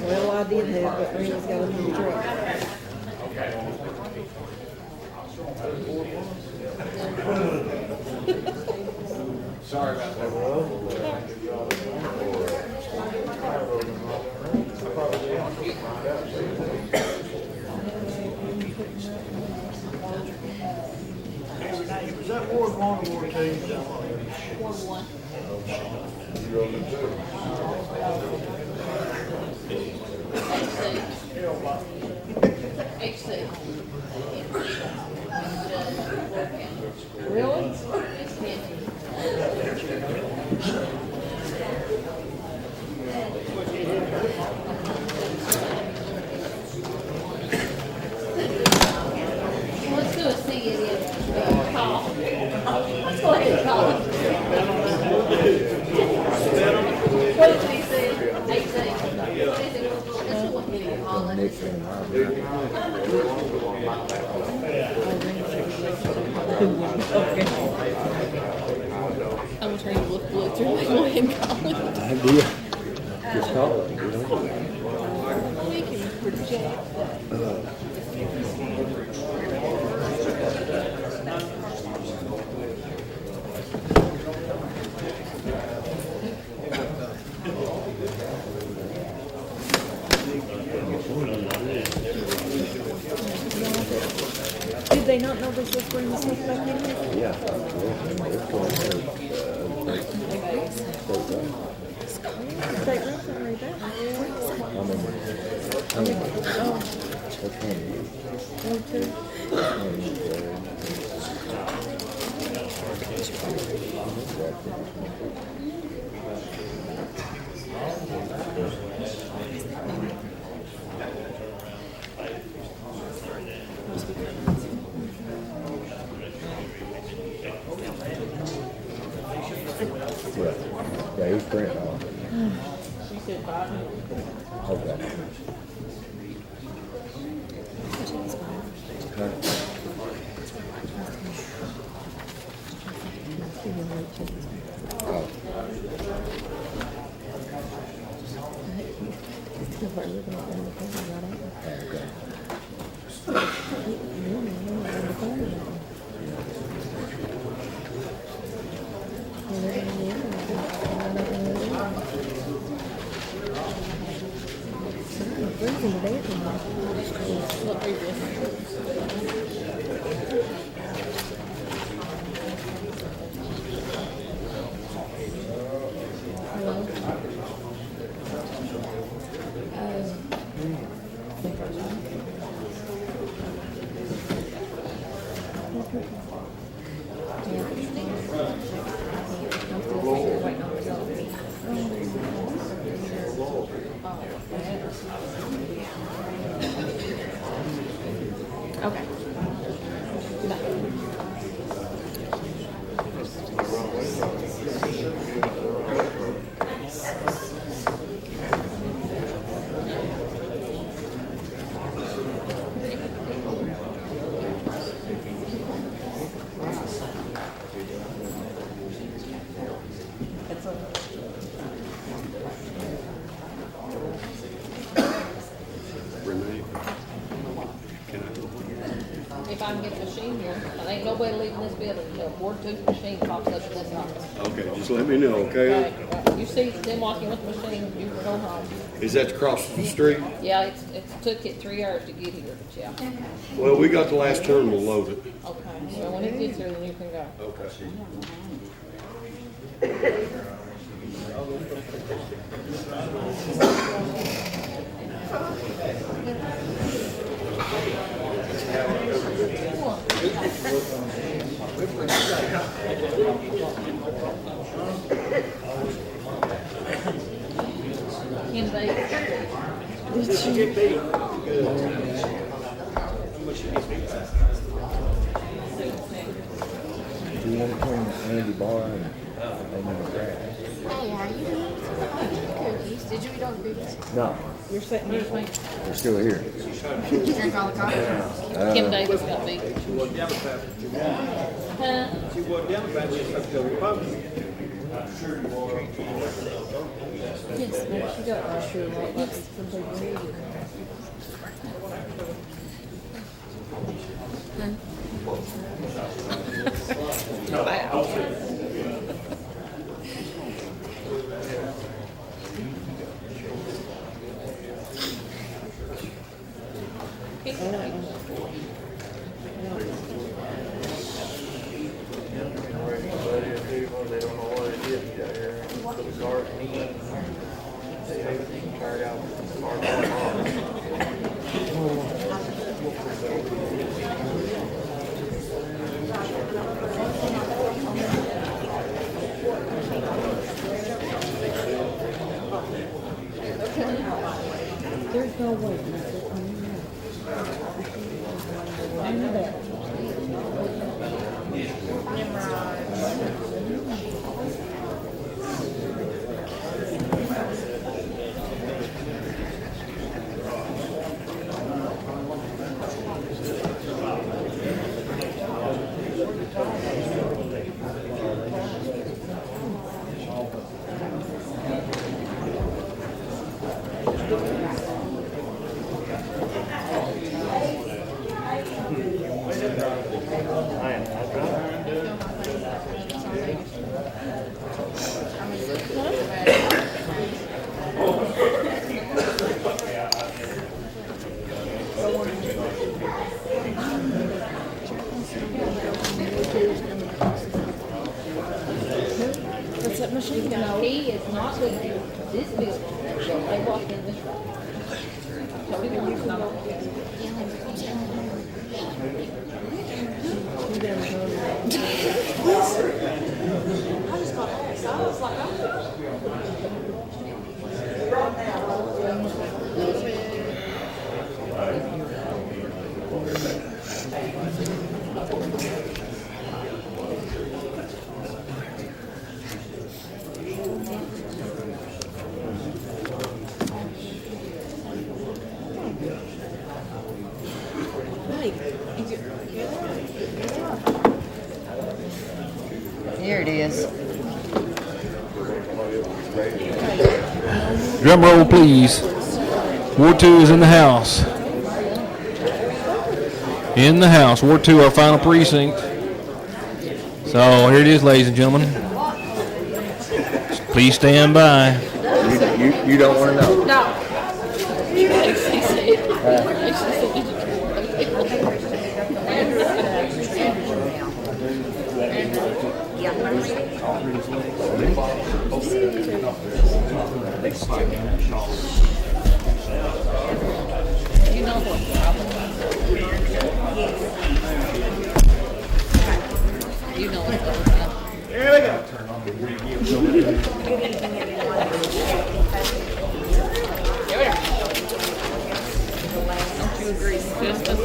Well, I did have, but Rena's got a new truck. Sorry about that. Was that Ward 1 or Ward 2? Ward 1. HC. Really? Let's do a CNN call. Let's go ahead and call it. What did he say? 18. Let's go ahead and call it. I will try to look blue through my go ahead and call it. Idea. Just call it, you know? We can project that. Did they not know this was bringing the stuff back in here? Yeah. It's going to, State road's already there. Which one? Ward 2. Yeah, he's printing off. She said 500. Okay. Okay. Renee, can I go? If I can get a machine here, ain't nobody leaving this building until a Bluetooth machine pops up in this office. Okay, just let me know, okay? Right. You see them walking with the machine, you can go home. Is that across the street? Yeah, it's took it 3 hours to get here, but yeah. Well, we got the last terminal loaded. Okay, so when it gets here, then you can go. Okay. Can they? Do you want to clean Andy bar and grass? Hey, how you doing? Cookies. Did you eat all the cookies? No, You're sitting here. we're still here. Drink all the coffee? Kim Davis got beat. She wasn't Democrat. Huh? She wasn't Democrat, she was a Republican. Yes, but she got my shoe right like it's completely. They don't know what it is out here. Put a garden in. See everything carried out. There's no way. I know that. What's that machine gun? No, he is not with this building. They walked in this room. I told him he was not. Here it is. Drum roll, please. Ward 2 is in the house. In the house. Ward 2, our final precinct. So here it is, ladies and gentlemen. Please stand by. You don't want to know. No. You know what the problem is. You know what's going on. Here we go. Don't you agree, Justin?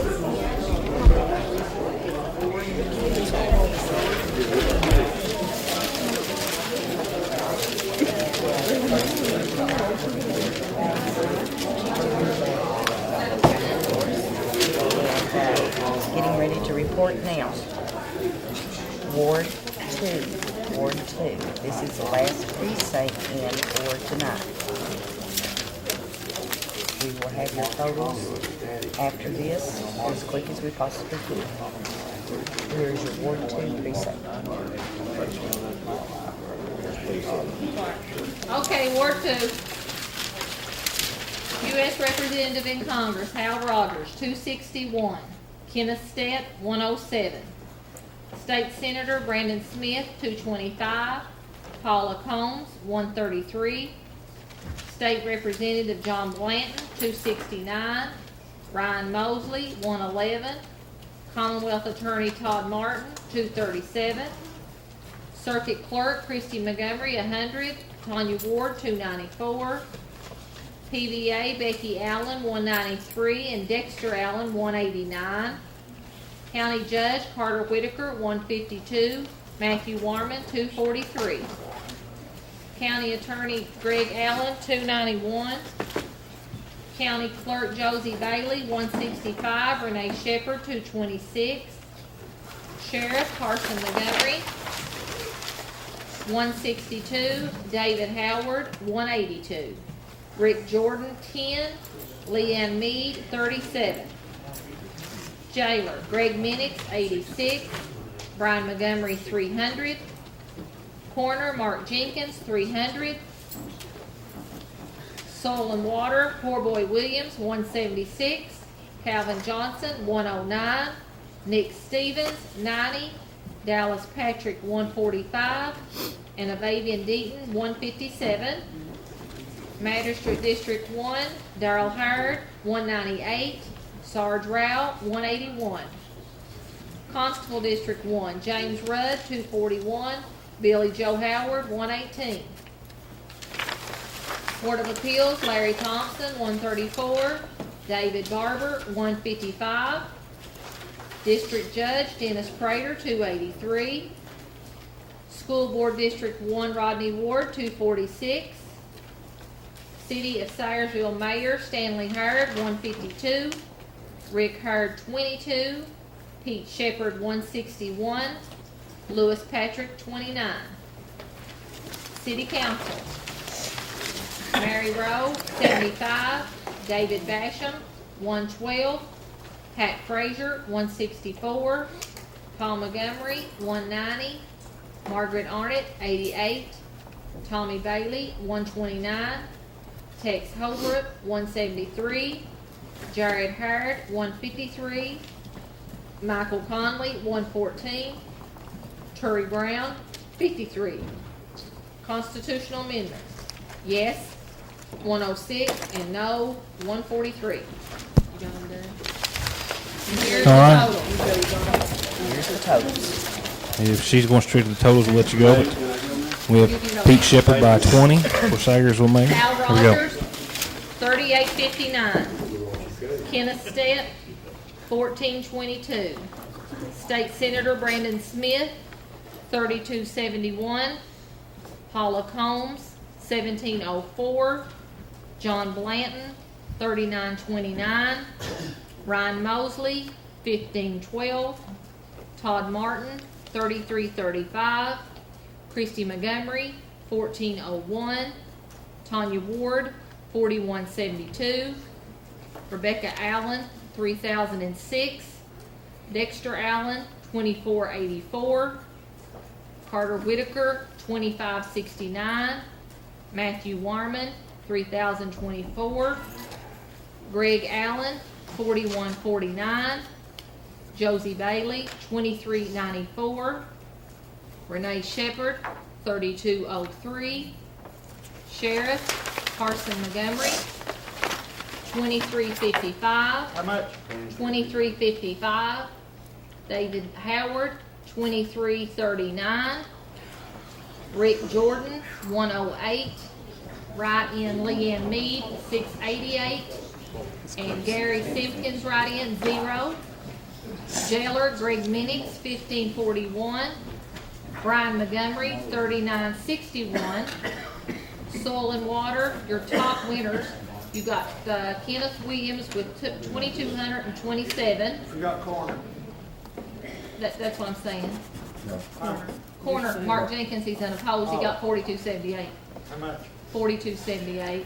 Getting ready to report now. Ward 2. Ward 2. This is the last precinct in for tonight. We will have your totals after this as quick as we possibly can. Here's your Ward 2 precinct. Okay, Ward 2. U.S. Representative in Congress, Hal Rogers, 261. Kenneth Stett, 107. State Senator Brandon Smith, 225. Paula Combs, 133. State Representative John Blanton, 269. Ryan Mosley, 111. Commonwealth Attorney Todd Martin, 237. Circuit Clerk Christy Montgomery, 100. Tanya Ward, 294. PVA Becky Allen, 193, and Dexter Allen, 189. County Judge Carter Whitaker, 152. Matthew Warman, 243. County Attorney Greg Allen, 291. County Clerk Josie Bailey, 165. Renee Shepherd, 226. Sheriff Carson Montgomery, 162. David Howard, 182. Rick Jordan, 10. Leanne Mead, 37. Jailer Greg Minix, 86. Brian Montgomery, 300. Coroner Mark Jenkins, 300. Soil and Water Poor Boy Williams, 176. Calvin Johnson, 109. Nick Stevens, 90. Dallas Patrick, 145. And Avavian Deaton, 157. Magistrate District 1, Darrell Howard, 198. Sarge Rao, 181. Constable District 1, James Rudd, 241. Billy Joe Howard, 118. Court of Appeals, Larry Thompson, 134. David Barber, 155. District Judge, Dennis Prater, 283. School Board District 1, Rodney Ward, 246. City of Sayersville Mayor, Stanley Howard, 152. Rick Howard, 22. Pete Shepard, 161. Lewis Patrick, 29. City Council. Mary Rowe, 75. David Basham, 112. Pat Frazier, 164. Paul Montgomery, 190. Margaret Arnett, 88. Tommy Bailey, 129. Tex Holbrook, 173. Jared Howard, 153. Michael Conley, 114. Terry Brown, 53. Constitutional amendments. Yes, 106, and no, 143. You got them done? And here's All the right. total. Here's the totals. If she's going straight to the totals, we'll let you go. But we have Pete Shepard by 20 for Sayersville Mayor. Al Here we go. Rogers, 3859. Kenneth Stett, 1422. State Senator Brandon Smith, 3271. Paula Combs, 1704. John Blanton, 3929. Ryan Mosley, 1512. Todd Martin, 3335. Christy Montgomery, 1401. Tanya Ward, 4172. Rebecca Allen, 3006. Dexter Allen, 2484. Carter Whitaker, 2569. Matthew Warman, 3024. Greg Allen, 4149. Josie Bailey, 2394. Renee Shepherd, 3203. Sheriff Carson Montgomery, 2355. How much? 2355. David Howard, 2339. Rick Jordan, 108. Write-in Leanne Mead, 688. And Gary Simpkins, write-in, 0. Jailer Greg Minix, 1541. Brian Montgomery, 3961. Soil and Water, your top winners. You got Kenneth Williams with 2,227. We got corner. That's what I'm saying. Corner, Mark Jenkins, he's unopposed. He got 4278. How much? 4278.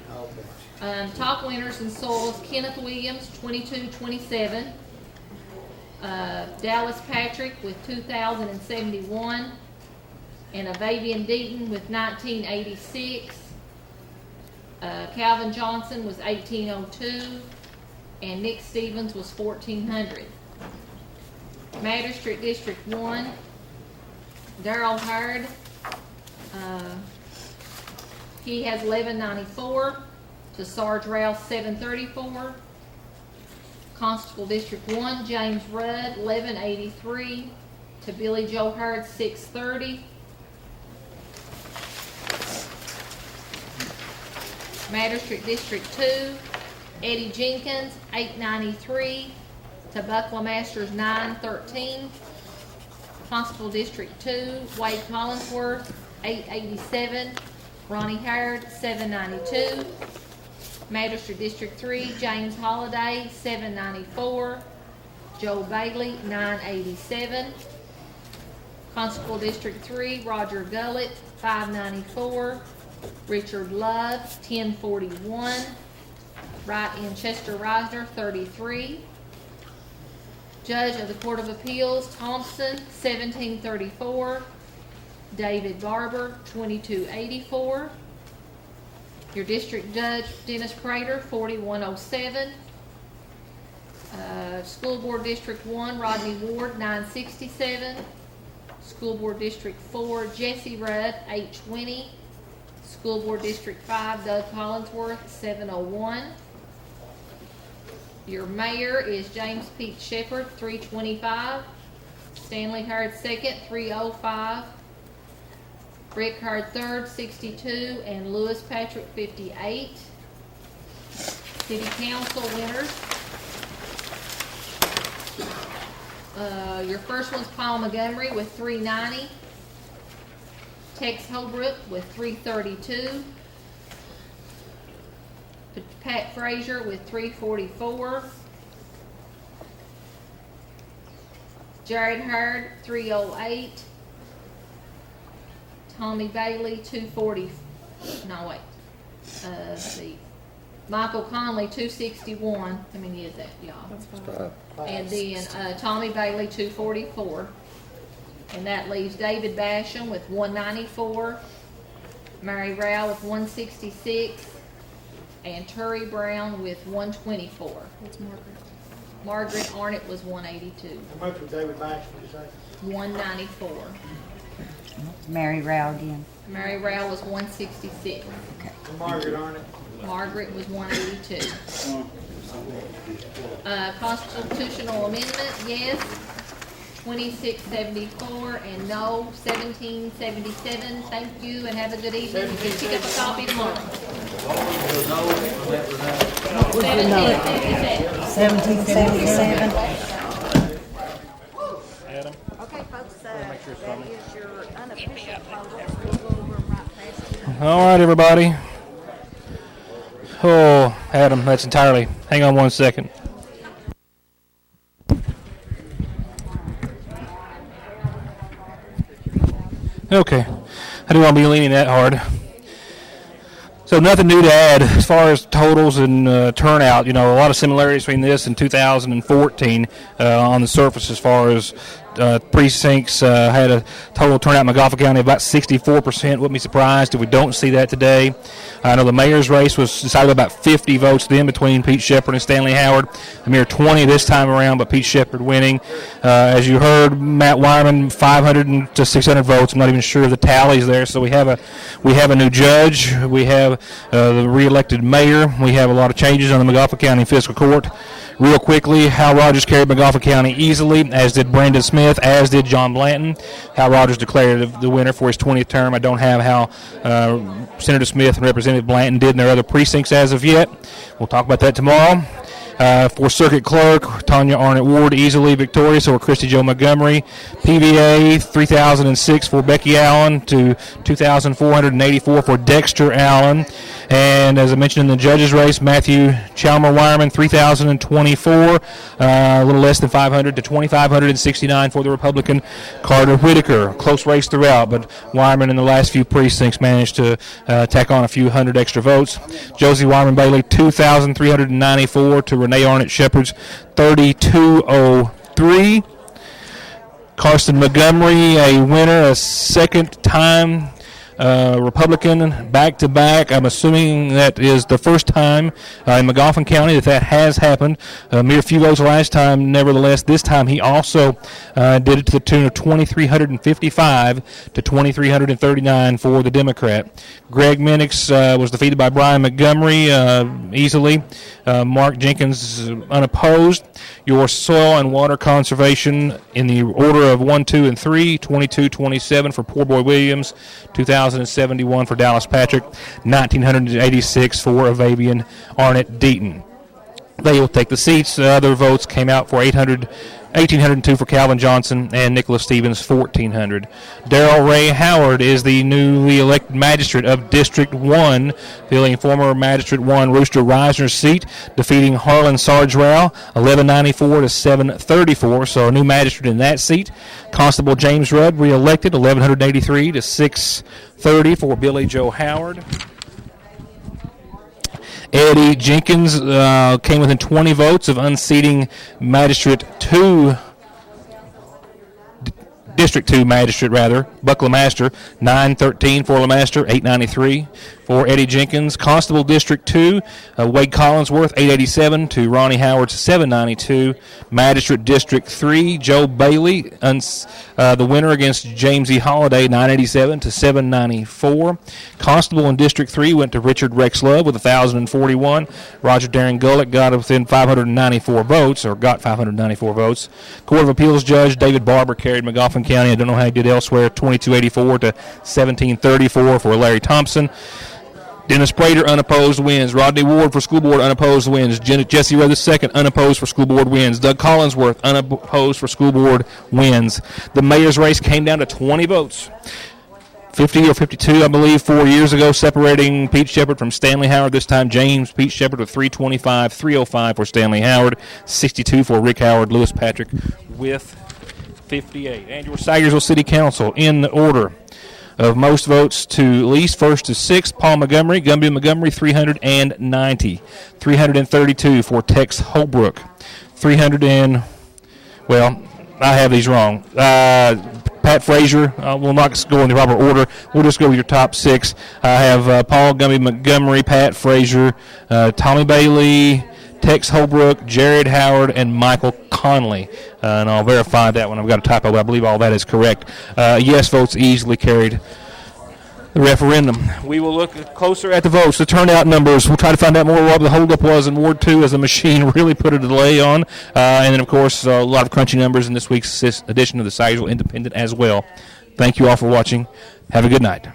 Okay. Top winners in soils, Kenneth Williams, 2227. Dallas Patrick with 2,071. And Avavian Deaton with 1986. Calvin Johnson was 1802. And Nick Stevens was 1400. Magistrate District 1, Darrell Hurd, he has 1194. To Sarge Rouse, 734. Constable District 1, James Rudd, 1183. To Billy Joe Hurd, 630. Magistrate District 2, Eddie Jenkins, 893. To Buckle Masters, 913. Constable District 2, Wade Collinsworth, 887. Ronnie Howard, 792. Magistrate District 3, James Holliday, 794. Joe Bailey, 987. Constable District 3, Roger Gullett, 594. Richard Love, 1041. Write-in Chester Reisner, 33. Judge of the Court of Appeals, Thompson, 1734. David Barber, 2284. Your District Judge, Dennis Prater, 4107. School Board District 1, Rodney Ward, 967. School Board District 4, Jesse Rudd, 820. School Board District 5, Doug Collinsworth, 701. Your mayor is James Pete Shepherd, 325. Stanley Hurd, 2nd, 305. Rick Hurd, 3rd, 62. And Lewis Patrick, 58. City Council winners. Your first one's Paul Montgomery with 390. Tex Holbrook with 332. Pat Frazier with 344. Jared Hurd, 308. Tommy Bailey, 240. No, wait. Let's see. Michael Conley, 261. How many is that, y'all? And then Tommy Bailey, 244. And that leaves David Basham with 194. Mary Rao with 166. And Turry Brown with 124. That's Margaret. Margaret Arnott was 182. How much was David Bash, did you say? 194. Mary Rao again. Mary Rao was 166. And Margaret Arnott? Margaret was 182. Constitutional amendment, yes. 2674 and no 1777. Thank you and have a good evening. You can pick up a copy tomorrow. 1777. 1777. Adam? Okay, folks, that is your unofficial totals. We'll go over them right past you. All right, everybody. Oh, Adam, that's entirely. Hang on one second. Okay. I didn't want to be leaning that hard. So nothing new to add as far as totals and turnout. A lot of similarities between this and 2014 on the surface as far as precincts. Had a total turnout in McGoffin County of about 64%. Wouldn't be surprised if we don't see that today. I know the mayor's race was decided about 50 votes then between Pete Shepard and Stanley Howard. A mere 20 this time around, but Pete Shepard winning. As you heard, Matt Wyman 500 to 600 votes. I'm not even sure of the tallies there. So we have a new judge. We have the re-elected mayor. We have a lot of changes on the McGoffin County Fiscal Court. Real quickly, Hal Rogers carried McGoffin County easily, as did Brandon Smith, as did John Blanton. Hal Rogers declared the winner for his 20th term. I don't have how Senator Smith and Representative Blanton did in their other precincts as of yet. We'll talk about that tomorrow. For Circuit Clerk, Tanya Arnett Ward easily victorious over Christy Jo Montgomery. PVA 3,006 for Becky Allen to 2,484 for Dexter Allen. And as I mentioned in the judges race, Matthew Chalmer Wireman 3,024, a little less than 500 to 2,569 for the Republican Carter Whitaker. Close race throughout, but Wireman in the last few precincts managed to tack on a few hundred extra votes. Josie Wireman Bailey 2,394 to Renee Arnett Shepard's 3,203. Karsten Montgomery, a winner, a second time Republican back-to-back. I'm assuming that is the first time in McGoffin County that has happened. A mere few votes last time. Nevertheless, this time he also did it to the tune of 2,355 to 2,339 for the Democrat. Greg Minix was defeated by Brian Montgomery easily. Mark Jenkins unopposed. Your soil and water conservation in the order of 1, 2, and 3, 22-27 for Poor Boy Williams, 2,071 for Dallas Patrick, 1,986 for Avavian Arnett Deaton. They will take the seats. Other votes came out for 1,802 for Calvin Johnson and Nicholas Stevens, 1,400. Darrell Ray Howard is the newly elected magistrate of District 1, filling former Magistrate 1 Rooster Reisner's seat, defeating Harlan Sargerow, 1,194 to 734, so a new magistrate in that seat. Constable James Rudd reelected, 1,183 to 630 for Billy Joe Howard. Eddie Jenkins came within 20 votes of unseating Magistrate 2, District 2 Magistrate, Buck LeMaster, 913 for LeMaster, 893 for Eddie Jenkins. Constable District 2, Wade Collinsworth, 887 to Ronnie Howard's 792. Magistrate District 3, Joe Bailey, the winner against James E. Holliday, 987 to 794. Constable in District 3 went to Richard Rex Love with 1,041. Roger Darren Gullett got within 594 votes, or got 594 votes. Court of Appeals Judge David Barber carried McGoffin County. I don't know how he did elsewhere, 2284 to 1734 for Larry Thompson. Dennis Prater, unopposed, wins. Rodney Ward for school board, unopposed, wins. Jesse Rudd II, unopposed for school board, wins. Doug Collinsworth, unopposed for school board, wins. The mayor's race came down to 20 votes. 50 or 52, I believe, 4 years ago, separating Pete Shepard from Stanley Howard. This time, Pete Shepard with 325, 305 for Stanley Howard, 62 for Rick Howard, Lewis Patrick with 58. And your Sagersville City Council in the order of most votes to least, first to sixth, Paul Montgomery, Gumby Montgomery, 390. 332 for Tex Holbrook. I have these wrong. Pat Frazier, we'll not go in the proper order. We'll just go with your top six. I have Paul Gumby Montgomery, Pat Frazier, Tommy Bailey, Tex Holbrook, Jared Howard, and Michael Conley. And I'll verify that one. I've got a typo, but I believe all that is correct. Yes votes easily carried the referendum. We will look closer at the votes, the turnout numbers. We'll try to find out more what the holdup was in Ward 2 as the machine really put a delay on. And then, of course, a lot of crunchy numbers in this week's edition of the Sagersville Independent as well. Thank you all for watching. Have a good night.